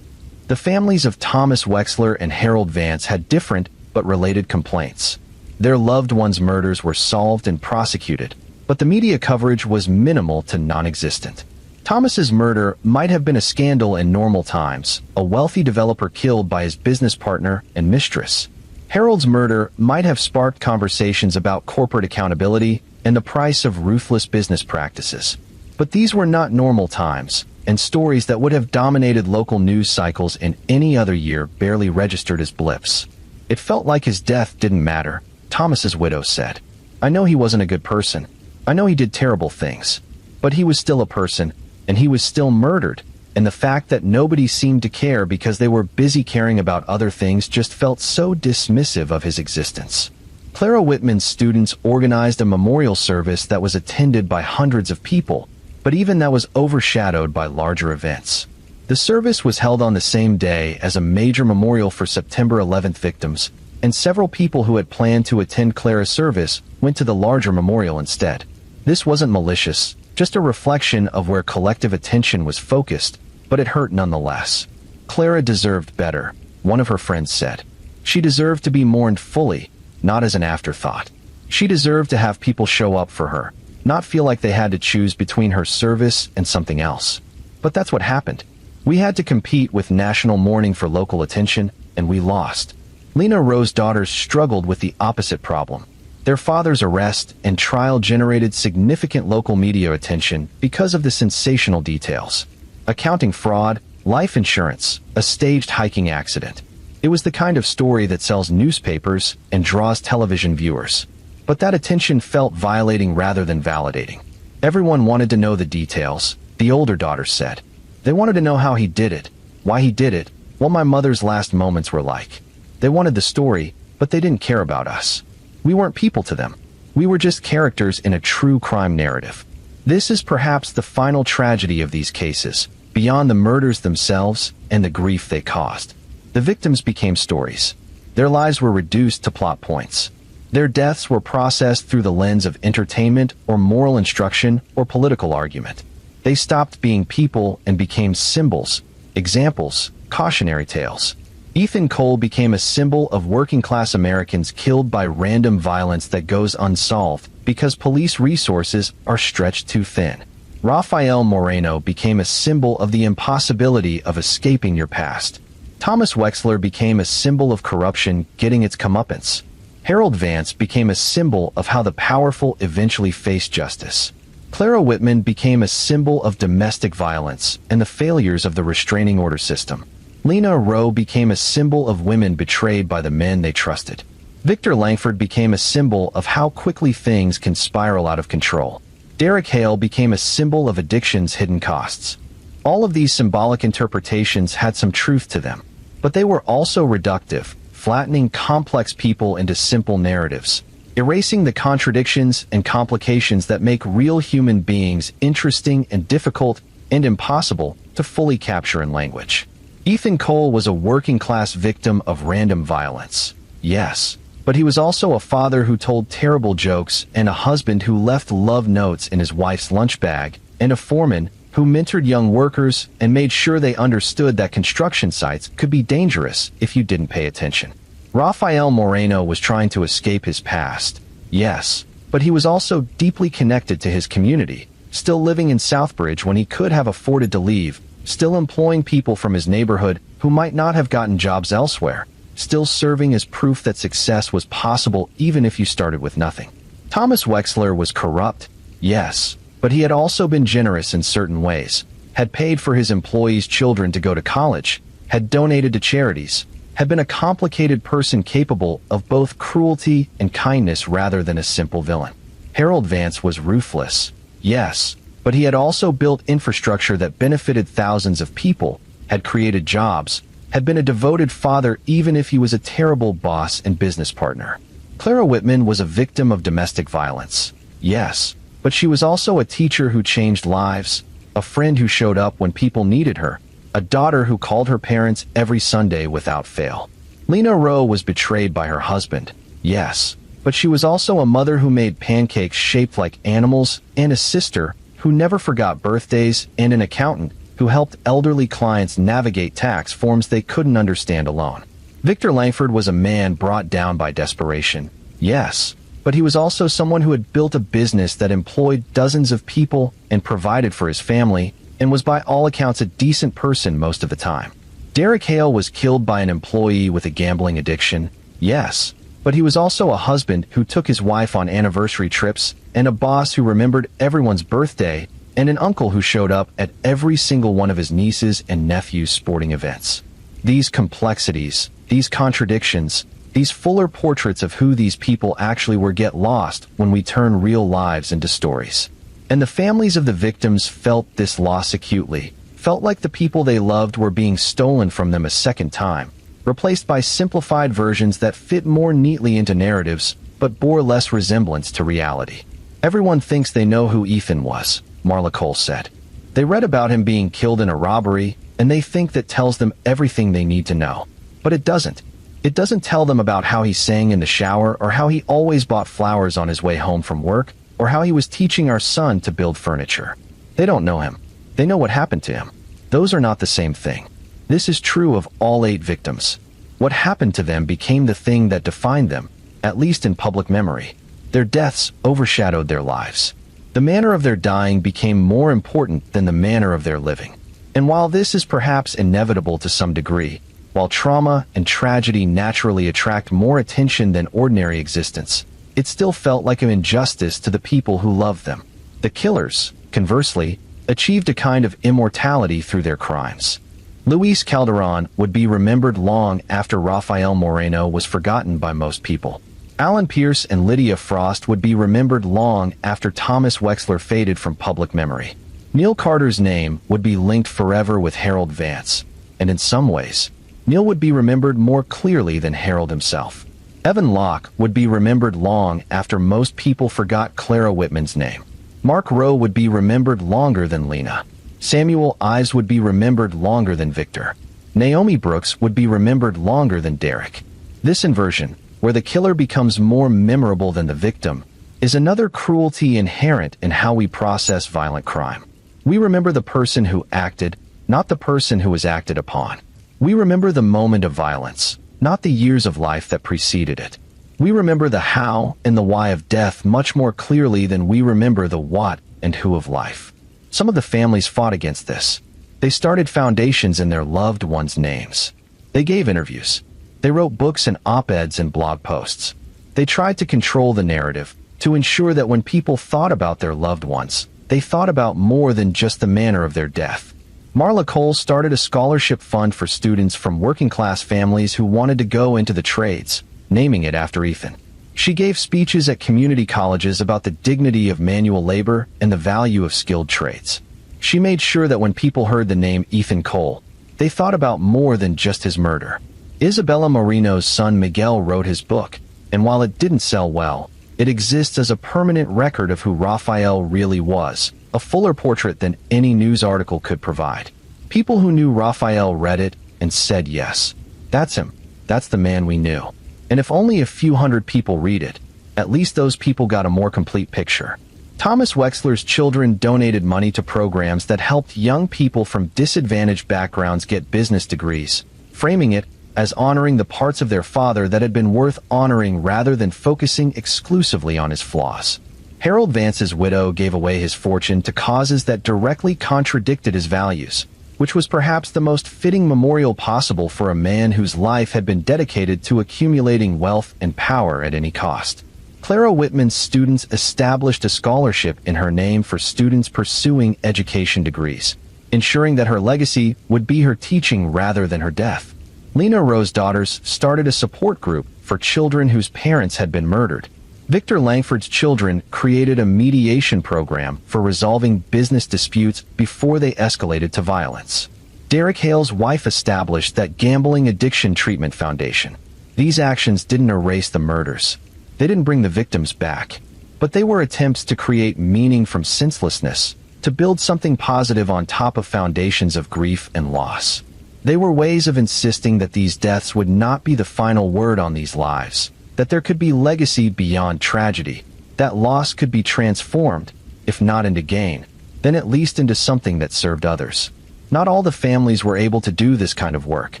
A: The families of Thomas Wexler and Harold Vance had different but related complaints. Their loved ones' murders were solved and prosecuted, but the media coverage was minimal to non-existent. Thomas's murder might have been a scandal in normal times, a wealthy developer killed by his business partner and mistress. Harold's murder might have sparked conversations about corporate accountability and the price of ruthless business practices. But these were not normal times, and stories that would have dominated local news cycles in any other year barely registered as blips. It felt like his death didn't matter, Thomas's widow said. I know he wasn't a good person. I know he did terrible things. But he was still a person, and he was still murdered, and the fact that nobody seemed to care because they were busy caring about other things just felt so dismissive of his existence. Clara Whitman's students organized a memorial service that was attended by hundreds of people, but even that was overshadowed by larger events. The service was held on the same day as a major memorial for September 11th victims, and several people who had planned to attend Clara's service went to the larger memorial instead. This wasn't malicious, just a reflection of where collective attention was focused, but it hurt nonetheless. Clara deserved better, one of her friends said. She deserved to be mourned fully, not as an afterthought. She deserved to have people show up for her, not feel like they had to choose between her service and something else. But that's what happened. We had to compete with national mourning for local attention, and we lost. Lena Rose's daughters struggled with the opposite problem. Their father's arrest and trial generated significant local media attention because of the sensational details. Accounting fraud, life insurance, a staged hiking accident. It was the kind of story that sells newspapers and draws television viewers. But that attention felt violating rather than validating. Everyone wanted to know the details, the older daughter said. They wanted to know how he did it, why he did it, what my mother's last moments were like. They wanted the story, but they didn't care about us. We weren't people to them. We were just characters in a true crime narrative. This is perhaps the final tragedy of these cases, beyond the murders themselves and the grief they caused. The victims became stories. Their lives were reduced to plot points. Their deaths were processed through the lens of entertainment or moral instruction or political argument. They stopped being people and became symbols, examples, cautionary tales. Ethan Cole became a symbol of working-class Americans killed by random violence that goes unsolved because police resources are stretched too thin. Rafael Moreno became a symbol of the impossibility of escaping your past. Thomas Wexler became a symbol of corruption getting its comeuppance. Harold Vance became a symbol of how the powerful eventually face justice. Clara Whitman became a symbol of domestic violence and the failures of the restraining order system. Lena Rowe became a symbol of women betrayed by the men they trusted. Victor Langford became a symbol of how quickly things can spiral out of control. Derek Hale became a symbol of addiction's hidden costs. All of these symbolic interpretations had some truth to them, but they were also reductive, flattening complex people into simple narratives, erasing the contradictions and complications that make real human beings interesting and difficult and impossible to fully capture in language. Ethan Cole was a working-class victim of random violence, yes, but he was also a father who told terrible jokes and a husband who left love notes in his wife's lunch bag, and a foreman who mentored young workers and made sure they understood that construction sites could be dangerous if you didn't pay attention. Rafael Moreno was trying to escape his past, yes, but he was also deeply connected to his community, still living in Southbridge when he could have afforded to leave, still employing people from his neighborhood who might not have gotten jobs elsewhere, still serving as proof that success was possible even if you started with nothing. Thomas Wexler was corrupt, yes, but he had also been generous in certain ways, had paid for his employees' children to go to college, had donated to charities, had been a complicated person capable of both cruelty and kindness rather than a simple villain. Harold Vance was ruthless, yes, but he had also built infrastructure that benefited thousands of people, had created jobs, had been a devoted father even if he was a terrible boss and business partner. Clara Whitman was a victim of domestic violence, yes, but she was also a teacher who changed lives, a friend who showed up when people needed her, a daughter who called her parents every Sunday without fail. Lena Rowe was betrayed by her husband, yes, but she was also a mother who made pancakes shaped like animals, and a sister who never forgot birthdays, and an accountant who helped elderly clients navigate tax forms they couldn't understand alone. Victor Langford was a man brought down by desperation, yes, but he was also someone who had built a business that employed dozens of people and provided for his family, and was by all accounts a decent person most of the time. Derek Hale was killed by an employee with a gambling addiction, yes, but he was also a husband who took his wife on anniversary trips, and a boss who remembered everyone's birthday, and an uncle who showed up at every single one of his nieces' and nephews' sporting events. These complexities, these contradictions, these fuller portraits of who these people actually were get lost when we turn real lives into stories. And the families of the victims felt this loss acutely, felt like the people they loved were being stolen from them a second time, replaced by simplified versions that fit more neatly into narratives, but bore less resemblance to reality. Everyone thinks they know who Ethan was, Marla Cole said. They read about him being killed in a robbery, and they think that tells them everything they need to know. But it doesn't. It doesn't tell them about how he sang in the shower, or how he always bought flowers on his way home from work, or how he was teaching our son to build furniture. They don't know him. They know what happened to him. Those are not the same thing. This is true of all 8 victims. What happened to them became the thing that defined them, at least in public memory. Their deaths overshadowed their lives. The manner of their dying became more important than the manner of their living. And while this is perhaps inevitable to some degree, while trauma and tragedy naturally attract more attention than ordinary existence, it still felt like an injustice to the people who loved them. The killers, conversely, achieved a kind of immortality through their crimes. Luis Calderon would be remembered long after Rafael Moreno was forgotten by most people. Alan Pierce and Lydia Frost would be remembered long after Thomas Wexler faded from public memory. Neil Carter's name would be linked forever with Harold Vance, and in some ways, Neil would be remembered more clearly than Harold himself. Evan Locke would be remembered long after most people forgot Clara Whitman's name. Mark Rowe would be remembered longer than Lena. Samuel Ives would be remembered longer than Victor. Naomi Brooks would be remembered longer than Derek. This inversion, where the killer becomes more memorable than the victim, is another cruelty inherent in how we process violent crime. We remember the person who acted, not the person who was acted upon. We remember the moment of violence, not the years of life that preceded it. We remember the how and the why of death much more clearly than we remember the what and who of life. Some of the families fought against this. They started foundations in their loved ones' names. They gave interviews. They wrote books and op-eds and blog posts. They tried to control the narrative, to ensure that when people thought about their loved ones, they thought about more than just the manner of their death. Marla Cole started a scholarship fund for students from working-class families who wanted to go into the trades, naming it after Ethan. She gave speeches at community colleges about the dignity of manual labor and the value of skilled trades. She made sure that when people heard the name Ethan Cole, they thought about more than just his murder. Isabella Moreno's son Miguel wrote his book, and while it didn't sell well, it exists as a permanent record of who Rafael really was, a fuller portrait than any news article could provide. People who knew Rafael read it and said yes. That's him. That's the man we knew. And if only a few hundred people read it, at least those people got a more complete picture. Thomas Wexler's children donated money to programs that helped young people from disadvantaged backgrounds get business degrees, framing it as honoring the parts of their father that had been worth honoring rather than focusing exclusively on his flaws. Harold Vance's widow gave away his fortune to causes that directly contradicted his values, which was perhaps the most fitting memorial possible for a man whose life had been dedicated to accumulating wealth and power at any cost. Clara Whitman's students established a scholarship in her name for students pursuing education degrees, ensuring that her legacy would be her teaching rather than her death. Lena Rowe's daughters started a support group for children whose parents had been murdered. Victor Langford's children created a mediation program for resolving business disputes before they escalated to violence. Derek Hale's wife established that Gambling Addiction Treatment Foundation. These actions didn't erase the murders. They didn't bring the victims back. But they were attempts to create meaning from senselessness, to build something positive on top of foundations of grief and loss. They were ways of insisting that these deaths would not be the final word on these lives, that there could be legacy beyond tragedy, that loss could be transformed, if not into gain, then at least into something that served others. Not all the families were able to do this kind of work.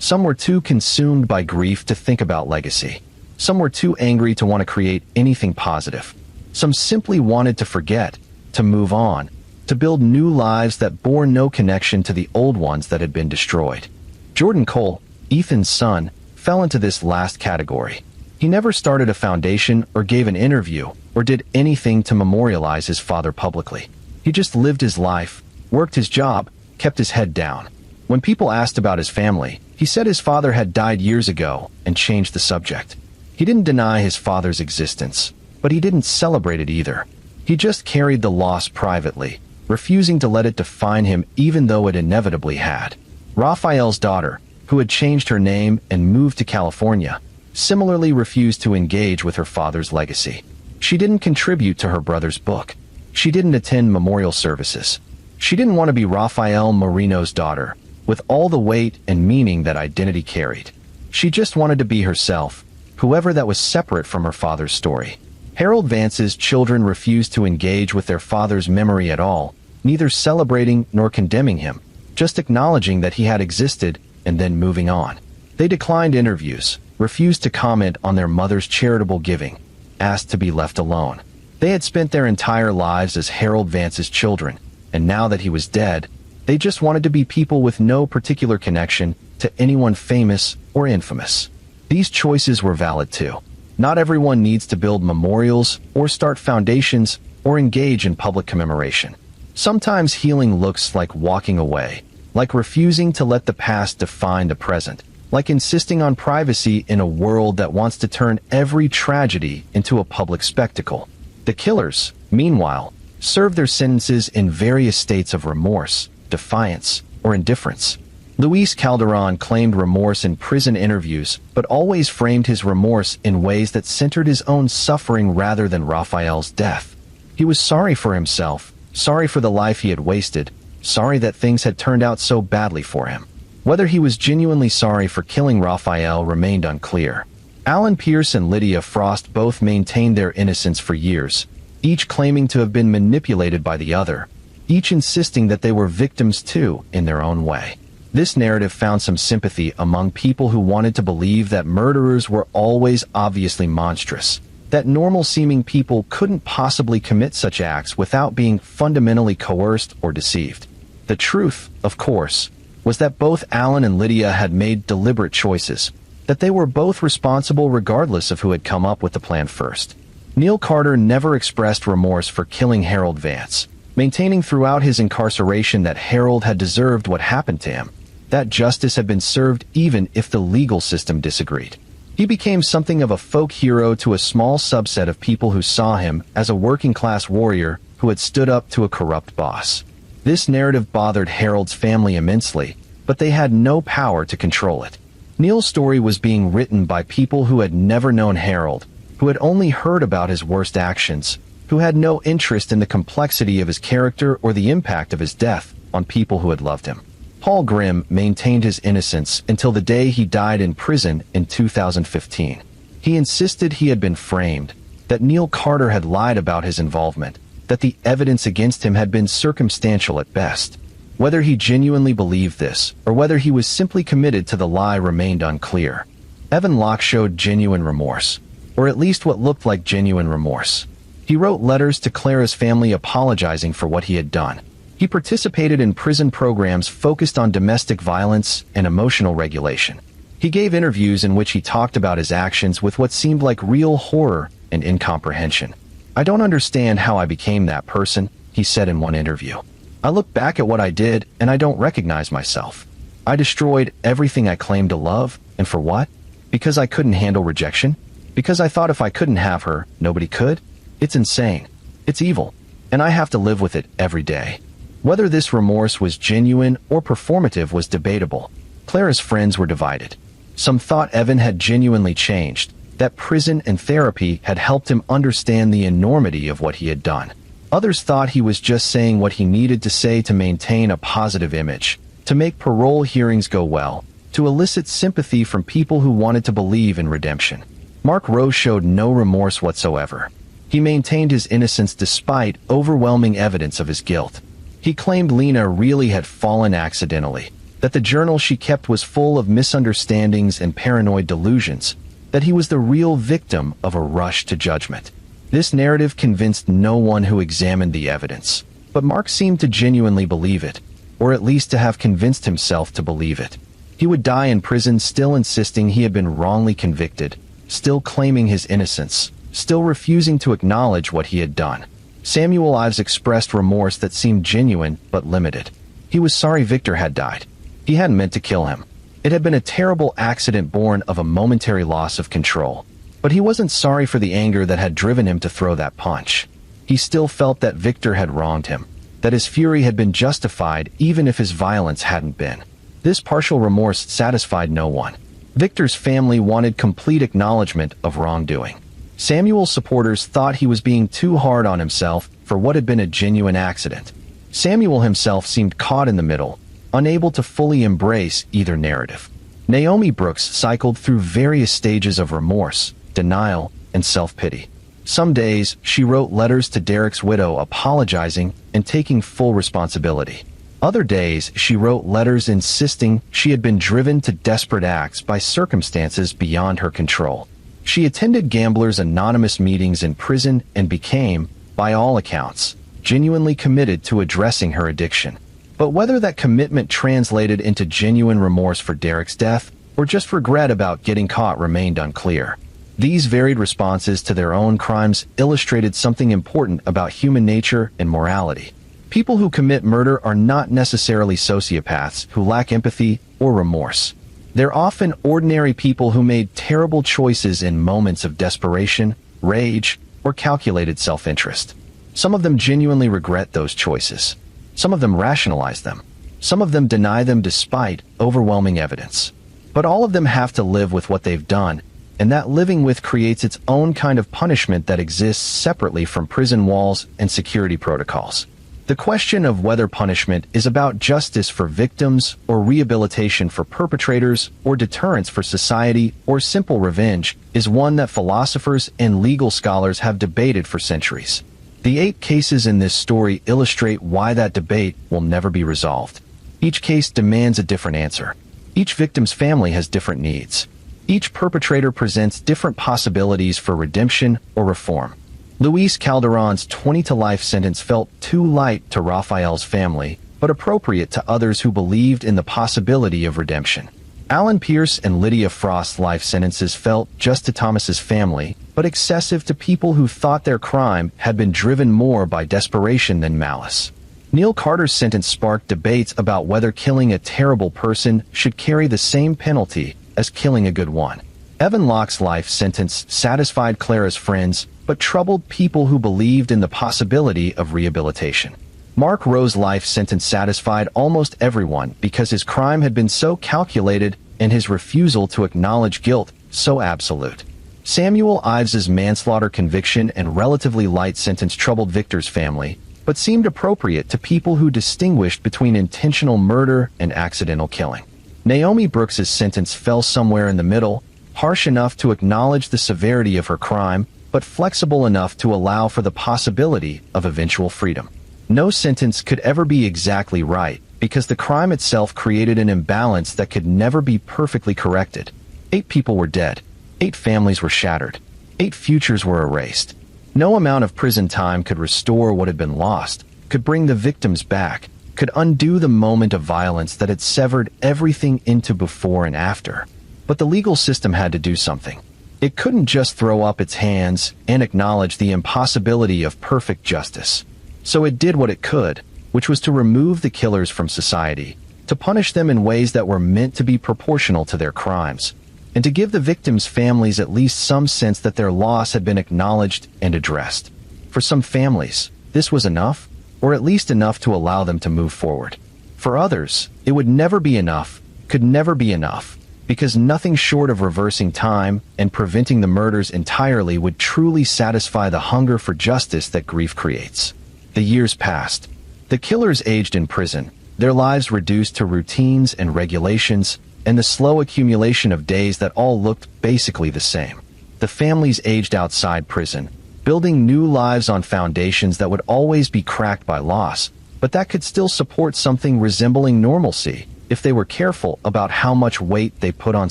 A: Some were too consumed by grief to think about legacy. Some were too angry to want to create anything positive. Some simply wanted to forget, to move on, to build new lives that bore no connection to the old ones that had been destroyed. Jordan Cole, Ethan's son, fell into this last category. He never started a foundation or gave an interview or did anything to memorialize his father publicly. He just lived his life, worked his job, kept his head down. When people asked about his family, he said his father had died years ago and changed the subject. He didn't deny his father's existence, but he didn't celebrate it either. He just carried the loss privately, refusing to let it define him even though it inevitably had. Raphael's daughter, who had changed her name and moved to California, similarly refused to engage with her father's legacy. She didn't contribute to her brother's book. She didn't attend memorial services. She didn't want to be Rafael Moreno's daughter, with all the weight and meaning that identity carried. She just wanted to be herself, whoever that was separate from her father's story. Harold Vance's children refused to engage with their father's memory at all, neither celebrating nor condemning him, just acknowledging that he had existed and then moving on. They declined interviews, refused to comment on their mother's charitable giving, asked to be left alone. They had spent their entire lives as Harold Vance's children, and now that he was dead, they just wanted to be people with no particular connection to anyone famous or infamous. These choices were valid too. Not everyone needs to build memorials or start foundations or engage in public commemoration. Sometimes healing looks like walking away, like refusing to let the past define the present, like insisting on privacy in a world that wants to turn every tragedy into a public spectacle. The killers, meanwhile, served their sentences in various states of remorse, defiance, or indifference. Luis Calderon claimed remorse in prison interviews, but always framed his remorse in ways that centered his own suffering rather than Rafael's death. He was sorry for himself, sorry for the life he had wasted, sorry that things had turned out so badly for him. Whether he was genuinely sorry for killing Rafael remained unclear. Alan Pierce and Lydia Frost both maintained their innocence for years, each claiming to have been manipulated by the other, each insisting that they were victims too, in their own way. This narrative found some sympathy among people who wanted to believe that murderers were always obviously monstrous, that normal-seeming people couldn't possibly commit such acts without being fundamentally coerced or deceived. The truth, of course, was that both Alan and Lydia had made deliberate choices, that they were both responsible regardless of who had come up with the plan first. Neil Carter never expressed remorse for killing Harold Vance, maintaining throughout his incarceration that Harold had deserved what happened to him, that justice had been served even if the legal system disagreed. He became something of a folk hero to a small subset of people who saw him as a working-class warrior who had stood up to a corrupt boss. This narrative bothered Harold's family immensely, but they had no power to control it. Neil's story was being written by people who had never known Harold, who had only heard about his worst actions, who had no interest in the complexity of his character or the impact of his death on people who had loved him. Paul Grimm maintained his innocence until the day he died in prison in 2015. He insisted he had been framed, that Neil Carter had lied about his involvement, that the evidence against him had been circumstantial at best. Whether he genuinely believed this, or whether he was simply committed to the lie remained unclear. Evan Locke showed genuine remorse, or at least what looked like genuine remorse. He wrote letters to Clara's family apologizing for what he had done. He participated in prison programs focused on domestic violence and emotional regulation. He gave interviews in which he talked about his actions with what seemed like real horror and incomprehension. "I don't understand how I became that person," he said in one interview. "I look back at what I did and I don't recognize myself. I destroyed everything I claimed to love, and for what? Because I couldn't handle rejection? Because I thought if I couldn't have her, nobody could? It's insane. It's evil. And I have to live with it every day." Whether this remorse was genuine or performative was debatable. Clara's friends were divided. Some thought Evan had genuinely changed, that prison and therapy had helped him understand the enormity of what he had done. Others thought he was just saying what he needed to say to maintain a positive image, to make parole hearings go well, to elicit sympathy from people who wanted to believe in redemption. Mark Rose showed no remorse whatsoever. He maintained his innocence despite overwhelming evidence of his guilt. He claimed Lena really had fallen accidentally, that the journal she kept was full of misunderstandings and paranoid delusions, that he was the real victim of a rush to judgment. This narrative convinced no one who examined the evidence, but Mark seemed to genuinely believe it, or at least to have convinced himself to believe it. He would die in prison still insisting he had been wrongly convicted, still claiming his innocence, still refusing to acknowledge what he had done. Samuel Ives expressed remorse that seemed genuine but limited. He was sorry Victor had died. He hadn't meant to kill him. It had been a terrible accident born of a momentary loss of control. But he wasn't sorry for the anger that had driven him to throw that punch. He still felt that Victor had wronged him, that his fury had been justified even if his violence hadn't been. This partial remorse satisfied no one. Victor's family wanted complete acknowledgement of wrongdoing. Samuel's supporters thought he was being too hard on himself for what had been a genuine accident. Samuel himself seemed caught in the middle, unable to fully embrace either narrative. Naomi Brooks cycled through various stages of remorse, denial, and self-pity. Some days, she wrote letters to Derek's widow apologizing and taking full responsibility. Other days, she wrote letters insisting she had been driven to desperate acts by circumstances beyond her control. She attended Gamblers Anonymous meetings in prison and became, by all accounts, genuinely committed to addressing her addiction. But whether that commitment translated into genuine remorse for Derek's death, or just regret about getting caught remained unclear. These varied responses to their own crimes illustrated something important about human nature and morality. People who commit murder are not necessarily sociopaths who lack empathy or remorse. They're often ordinary people who made terrible choices in moments of desperation, rage, or calculated self-interest. Some of them genuinely regret those choices. Some of them rationalize them. Some of them deny them despite overwhelming evidence. But all of them have to live with what they've done, and that living with creates its own kind of punishment that exists separately from prison walls and security protocols. The question of whether punishment is about justice for victims or rehabilitation for perpetrators or deterrence for society or simple revenge is one that philosophers and legal scholars have debated for centuries. The 8 cases in this story illustrate why that debate will never be resolved. Each case demands a different answer. Each victim's family has different needs. Each perpetrator presents different possibilities for redemption or reform. Luis Calderon's 20-to-life sentence felt too light to Rafael's family, but appropriate to others who believed in the possibility of redemption. Alan Pierce and Lydia Frost's life sentences felt just to Thomas's family, but excessive to people who thought their crime had been driven more by desperation than malice. Neil Carter's sentence sparked debates about whether killing a terrible person should carry the same penalty as killing a good one. Evan Locke's life sentence satisfied Clara's friends, but troubled people who believed in the possibility of rehabilitation. Mark Rowe's life sentence satisfied almost everyone because his crime had been so calculated and his refusal to acknowledge guilt so absolute. Samuel Ives's manslaughter conviction and relatively light sentence troubled Victor's family, but seemed appropriate to people who distinguished between intentional murder and accidental killing. Naomi Brooks's sentence fell somewhere in the middle, harsh enough to acknowledge the severity of her crime, but flexible enough to allow for the possibility of eventual freedom. No sentence could ever be exactly right, because the crime itself created an imbalance that could never be perfectly corrected. 8 people were dead. 8 families were shattered. 8 futures were erased. No amount of prison time could restore what had been lost, could bring the victims back, could undo the moment of violence that had severed everything into before and after. But the legal system had to do something. It couldn't just throw up its hands and acknowledge the impossibility of perfect justice. So it did what it could, which was to remove the killers from society, to punish them in ways that were meant to be proportional to their crimes, and to give the victims' families at least some sense that their loss had been acknowledged and addressed. For some families, this was enough, or at least enough to allow them to move forward. For others, it would never be enough, could never be enough, because nothing short of reversing time and preventing the murders entirely would truly satisfy the hunger for justice that grief creates. The years passed. The killers aged in prison, their lives reduced to routines and regulations, and the slow accumulation of days that all looked basically the same. The families aged outside prison, building new lives on foundations that would always be cracked by loss, but that could still support something resembling normalcy if they were careful about how much weight they put on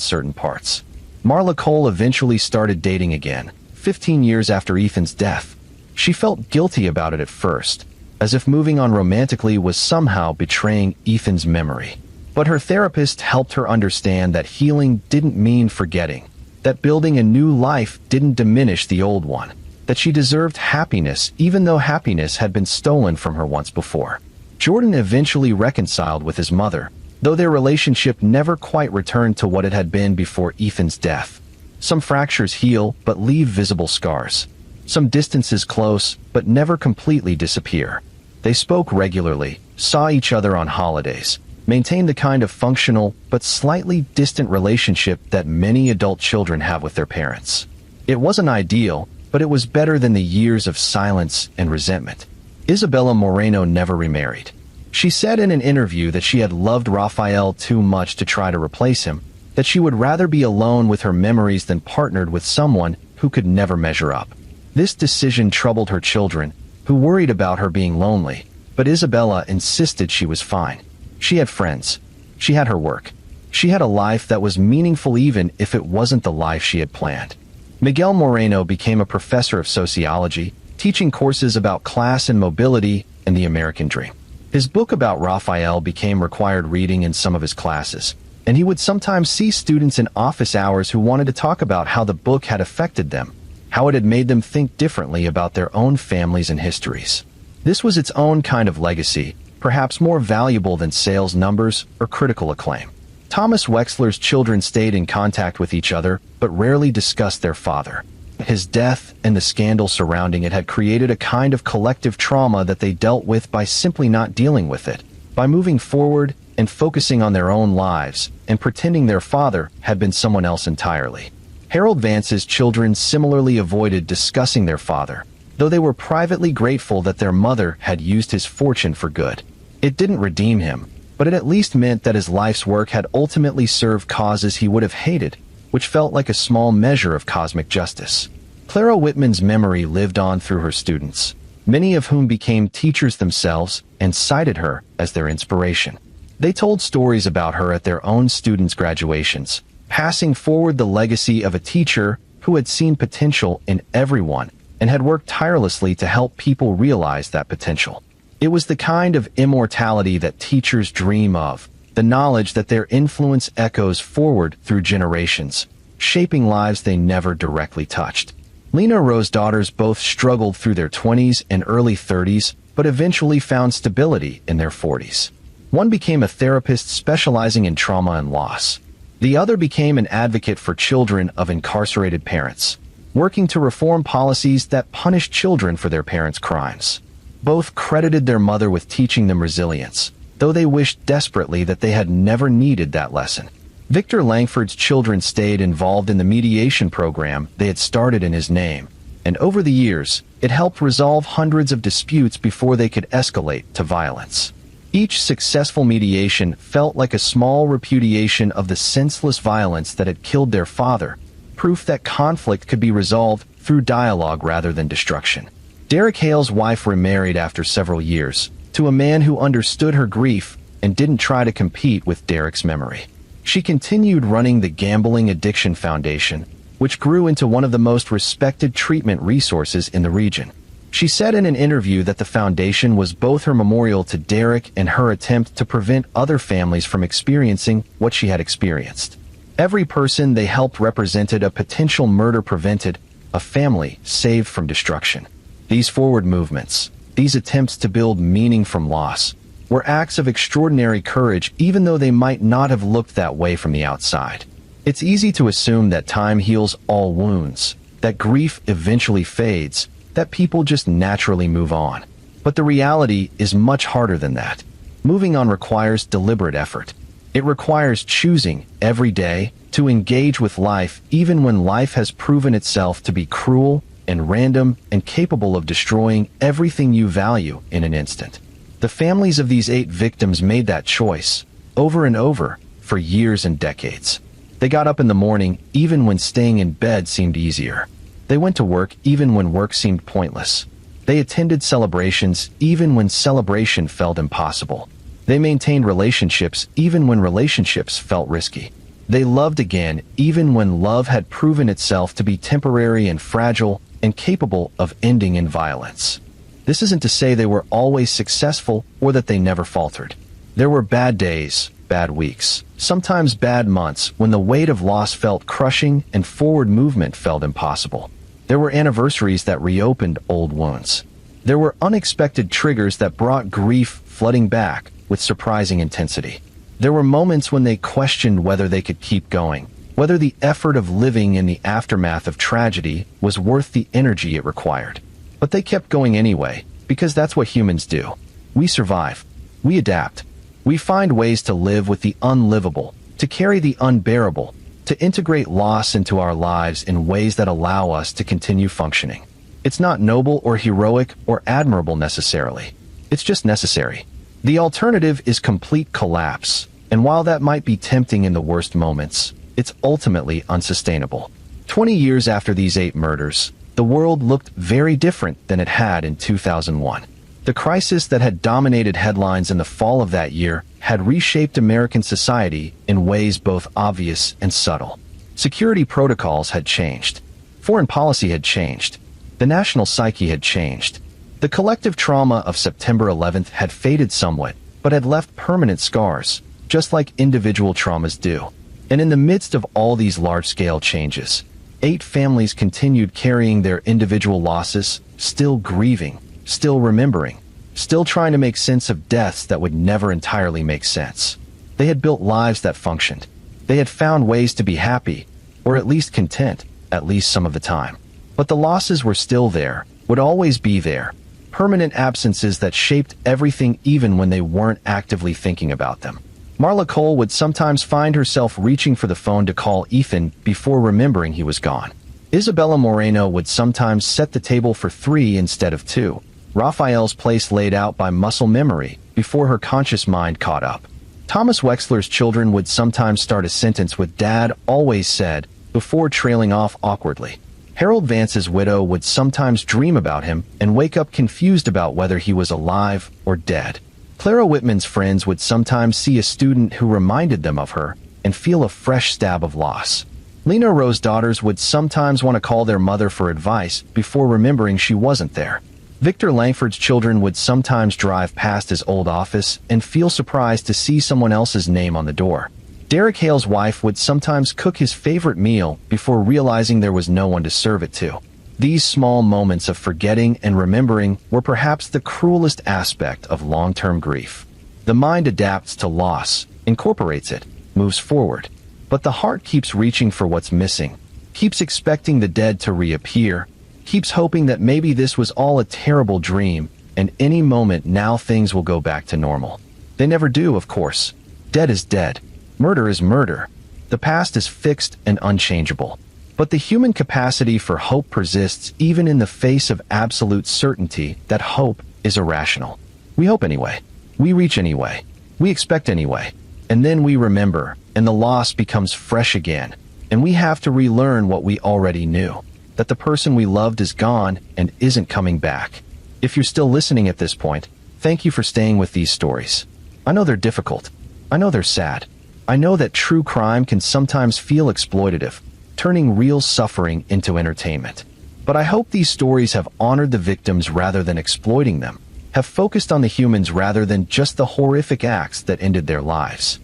A: certain parts. Marla Cole eventually started dating again, 15 years after Ethan's death. She felt guilty about it at first, as if moving on romantically was somehow betraying Ethan's memory. But her therapist helped her understand that healing didn't mean forgetting, that building a new life didn't diminish the old one, that she deserved happiness even though happiness had been stolen from her once before. Jordan eventually reconciled with his mother, though their relationship never quite returned to what it had been before Ethan's death. Some fractures heal but leave visible scars. Some distances close but never completely disappear. They spoke regularly, saw each other on holidays, maintained the kind of functional but slightly distant relationship that many adult children have with their parents. It wasn't ideal, but it was better than the years of silence and resentment. Isabella Moreno never remarried. She said in an interview that she had loved Rafael too much to try to replace him, that she would rather be alone with her memories than partnered with someone who could never measure up. This decision troubled her children, who worried about her being lonely, but Isabella insisted she was fine. She had friends. She had her work. She had a life that was meaningful even if it wasn't the life she had planned. Miguel Moreno became a professor of sociology, teaching courses about class and mobility and the American dream. His book about Rafael became required reading in some of his classes. and he would sometimes see students in office hours who wanted to talk about how the book had affected them, how it had made them think differently about their own families and histories. This was its own kind of legacy, perhaps more valuable than sales numbers or critical acclaim. Thomas Wexler's children stayed in contact with each other, but rarely discussed their father. His death and the scandal surrounding it had created a kind of collective trauma that they dealt with by simply not dealing with it, by moving forward and focusing on their own lives and pretending their father had been someone else entirely. Harold Vance's children similarly avoided discussing their father, though they were privately grateful that their mother had used his fortune for good. It didn't redeem him, but it at least meant that his life's work had ultimately served causes he would have hated, which felt like a small measure of cosmic justice. Clara Whitman's memory lived on through her students, many of whom became teachers themselves and cited her as their inspiration. They told stories about her at their own students' graduations, passing forward the legacy of a teacher who had seen potential in everyone and had worked tirelessly to help people realize that potential. It was the kind of immortality that teachers dream of, the knowledge that their influence echoes forward through generations, shaping lives they never directly touched. Lena Rose's daughters both struggled through their 20s and early 30s, but eventually found stability in their 40s. One became a therapist specializing in trauma and loss. The other became an advocate for children of incarcerated parents, working to reform policies that punished children for their parents' crimes. Both credited their mother with teaching them resilience, though they wished desperately that they had never needed that lesson. Victor Langford's children stayed involved in the mediation program they had started in his name, and over the years, it helped resolve hundreds of disputes before they could escalate to violence. Each successful mediation felt like a small repudiation of the senseless violence that had killed their father, proof that conflict could be resolved through dialogue rather than destruction. Derek Hale's wife remarried after several years, to a man who understood her grief and didn't try to compete with Derek's memory. She continued running the Gambling Addiction Foundation, which grew into one of the most respected treatment resources in the region. She said in an interview that the foundation was both her memorial to Derek and her attempt to prevent other families from experiencing what she had experienced. Every person they helped represented a potential murder prevented, a family saved from destruction. These forward movements, these attempts to build meaning from loss, were acts of extraordinary courage even though they might not have looked that way from the outside. It's easy to assume that time heals all wounds, that grief eventually fades, that people just naturally move on. But the reality is much harder than that. Moving on requires deliberate effort. It requires choosing, every day, to engage with life even when life has proven itself to be cruel and random and capable of destroying everything you value in an instant. The families of these 8 victims made that choice, over and over, for years and decades. They got up in the morning even when staying in bed seemed easier. They went to work even when work seemed pointless. They attended celebrations even when celebration felt impossible. They maintained relationships even when relationships felt risky. They loved again even when love had proven itself to be temporary and fragile and capable of ending in violence. This isn't to say they were always successful or that they never faltered. There were bad days, bad weeks, sometimes bad months when the weight of loss felt crushing and forward movement felt impossible. There were anniversaries that reopened old wounds. There were unexpected triggers that brought grief flooding back with surprising intensity. There were moments when they questioned whether they could keep going, whether the effort of living in the aftermath of tragedy was worth the energy it required. But they kept going anyway, because that's what humans do. We survive. We adapt. We find ways to live with the unlivable, to carry the unbearable, to integrate loss into our lives in ways that allow us to continue functioning. It's not noble or heroic or admirable necessarily. It's just necessary. The alternative is complete collapse, and while that might be tempting in the worst moments, it's ultimately unsustainable. 20 years after these 8 murders, the world looked very different than it had in 2001. The crisis that had dominated headlines in the fall of that year had reshaped American society in ways both obvious and subtle. Security protocols had changed. Foreign policy had changed. The national psyche had changed. The collective trauma of September 11th had faded somewhat, but had left permanent scars, just like individual traumas do. And in the midst of all these large-scale changes, 8 families continued carrying their individual losses, still grieving, still remembering, still trying to make sense of deaths that would never entirely make sense. They had built lives that functioned. They had found ways to be happy, or at least content, at least some of the time. But the losses were still there, would always be there, permanent absences that shaped everything even when they weren't actively thinking about them. Marla Cole would sometimes find herself reaching for the phone to call Ethan before remembering he was gone. Isabella Moreno would sometimes set the table for 3 instead of 2. Raphael's place laid out by muscle memory before her conscious mind caught up. Thomas Wexler's children would sometimes start a sentence with "Dad always said" before trailing off awkwardly. Harold Vance's widow would sometimes dream about him and wake up confused about whether he was alive or dead. Clara Whitman's friends would sometimes see a student who reminded them of her and feel a fresh stab of loss. Lena Rose's daughters would sometimes want to call their mother for advice before remembering she wasn't there. Victor Langford's children would sometimes drive past his old office and feel surprised to see someone else's name on the door. Derek Hale's wife would sometimes cook his favorite meal before realizing there was no one to serve it to. These small moments of forgetting and remembering were perhaps the cruelest aspect of long-term grief. The mind adapts to loss, incorporates it, moves forward. But the heart keeps reaching for what's missing, keeps expecting the dead to reappear, keeps hoping that maybe this was all a terrible dream, and any moment now things will go back to normal. They never do, of course. Dead is dead. Murder is murder. The past is fixed and unchangeable. But the human capacity for hope persists even in the face of absolute certainty that hope is irrational. We hope anyway. We reach anyway. We expect anyway. And then we remember, and the loss becomes fresh again. And we have to relearn what we already knew, that the person we loved is gone and isn't coming back. If you're still listening at this point, thank you for staying with these stories. I know they're difficult. I know they're sad. I know that true crime can sometimes feel exploitative, turning real suffering into entertainment. But I hope these stories have honored the victims rather than exploiting them, have focused on the humans rather than just the horrific acts that ended their lives.